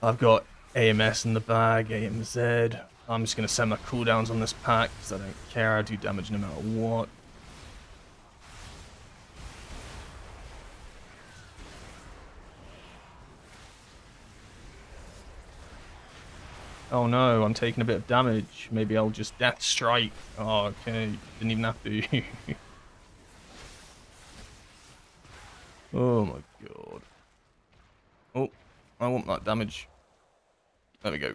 I've got AMS in the bag, AMZ. I'm just going to send my cooldowns on this pack because I don't care. I do damage no matter what. Oh no, I'm taking a bit of damage. Maybe I'll just death strike. Oh, okay. Didn't even have to. Oh my god. Oh, I want that damage. There we go.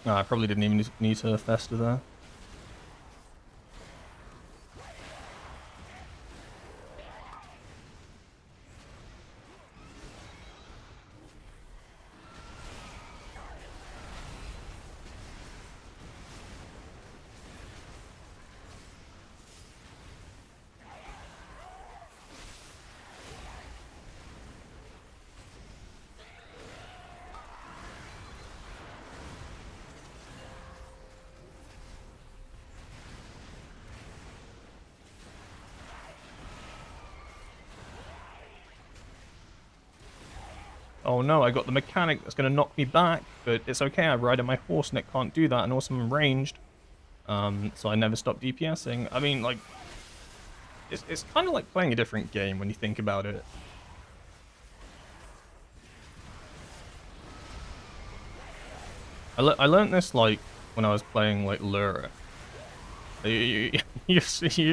Oh, I probably didn't even need to fester there. Oh no, I got the mechanic that's going to knock me back, but it's okay, I ride on my horse and it can't do that, and also I'm ranged. So I never stop DPSing. I mean, like, it's kind of like playing a different game when you think about it. I learned this, like, when I was playing, like, Lura. You're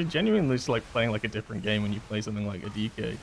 genuinely just, like, playing, like, a different game when you play something like a DK.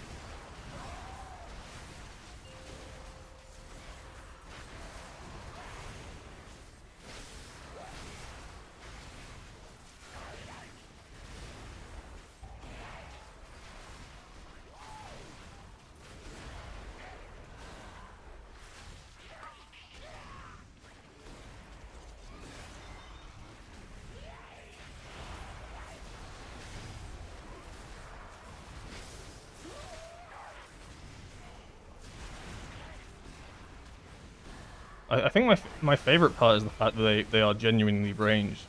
I think my favorite part is the fact that they are genuinely ranged.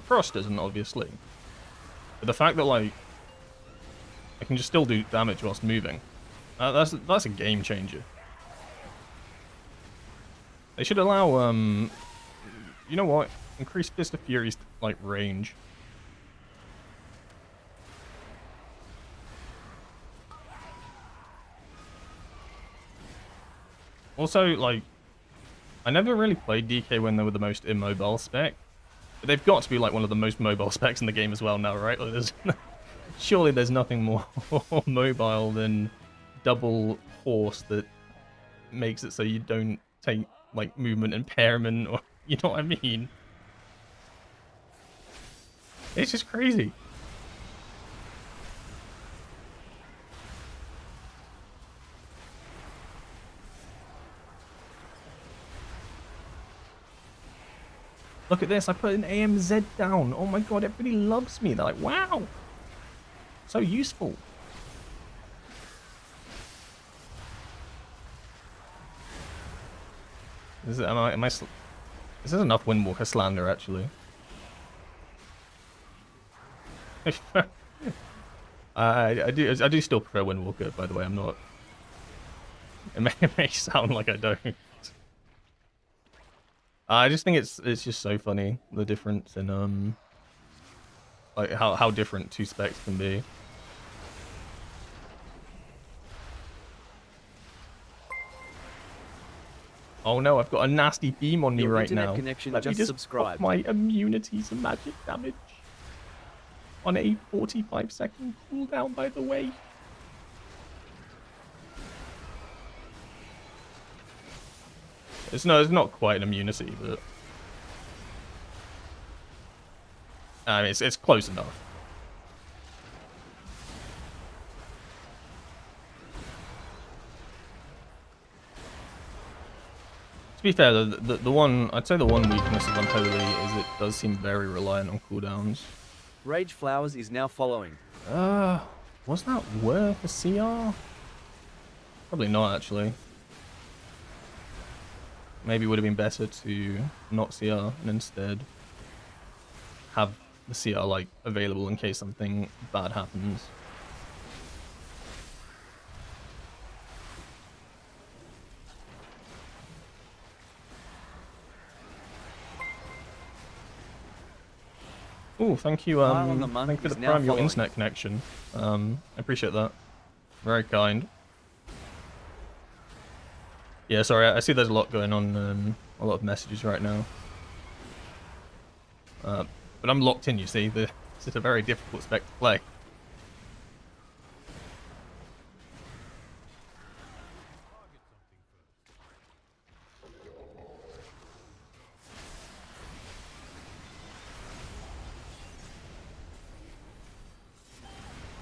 Frost isn't, obviously. But the fact that, like, I can just still do damage whilst moving. That's a game changer. They should allow, you know what? Increase Fist of Fury's, like, range. Also, like, I never really played DK when they were the most immobile spec. But they've got to be, like, one of the most mobile specs in the game as well now, right? Like, surely there's nothing more mobile than double horse that makes it so you don't take, like, movement impairment, or, you know what I mean? It's just crazy. Look at this, I put an AMZ down. Oh my god, everybody loves me. They're like, wow. So useful. This is enough Windwalker slander, actually. I do still prefer Windwalker, by the way. I'm not. It may sound like I don't. I just think it's just so funny, the difference in like how different two specs can be. Oh no, I've got a nasty beam on me Your right internet now. connection Let me just just subscribed. pop my immunity to magic damage on a 45-second cooldown, by the way. It's not quite an immunity, but I mean, it's close enough. To be fair, the one I'd say the one weakness of Unholy is it does seem very reliant on cooldowns. Rage Flowers is now following. Was that worth a CR? Probably not, actually. Maybe it would have been better to not CR and instead have the CR, like, available in case something bad happens. Oh, thank you, Smile on the month thank you for is the now prime your following. internet connection. I appreciate that. Very kind. Yeah, sorry, I see there's a lot going on, a lot of messages right now. But I'm locked in, you see. This is a very difficult spec to play.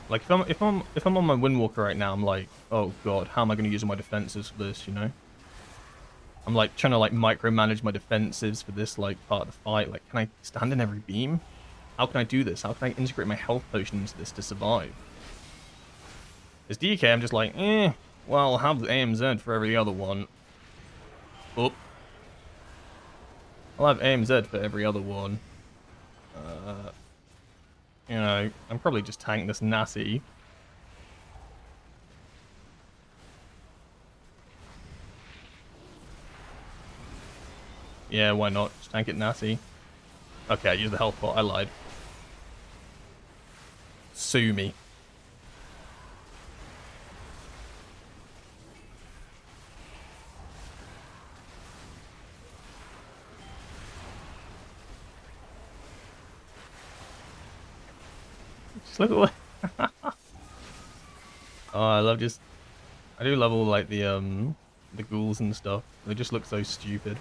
Like if I'm on my Windwalker right now, I'm like, oh god, how am I going to use my defensives for this? You know, I'm like trying to like micromanage my defensives for this like part of the fight. Like, can I stand in every beam? How can I do this? How can I integrate my health potion into this to survive? As DK, I'm just like, well, I'll have the AMZ for every other one. Oh, I'll have AMZ for every other one. You know, I'm probably just tank this Nasty. Yeah, why not? Just tank it Nasty. Okay, I used the health pot. I lied. Sue me. Just look at what. Oh, I love just. I do love all like the ghouls and stuff. They just look so stupid.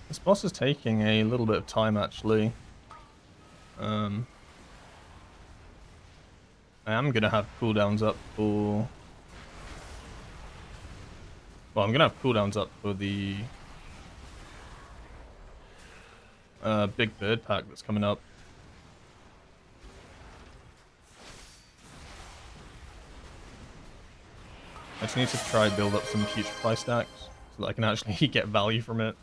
This boss is taking a little bit of time, actually. I am going to have cooldowns up for... Well, I'm going to have cooldowns up for the big bird pack that's coming up. I just need to try build up some Putrefy stacks so that I can actually get value from it.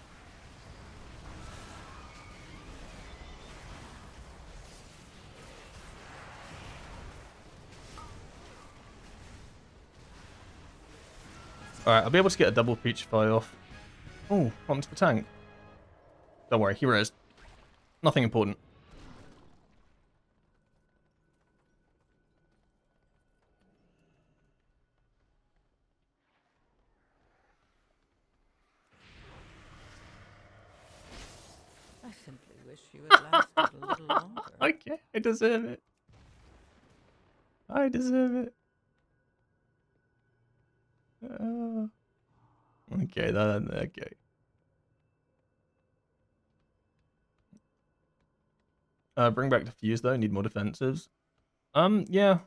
Alright, I'll be able to get a double Putrefy off. Oh, what happened to the tank? Don't worry, he res. Nothing important. I simply wish you had lasted a little longer. Okay, I deserve it. I deserve it. Okay, okay. Bring back Diffuse though, need more defensives. Yeah.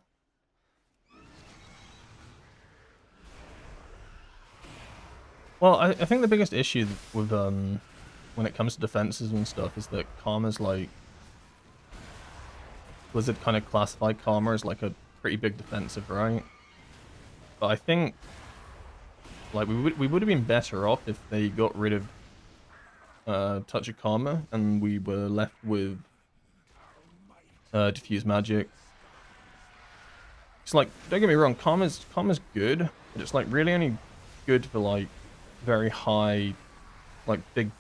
Well, I think the biggest issue with when it comes to defenses and stuff is that Karma's like Blizzard kind of classified Karma as like a pretty big defensive, right? But I think like we would have been better off if they got rid of Touch of Karma and we were left with Diffuse Magic. It's like, don't get me wrong, Karma's good, but it's like really only good for like very high, like big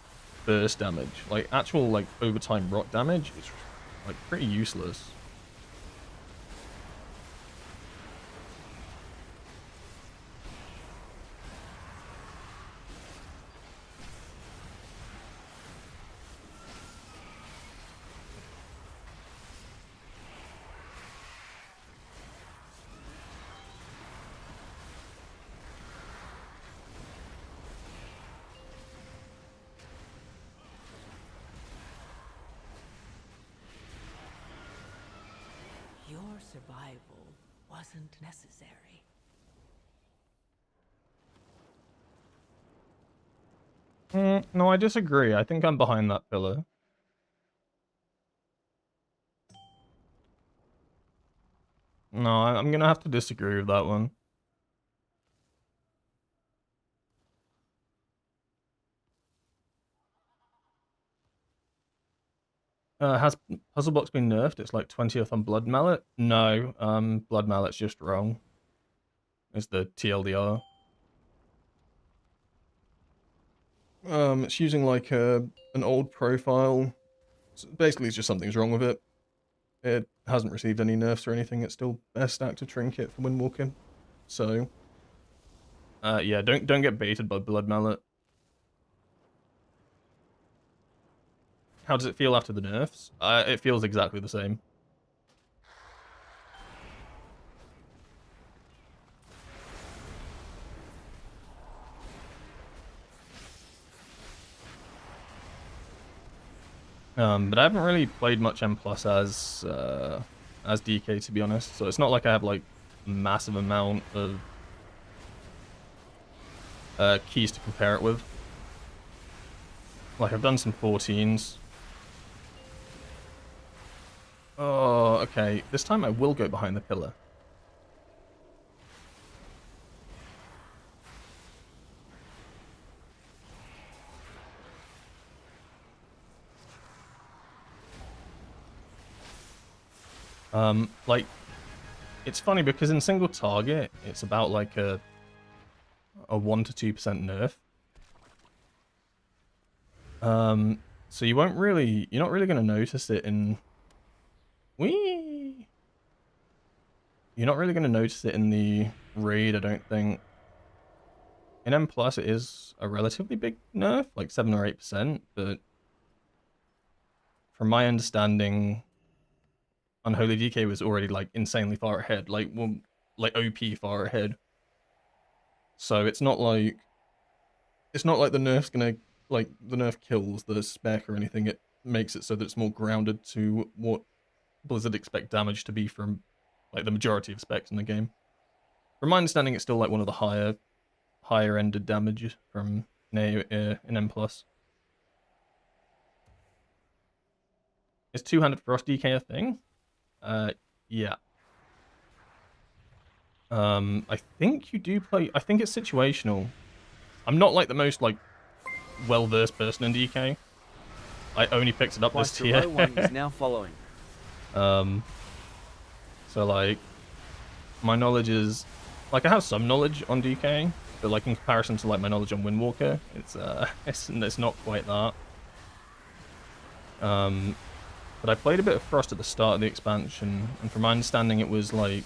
burst damage. Like actual like overtime rock damage is like pretty useless. Your survival wasn't necessary. No, I disagree. I think I'm behind that pillar. No, I'm gonna have to disagree with that one. Has Puzzle Box been nerfed? It's like 20th on Blood Mallet? No, Blood Mallet's just wrong. It's the TLDR. It's using like an old profile. So basically, it's just something's wrong with it. It hasn't received any nerfs or anything. It's still best active trinket for Windwalker. So, yeah, don't get baited by Blood Mallet. How does it feel after the nerfs? It feels exactly the same. But I haven't really played much M Plus as DK, to be honest. So it's not like I have like massive amount of keys to compare it with. Like I've done some 14s. Oh, okay. This time I will go behind the pillar. Like, it's funny because in single target, it's about like a 1 to 2% nerf. So you're not really gonna notice it in You're not really gonna notice it in the raid, I don't think. In M Plus, it is a relatively big nerf, like 7 or 8%, but from my understanding, Unholy DK was already like insanely far ahead, like OP far ahead. So it's not like the nerf's gonna the nerf kills the spec or anything. It makes it so that it's more grounded to what Blizzard expect damage to be from like the majority of specs in the game. From my understanding, it's still like one of the higher ended damage from in M plus. Is two-handed frost DK a thing? Yeah. I think you do play. I think it's situational. I'm not like the most like well-versed person in DK. I only picked it up this tier. Row 1 is now following. So like, my knowledge is like I have some knowledge on DK, but like in comparison to like my knowledge on Windwalker, it's not quite that. But I played a bit of Frost at the start of the expansion, and from my understanding, it was like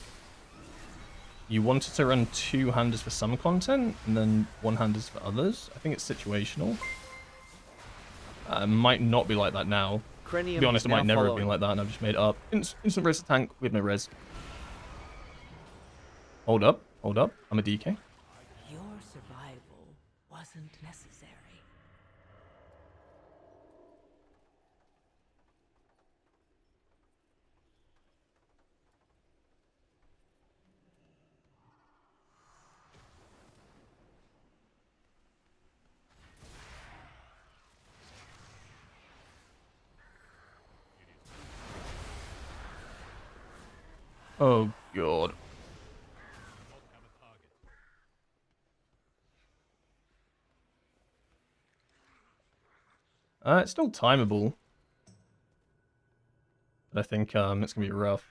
you wanted to run two-handers for some content, and then one-handers for others. I think it's situational. It might not be like that now. To be honest, it might never have been like that, and I've just made it up. Instant res tank with no res. Hold up. I'm a DK. Your survival wasn't necessary. Oh, God. It's still timeable. But I think it's going to be rough.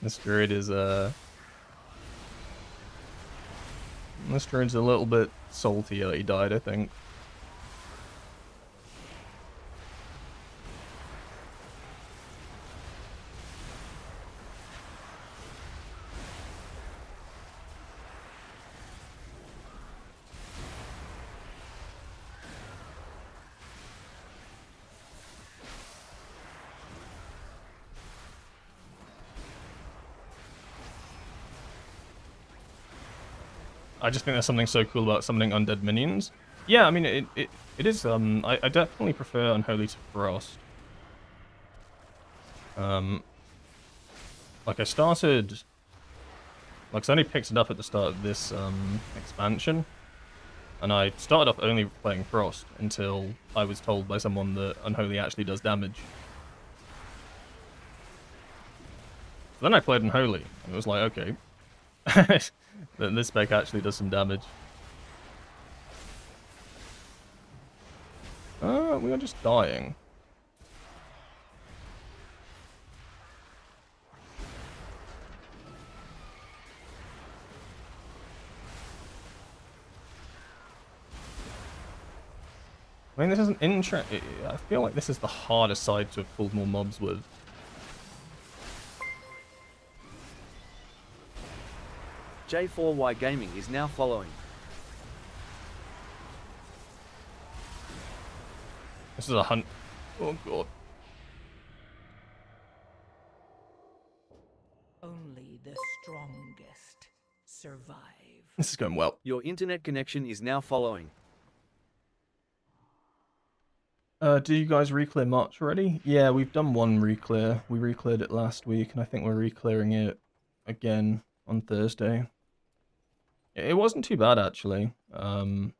This druid's a little bit salty that he died, I think. I just think there's something so cool about summoning undead minions. Yeah, I mean, it is, I definitely prefer Unholy to Frost. Like, I started... Like, I only picked it up at the start of this, expansion. And I started off only playing Frost until I was told by someone that Unholy actually does damage. So then I played Unholy, and it was like, okay. This spec actually does some damage. We are just dying. I mean, this is an I feel like this is the hardest side to have pulled more mobs with. J4Y Gaming is now following. This is a hunt. Oh god. Only the strongest survive. This is going well. Your internet connection is now following. Did you guys reclear March already? Yeah, we've done one reclear. We recleared it last week, and I think we're reclearing it again on Thursday. It wasn't too bad, actually. I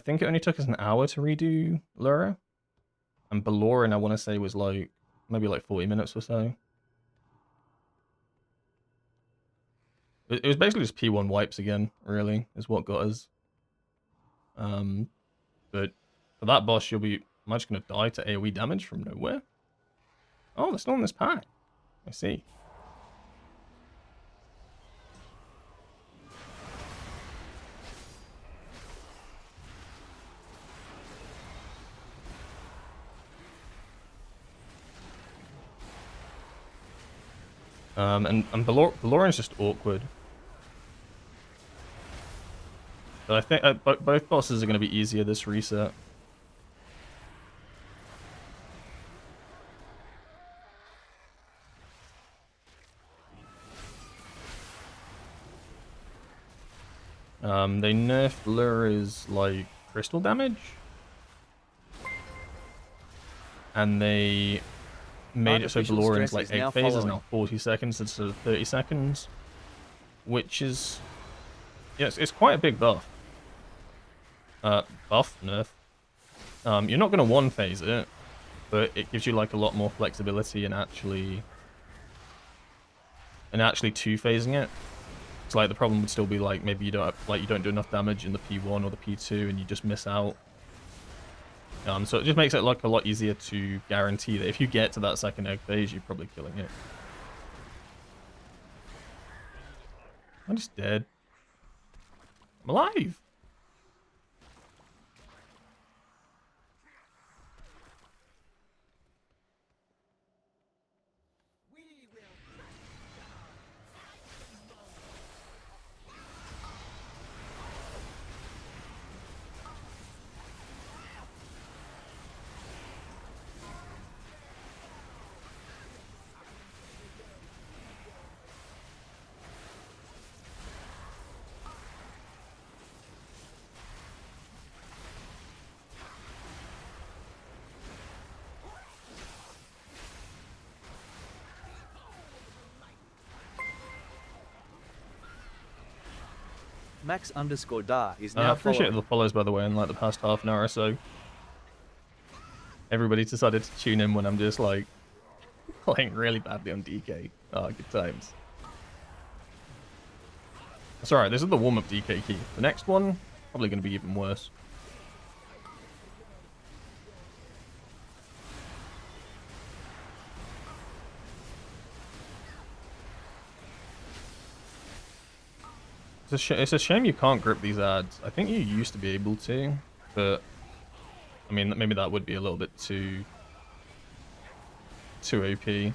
think it only took us an hour to redo Lura. And Baloran, I want to say, was like, maybe like 40 minutes or so. It was basically just P1 wipes again, really, is what got us. But for that boss, you'll be... Am I just going to die to AoE damage from nowhere? Oh, they're still in this pack. I see. And Baloran's just awkward. But I think both bosses are going to be easier this reset. They nerfed Lura's, like, crystal damage. And they made it so Artificial Baloran's, stress like, is egg now phase is following. now 40 seconds instead of 30 seconds. Which is... Yeah, it's quite a big buff. Nerf. You're not going to one-phase it, but it gives you, like, a lot more flexibility in actually two-phasing it. It's like the problem would still be like maybe you don't do enough damage in the P1 or the P2 and you just miss out. So it just makes it like a lot easier to guarantee that if you get to that second egg phase, you're probably killing it. I'm just dead. I'm alive. Max_Da is I now appreciate following. the follows, by the way, in like the past half an hour or so. Everybody decided to tune in when I'm just like playing really badly on DK. Oh, good times. That's alright, this is the warm-up DK key. The next one, probably going to be even worse. It's a shame you can't grip these ads. I think you used to be able to, but I mean, maybe that would be a little bit too OP.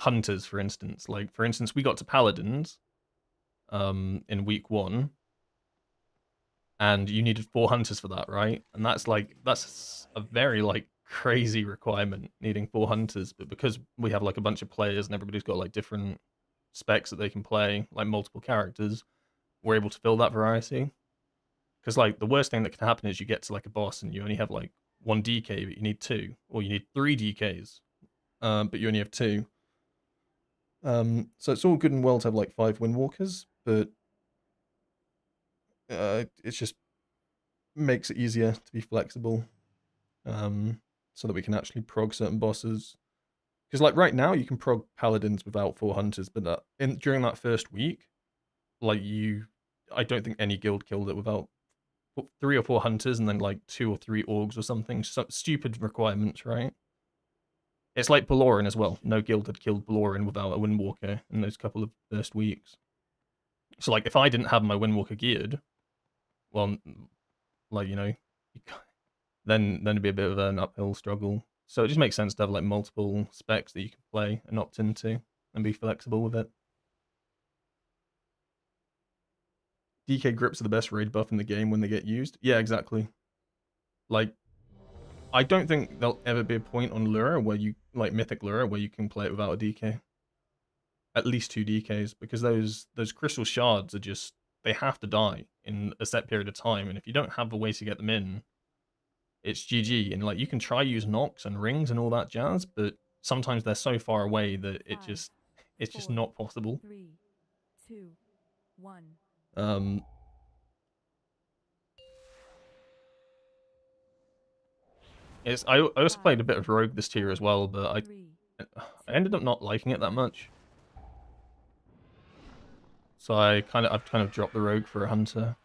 hunters, for instance. Like, for instance, we got to paladins in week 1, and you needed 4 hunters for that, right? And that's a very like crazy requirement, needing 4 hunters. But because we have like a bunch of players and everybody's got like different specs that they can play, like multiple characters, we're able to fill that variety. Because like the worst thing that can happen is you get to like a boss and you only have like 1 DK, but you need 2, or you need 3 DKs, but you only have 2. So it's all good and well to have like 5 Windwalkers, but it's just makes it easier to be flexible, so that we can actually prog certain bosses. Because like right now you can prog paladins without 4 hunters, but during that first week, like I don't think any guild killed it without 3 or 4 hunters and then like 2 or 3 orgs or something. Stupid requirements, right? It's like Baloran as well. No guild had killed Baloran without a Windwalker in those couple of first weeks. So like if I didn't have my Windwalker geared, well, like, you know, then it'd be a bit of an uphill struggle. So it just makes sense to have like multiple specs that you can play and opt into and be flexible with it. DK grips are the best raid buff in the game when they get used. Yeah, exactly. Like, I don't think there'll ever be a point on Lura where you, like Mythic Lura, where you can play it without a DK. At least 2 DKs, because those crystal shards are just, they have to die in a set period of time, and if you don't have a way to get them in, it's GG. And like you can try use knocks and rings and all that jazz, but sometimes they're so far away that it's just not possible. 3, 2, 1. I also played a bit of Rogue this tier as well, but I ended up not liking it that much. So I've kind of dropped the Rogue for a Hunter.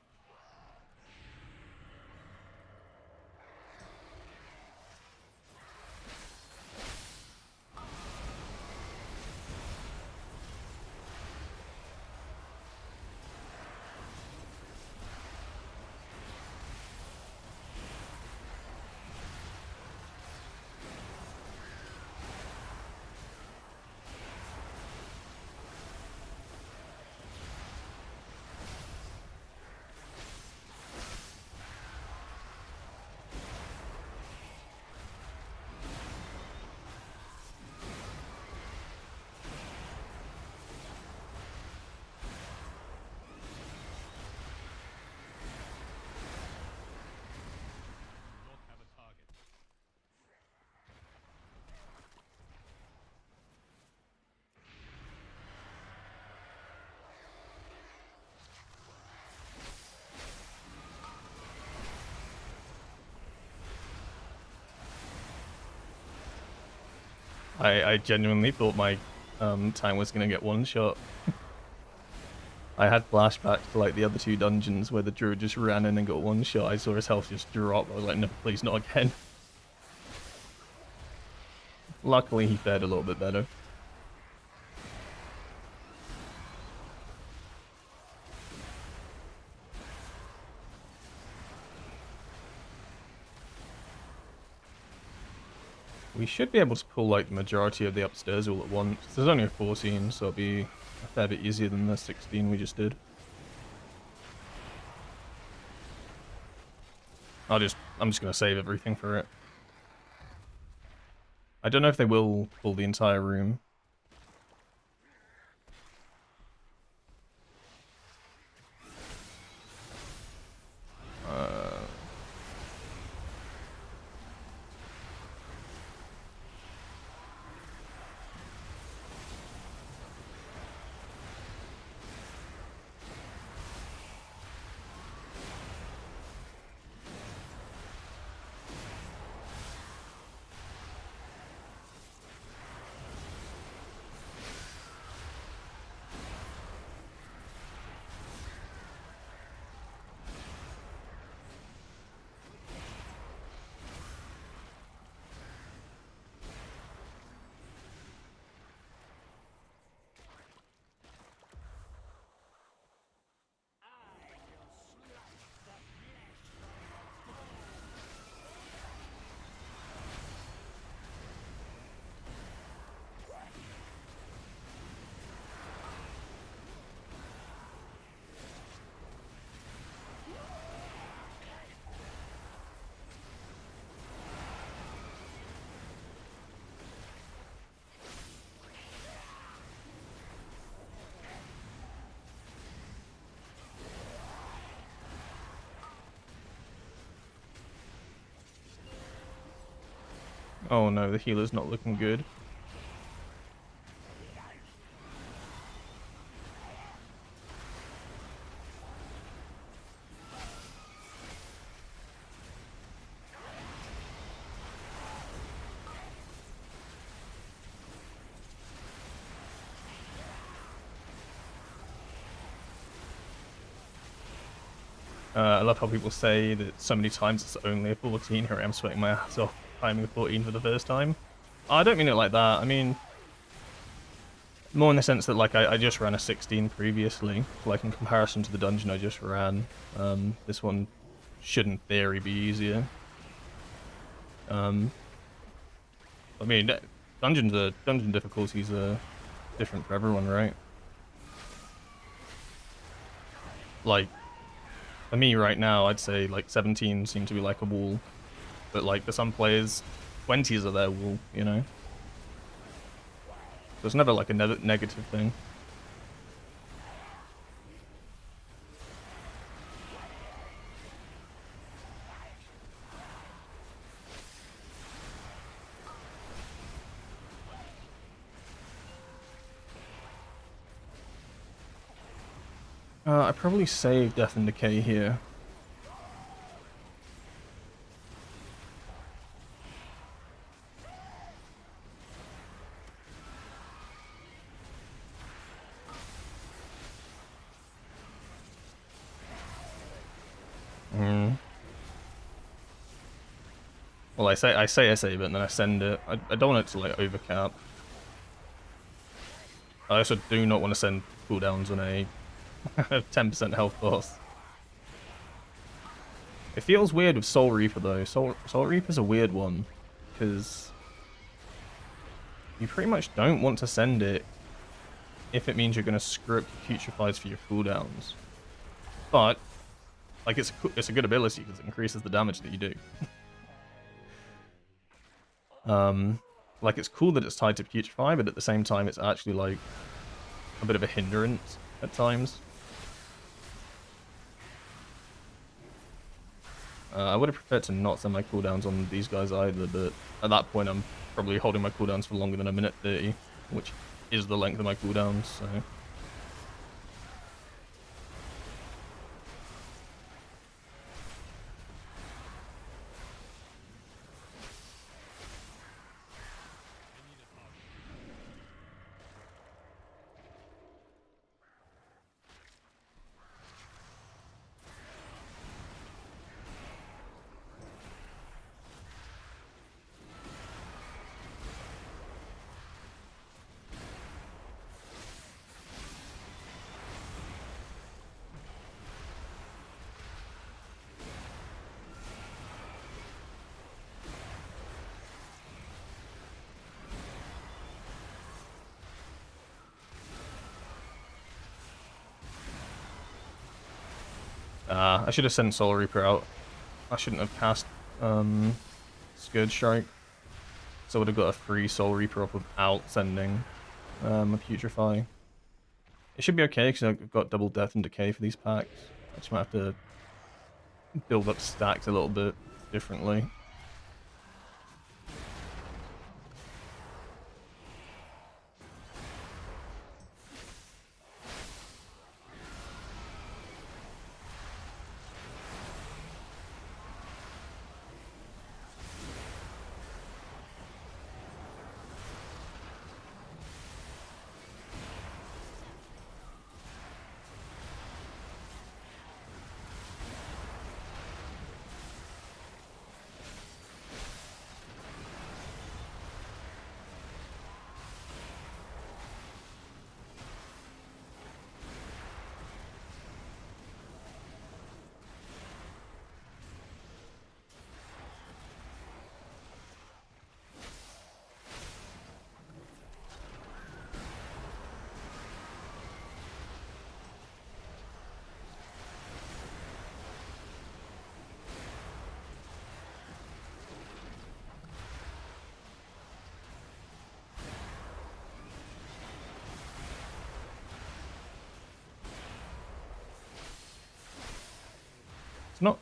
I genuinely thought my tank was gonna get one shot. I had flashbacks to like the other 2 dungeons where the druid just ran in and got one shot. I saw his health just drop. I was like, no, please not again. Luckily, he fared a little bit better. We should be able to pull like the majority of the upstairs all at once. There's only a 14, so it'll be a fair bit easier than the 16 we just did. I'm just gonna save everything for it. I don't know if they will pull the entire room. Oh no, the healer's not looking good. I love how people say that so many times it's only a 14. Here I am sweating my ass off, timing a 14 for the first time. I don't mean it like that. I mean, more in the sense that, like, I just ran a 16 previously. Like, in comparison to the dungeon I just ran, this one should, in theory, be easier. I mean, dungeon difficulties are different for everyone, right? Like, for me right now, I'd say, like, 17 seem to be like a wall. But, like, for some players, 20s are their wall, you know? So it's never, like, a negative thing. I probably save Death and Decay here. Well, I say I save it, and then I send it. I don't want it to, like, overcap. I also do not want to send cooldowns on a 10% health boss. It feels weird with Soul Reaper, though. Soul Reaper's a weird one, because you pretty much don't want to send it if it means you're going to script Putrefies for your cooldowns. But, like, it's a good ability, because it increases the damage that you do. Like, it's cool that it's tied to Putrefy, but at the same time, it's actually, like, a bit of a hindrance at times. I would have preferred to not send my cooldowns on these guys either, but at that point, I'm probably holding my cooldowns for longer than a minute 30, which is the length of my cooldowns, so... I should have sent Soul Reaper out. I shouldn't have cast Scourge Strike. So I would have got a free Soul Reaper up without sending a Putrefy. It should be okay because I've got double Death and Decay for these packs. I just might have to build up stacks a little bit differently.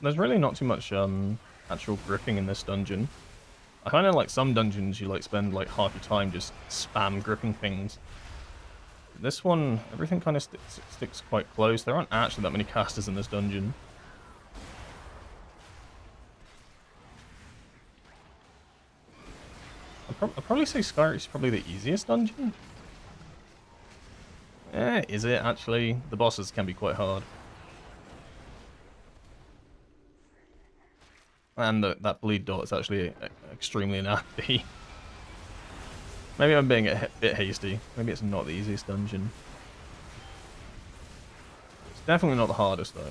There's really not too much actual gripping in this dungeon. I kind of like some dungeons you like spend like half your time just spam gripping things. This one, everything kind of sticks quite close. There aren't actually that many casters in this dungeon. I'd probably say Skyrim is probably the easiest dungeon. Is it actually? The bosses can be quite hard. And that bleed dot is actually extremely nasty. Maybe I'm being a bit hasty. Maybe it's not the easiest dungeon. It's definitely not the hardest, though.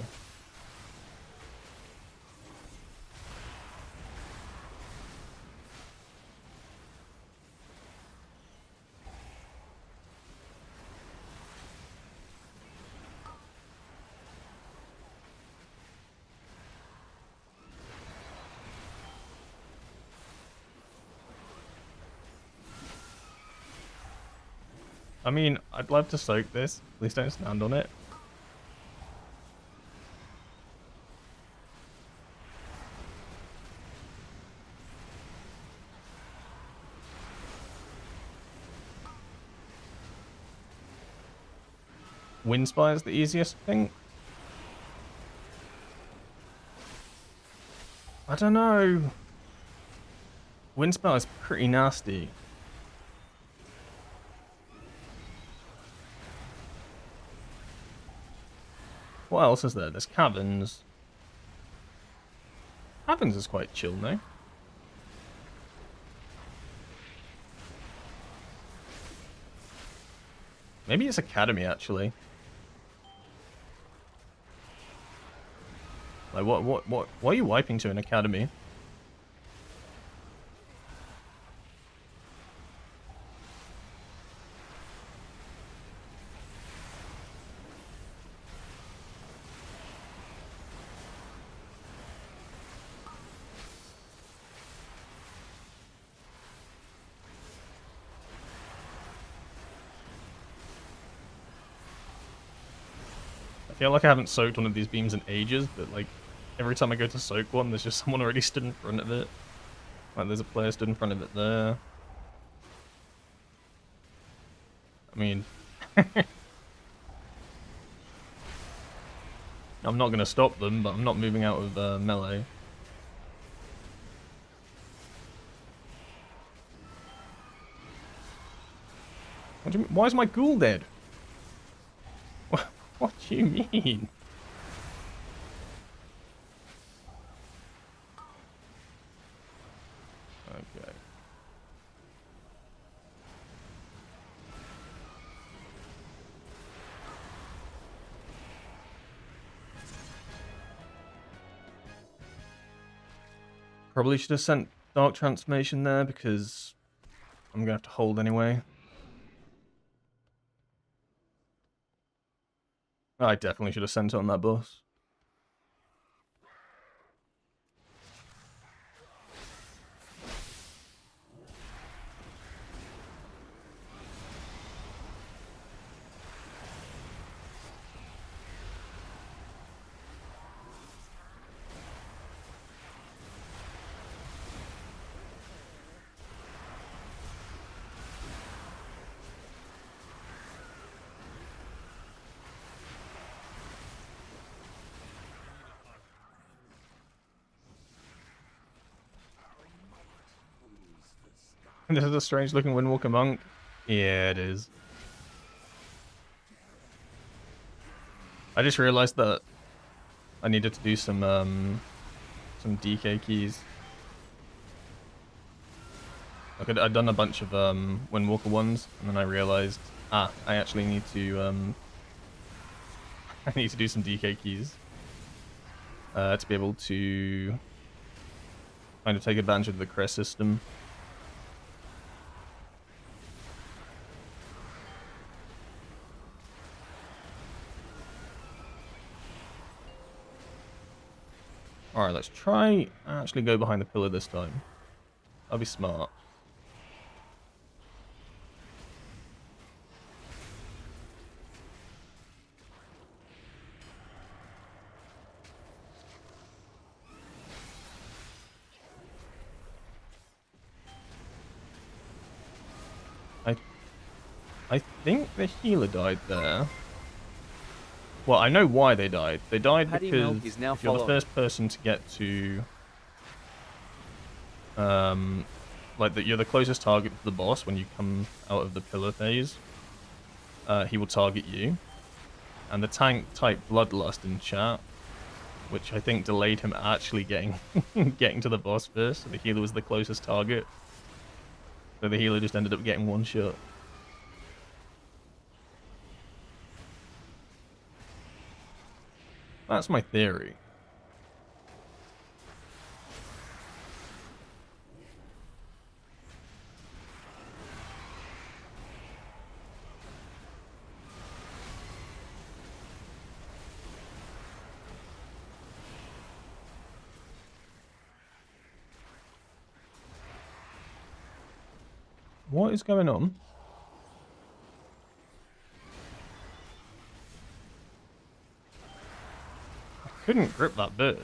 I mean, I'd love to soak this. Please don't stand on it. Windspire is the easiest thing. I don't know. Windspire is pretty nasty. What else is there? There's caverns. Caverns is quite chill now. Maybe it's Academy, actually. Like, what are you wiping to in Academy? I feel like I haven't soaked one of these beams in ages, but like every time I go to soak one, there's just someone already stood in front of it. Like there's a player stood in front of it there. I mean, I'm not going to stop them, but I'm not moving out of melee. What do you mean? Why is my ghoul dead? What do you mean? Okay. Probably should have sent Dark Transformation there because I'm going to have to hold anyway. I definitely should have sent it on that boss. This is a strange looking Windwalker monk. Yeah, it is. I just realized that I needed to do some DK keys. Like I'd done a bunch of Windwalker ones, and then I realized, I actually need to I need to do some DK keys to be able to kind of take advantage of the crest system. Alright, let's try actually go behind the pillar this time. That'll be smart. I think the healer died there. Well, I know why they died. They died Paddy because Milk is now if you're the following. first person to get to, like that, you're the closest target to the boss when you come out of the pillar phase. He will target you, and the tank typed Bloodlust in chat, which I think delayed him actually getting getting to the boss first. So the healer was the closest target, so the healer just ended up getting one shot. That's my theory. What is going on? I couldn't grip that bird.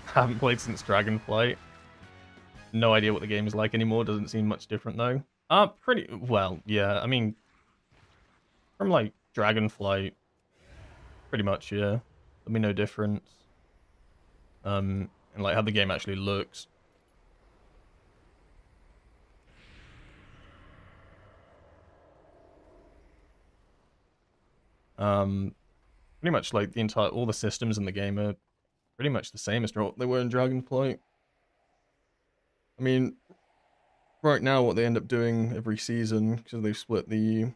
Haven't played since Dragonflight. No idea what the game is like anymore. Doesn't seem much different though. Pretty well, yeah. I mean, from like Dragonflight, pretty much, yeah. I mean, no difference. And like how the game actually looks. Pretty much like all the systems in the game are pretty much the same as what they were in Dragonflight. I mean, right now what they end up doing every season, because they've split the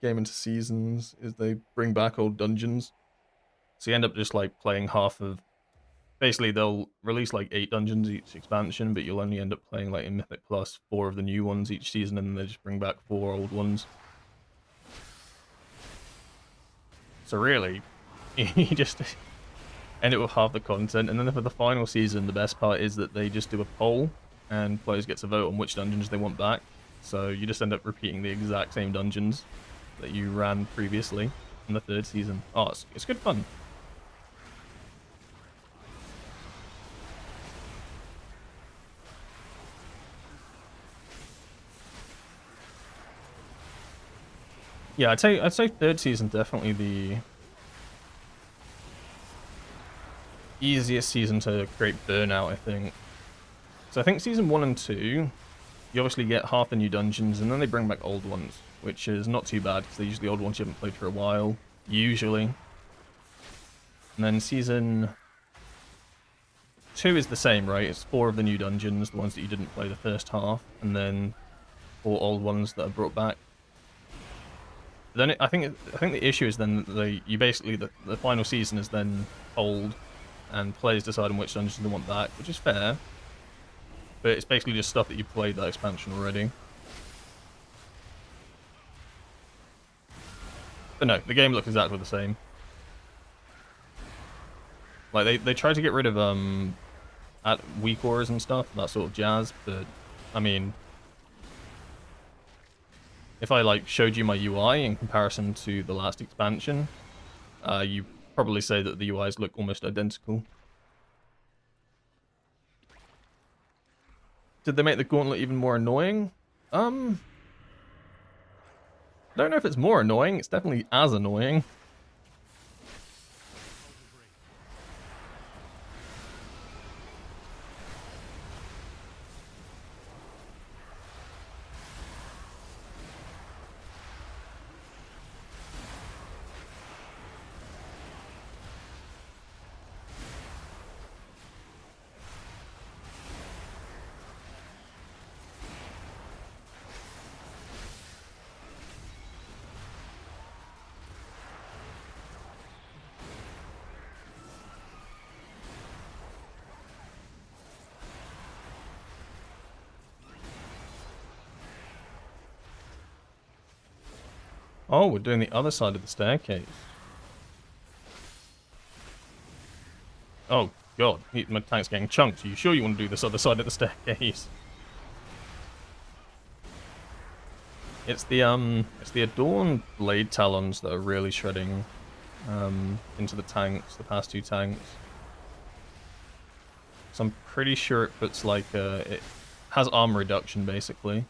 game into seasons, is they bring back old dungeons. So you end up just like playing half of. Basically, they'll release like 8 dungeons each expansion, but you'll only end up playing like in Mythic Plus 4 of the new ones each season, and then they just bring back 4 old ones. So really, you just end it with half the content, and then for the final season, the best part is that they just do a poll, and players get to vote on which dungeons they want back. So you just end up repeating the exact same dungeons that you ran previously in the 3rd season. Oh, it's good fun. Yeah, I'd say 3rd season definitely the easiest season to create burnout, I think. So I think season 1 and 2, you obviously get half the new dungeons, and then they bring back old ones, which is not too bad, because they're usually old ones you haven't played for a while, usually. And then season 2 is the same, right? It's 4 of the new dungeons, the ones that you didn't play the first half, and then 4 old ones that are brought back. Then I think the issue is then that you basically the final season is then old, and players decide on which dungeons they want back, which is fair. But it's basically just stuff that you played that expansion already. But no, the game looks exactly the same. Like they tried to get rid of at weak auras and stuff, that sort of jazz, but I mean, if I like showed you my UI in comparison to the last expansion, you probably say that the UIs look almost identical. Did they make the gauntlet even more annoying? I don't know if it's more annoying, it's definitely as annoying. Oh, we're doing the other side of the staircase. Oh god, my tank's getting chunked. Are you sure you want to do this other side of the staircase? It's the Adorned Blade Talons that are really shredding into the tanks, the past two tanks. So I'm pretty sure it puts like it has armor reduction basically.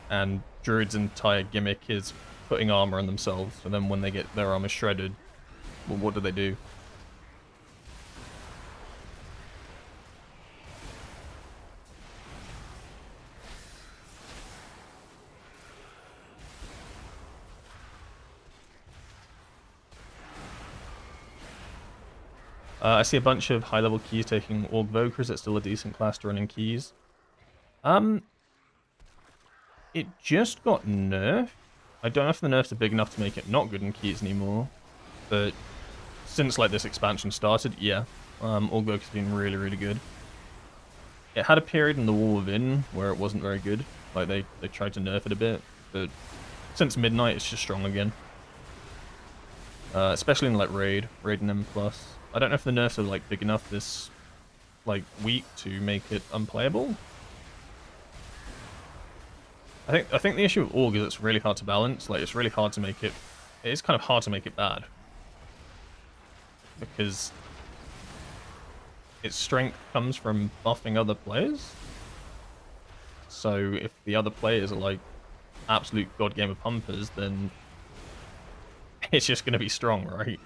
And Druid's entire gimmick is putting armor on themselves, and then when they get their armor shredded, well, what do they do? I see a bunch of high-level keys taking Org Voker. Is it still a decent class to run in keys? It just got nerfed. I don't know if the nerfs are big enough to make it not good in keys anymore, but since like this expansion started, yeah, Org Voker's been really, really good. It had a period in the War Within where it wasn't very good. Like they tried to nerf it a bit, but since Midnight, it's just strong again. Especially in like Raid and M+. I don't know if the nerfs are like big enough this like week to make it unplayable. I think the issue with Org is it's really hard to balance. Like it's really hard to make it. It is kind of hard to make it bad because its strength comes from buffing other players. So if the other players are like absolute god game of pumpers, then it's just going to be strong, right?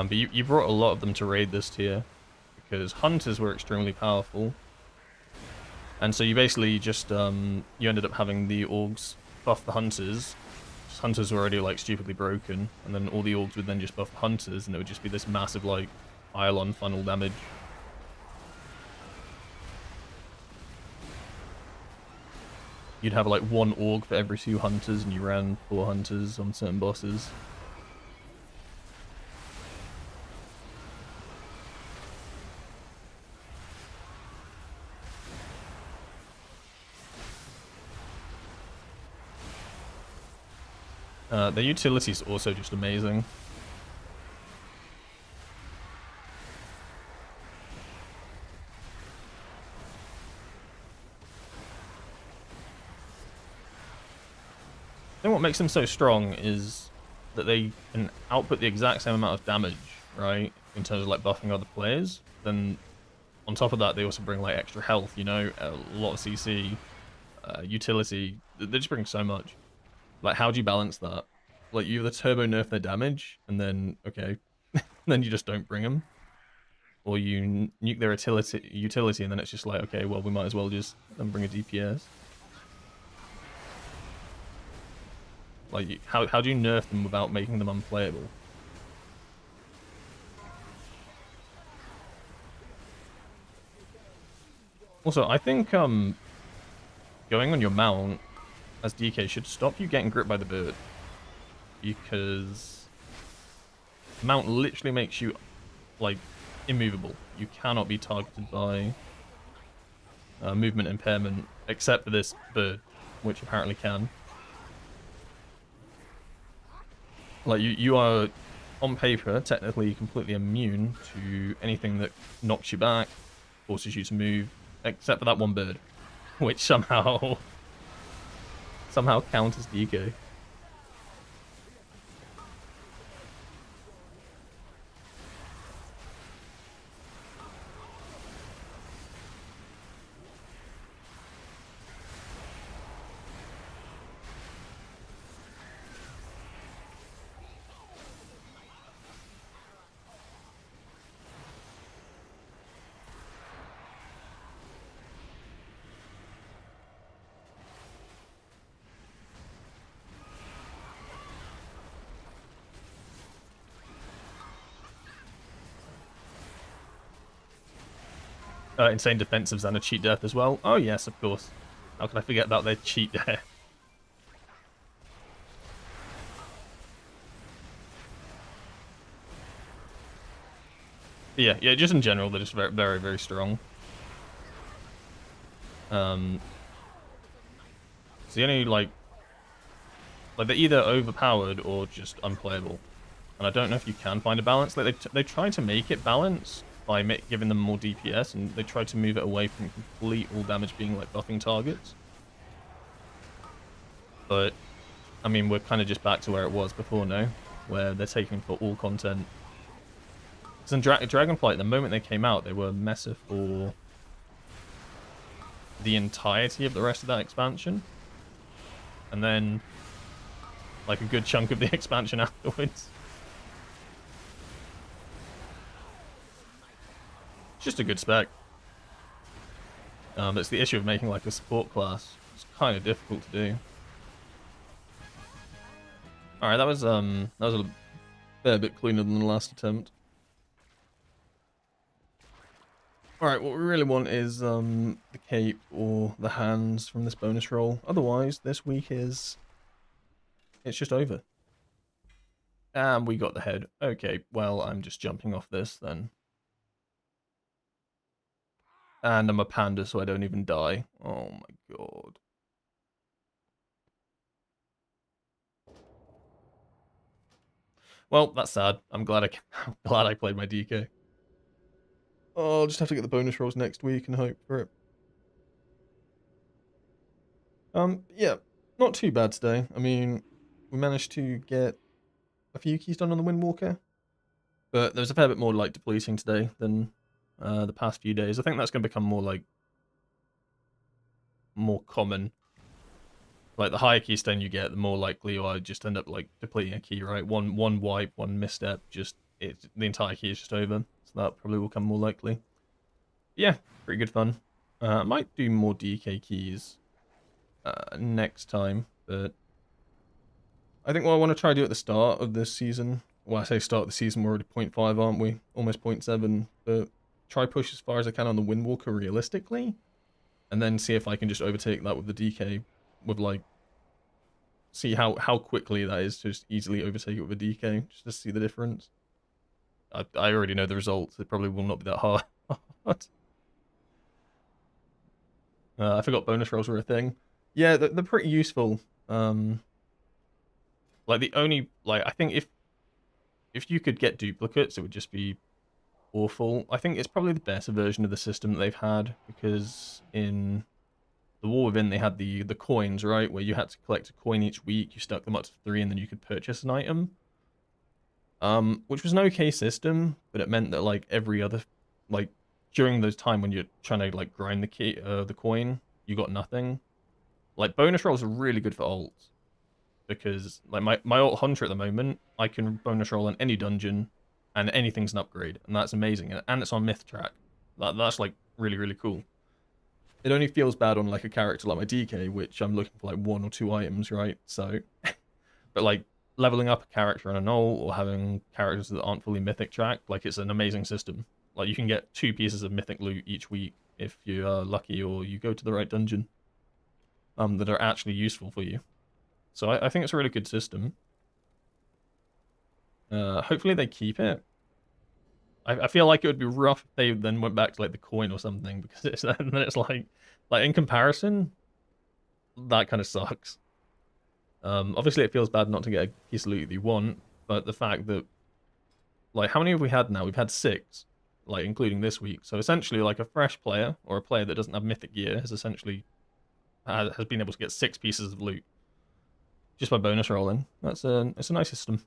But you brought a lot of them to raid this tier because hunters were extremely powerful, and so you basically just you ended up having the orgs buff the hunters. Hunters were already like stupidly broken, and then all the orgs would then just buff the hunters, and it would just be this massive like pylon funnel damage. You'd have like one org for every 2 hunters, and you ran 4 hunters on certain bosses. The utility is also just amazing. I think what makes them so strong is that they can output the exact same amount of damage, right? In terms of like buffing other players. Then on top of that, they also bring like extra health, you know, a lot of CC, utility. They just bring so much. Like, how do you balance that? Like, you either turbo nerf their damage, and then, okay, then you just don't bring them. Or you nuke their utility, and then it's just like, okay, well, we might as well just then bring a DPS. Like, how do you nerf them without making them unplayable? Also, I think going on your mount as DK should stop you getting gripped by the bird, because mount literally makes you like immovable. You cannot be targeted by movement impairment, except for this bird, which apparently can. Like you are on paper technically completely immune to anything that knocks you back, forces you to move, except for that one bird, which somehow counters DK. Insane defensives and a cheat death as well. Oh yes, of course. How can I forget about their cheat death? Yeah, just in general, they're just very, very, very strong. So the only like they're either overpowered or just unplayable. And I don't know if you can find a balance. Like they tried to make it balanced by giving them more DPS, and they tried to move it away from complete all damage being like buffing targets. But I mean, we're kind of just back to where it was before now, where they're taking for all content. Because in Dragonflight, the moment they came out, they were Mesa for the entirety of the rest of that expansion. And then, like, a good chunk of the expansion afterwards. It's just a good spec. It's the issue of making, like, a support class. It's kind of difficult to do. Alright, that was a fair bit cleaner than the last attempt. Alright, what we really want is the cape or the hands from this bonus roll. Otherwise, this week it's just over. And we got the head. Okay, well, I'm just jumping off this then. And I'm a panda, so I don't even die. Oh my god. Well, that's sad. I'm glad I played my DK. Oh, I'll just have to get the bonus rolls next week and hope for it. Yeah, not too bad today. I mean, we managed to get a few keys done on the Windwalker, but there was a fair bit more like depleting today than the past few days. I think that's going to become more common. Like the higher keystone you get, the more likely you are just end up like depleting a key, right? One wipe, one misstep, the entire key is just over. So that probably will come more likely. Yeah, pretty good fun. I might do more DK keys next time, but I think what I want to try to do at the start of this season, well, I say start of the season, we're already 0.5, aren't we? Almost 0.7, but try push as far as I can on the Windwalker realistically, and then see if I can just overtake that with the DK, with like, see how quickly that is to just easily overtake it with a DK, just to see the difference. I already know the results, it probably will not be that hard. I forgot bonus rolls were a thing. Yeah, they're pretty useful. Like the only, like, I think if you could get duplicates, it would just be awful. I think it's probably the better version of the system that they've had, because in the War Within they had the coins, right, where you had to collect a coin each week, you stuck them up to 3, and then you could purchase an item. Which was an okay system, but it meant that like every other, like during the time when you're trying to like grind the coin, you got nothing. Like bonus rolls are really good for ults, because like my ult hunter at the moment, I can bonus roll in any dungeon, and anything's an upgrade, and that's amazing. And it's on myth track. That's like really, really cool. It only feels bad on like a character like my DK, which I'm looking for like 1 or 2 items, right? So, but like leveling up a character on an ult or having characters that aren't fully mythic tracked, like it's an amazing system. Like you can get 2 pieces of mythic loot each week if you are lucky or you go to the right dungeon. That are actually useful for you. So I think it's a really good system. Hopefully they keep it. I feel like it would be rough if they then went back to like the coin or something, because then it's like in comparison, that kind of sucks. Obviously it feels bad not to get a piece of loot that you want, but the fact that, like, how many have we had now? We've had 6, like including this week. So essentially, like a fresh player or a player that doesn't have mythic gear has essentially has been able to get 6 pieces of loot just by bonus rolling. It's a nice system.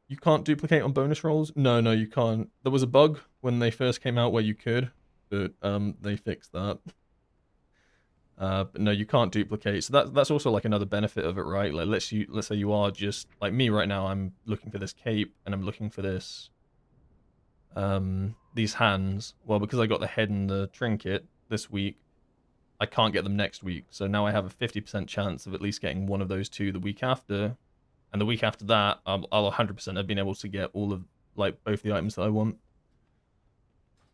You can't duplicate on bonus rolls? No, you can't. There was a bug when they first came out where you could, but they fixed that. But no, you can't duplicate. So that's also like another benefit of it, right? Like let's say you are just like me right now. I'm looking for this cape and I'm looking for this these hands. Well, because I got the head and the trinket this week, I can't get them next week. So now I have a 50% chance of at least getting one of those 2 the week after. And the week after that, I'll 100% have been able to get all of, like, both the items that I want.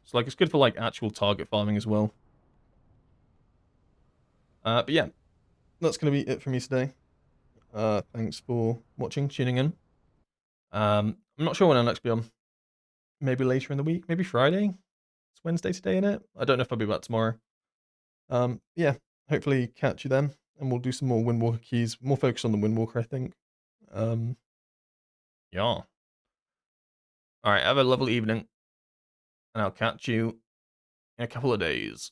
So, like, it's good for, like, actual target farming as well. But yeah, that's going to be it for me today. Thanks for watching, tuning in. I'm not sure when I'll next be on. maybe later in the week, maybe Friday. It's Wednesday today, innit? I don't know if I'll be back tomorrow. Yeah, hopefully catch you then, and we'll do some more Windwalker keys, more focus on the Windwalker, I think. Yeah. All right, have a lovely evening, and I'll catch you in a couple of days.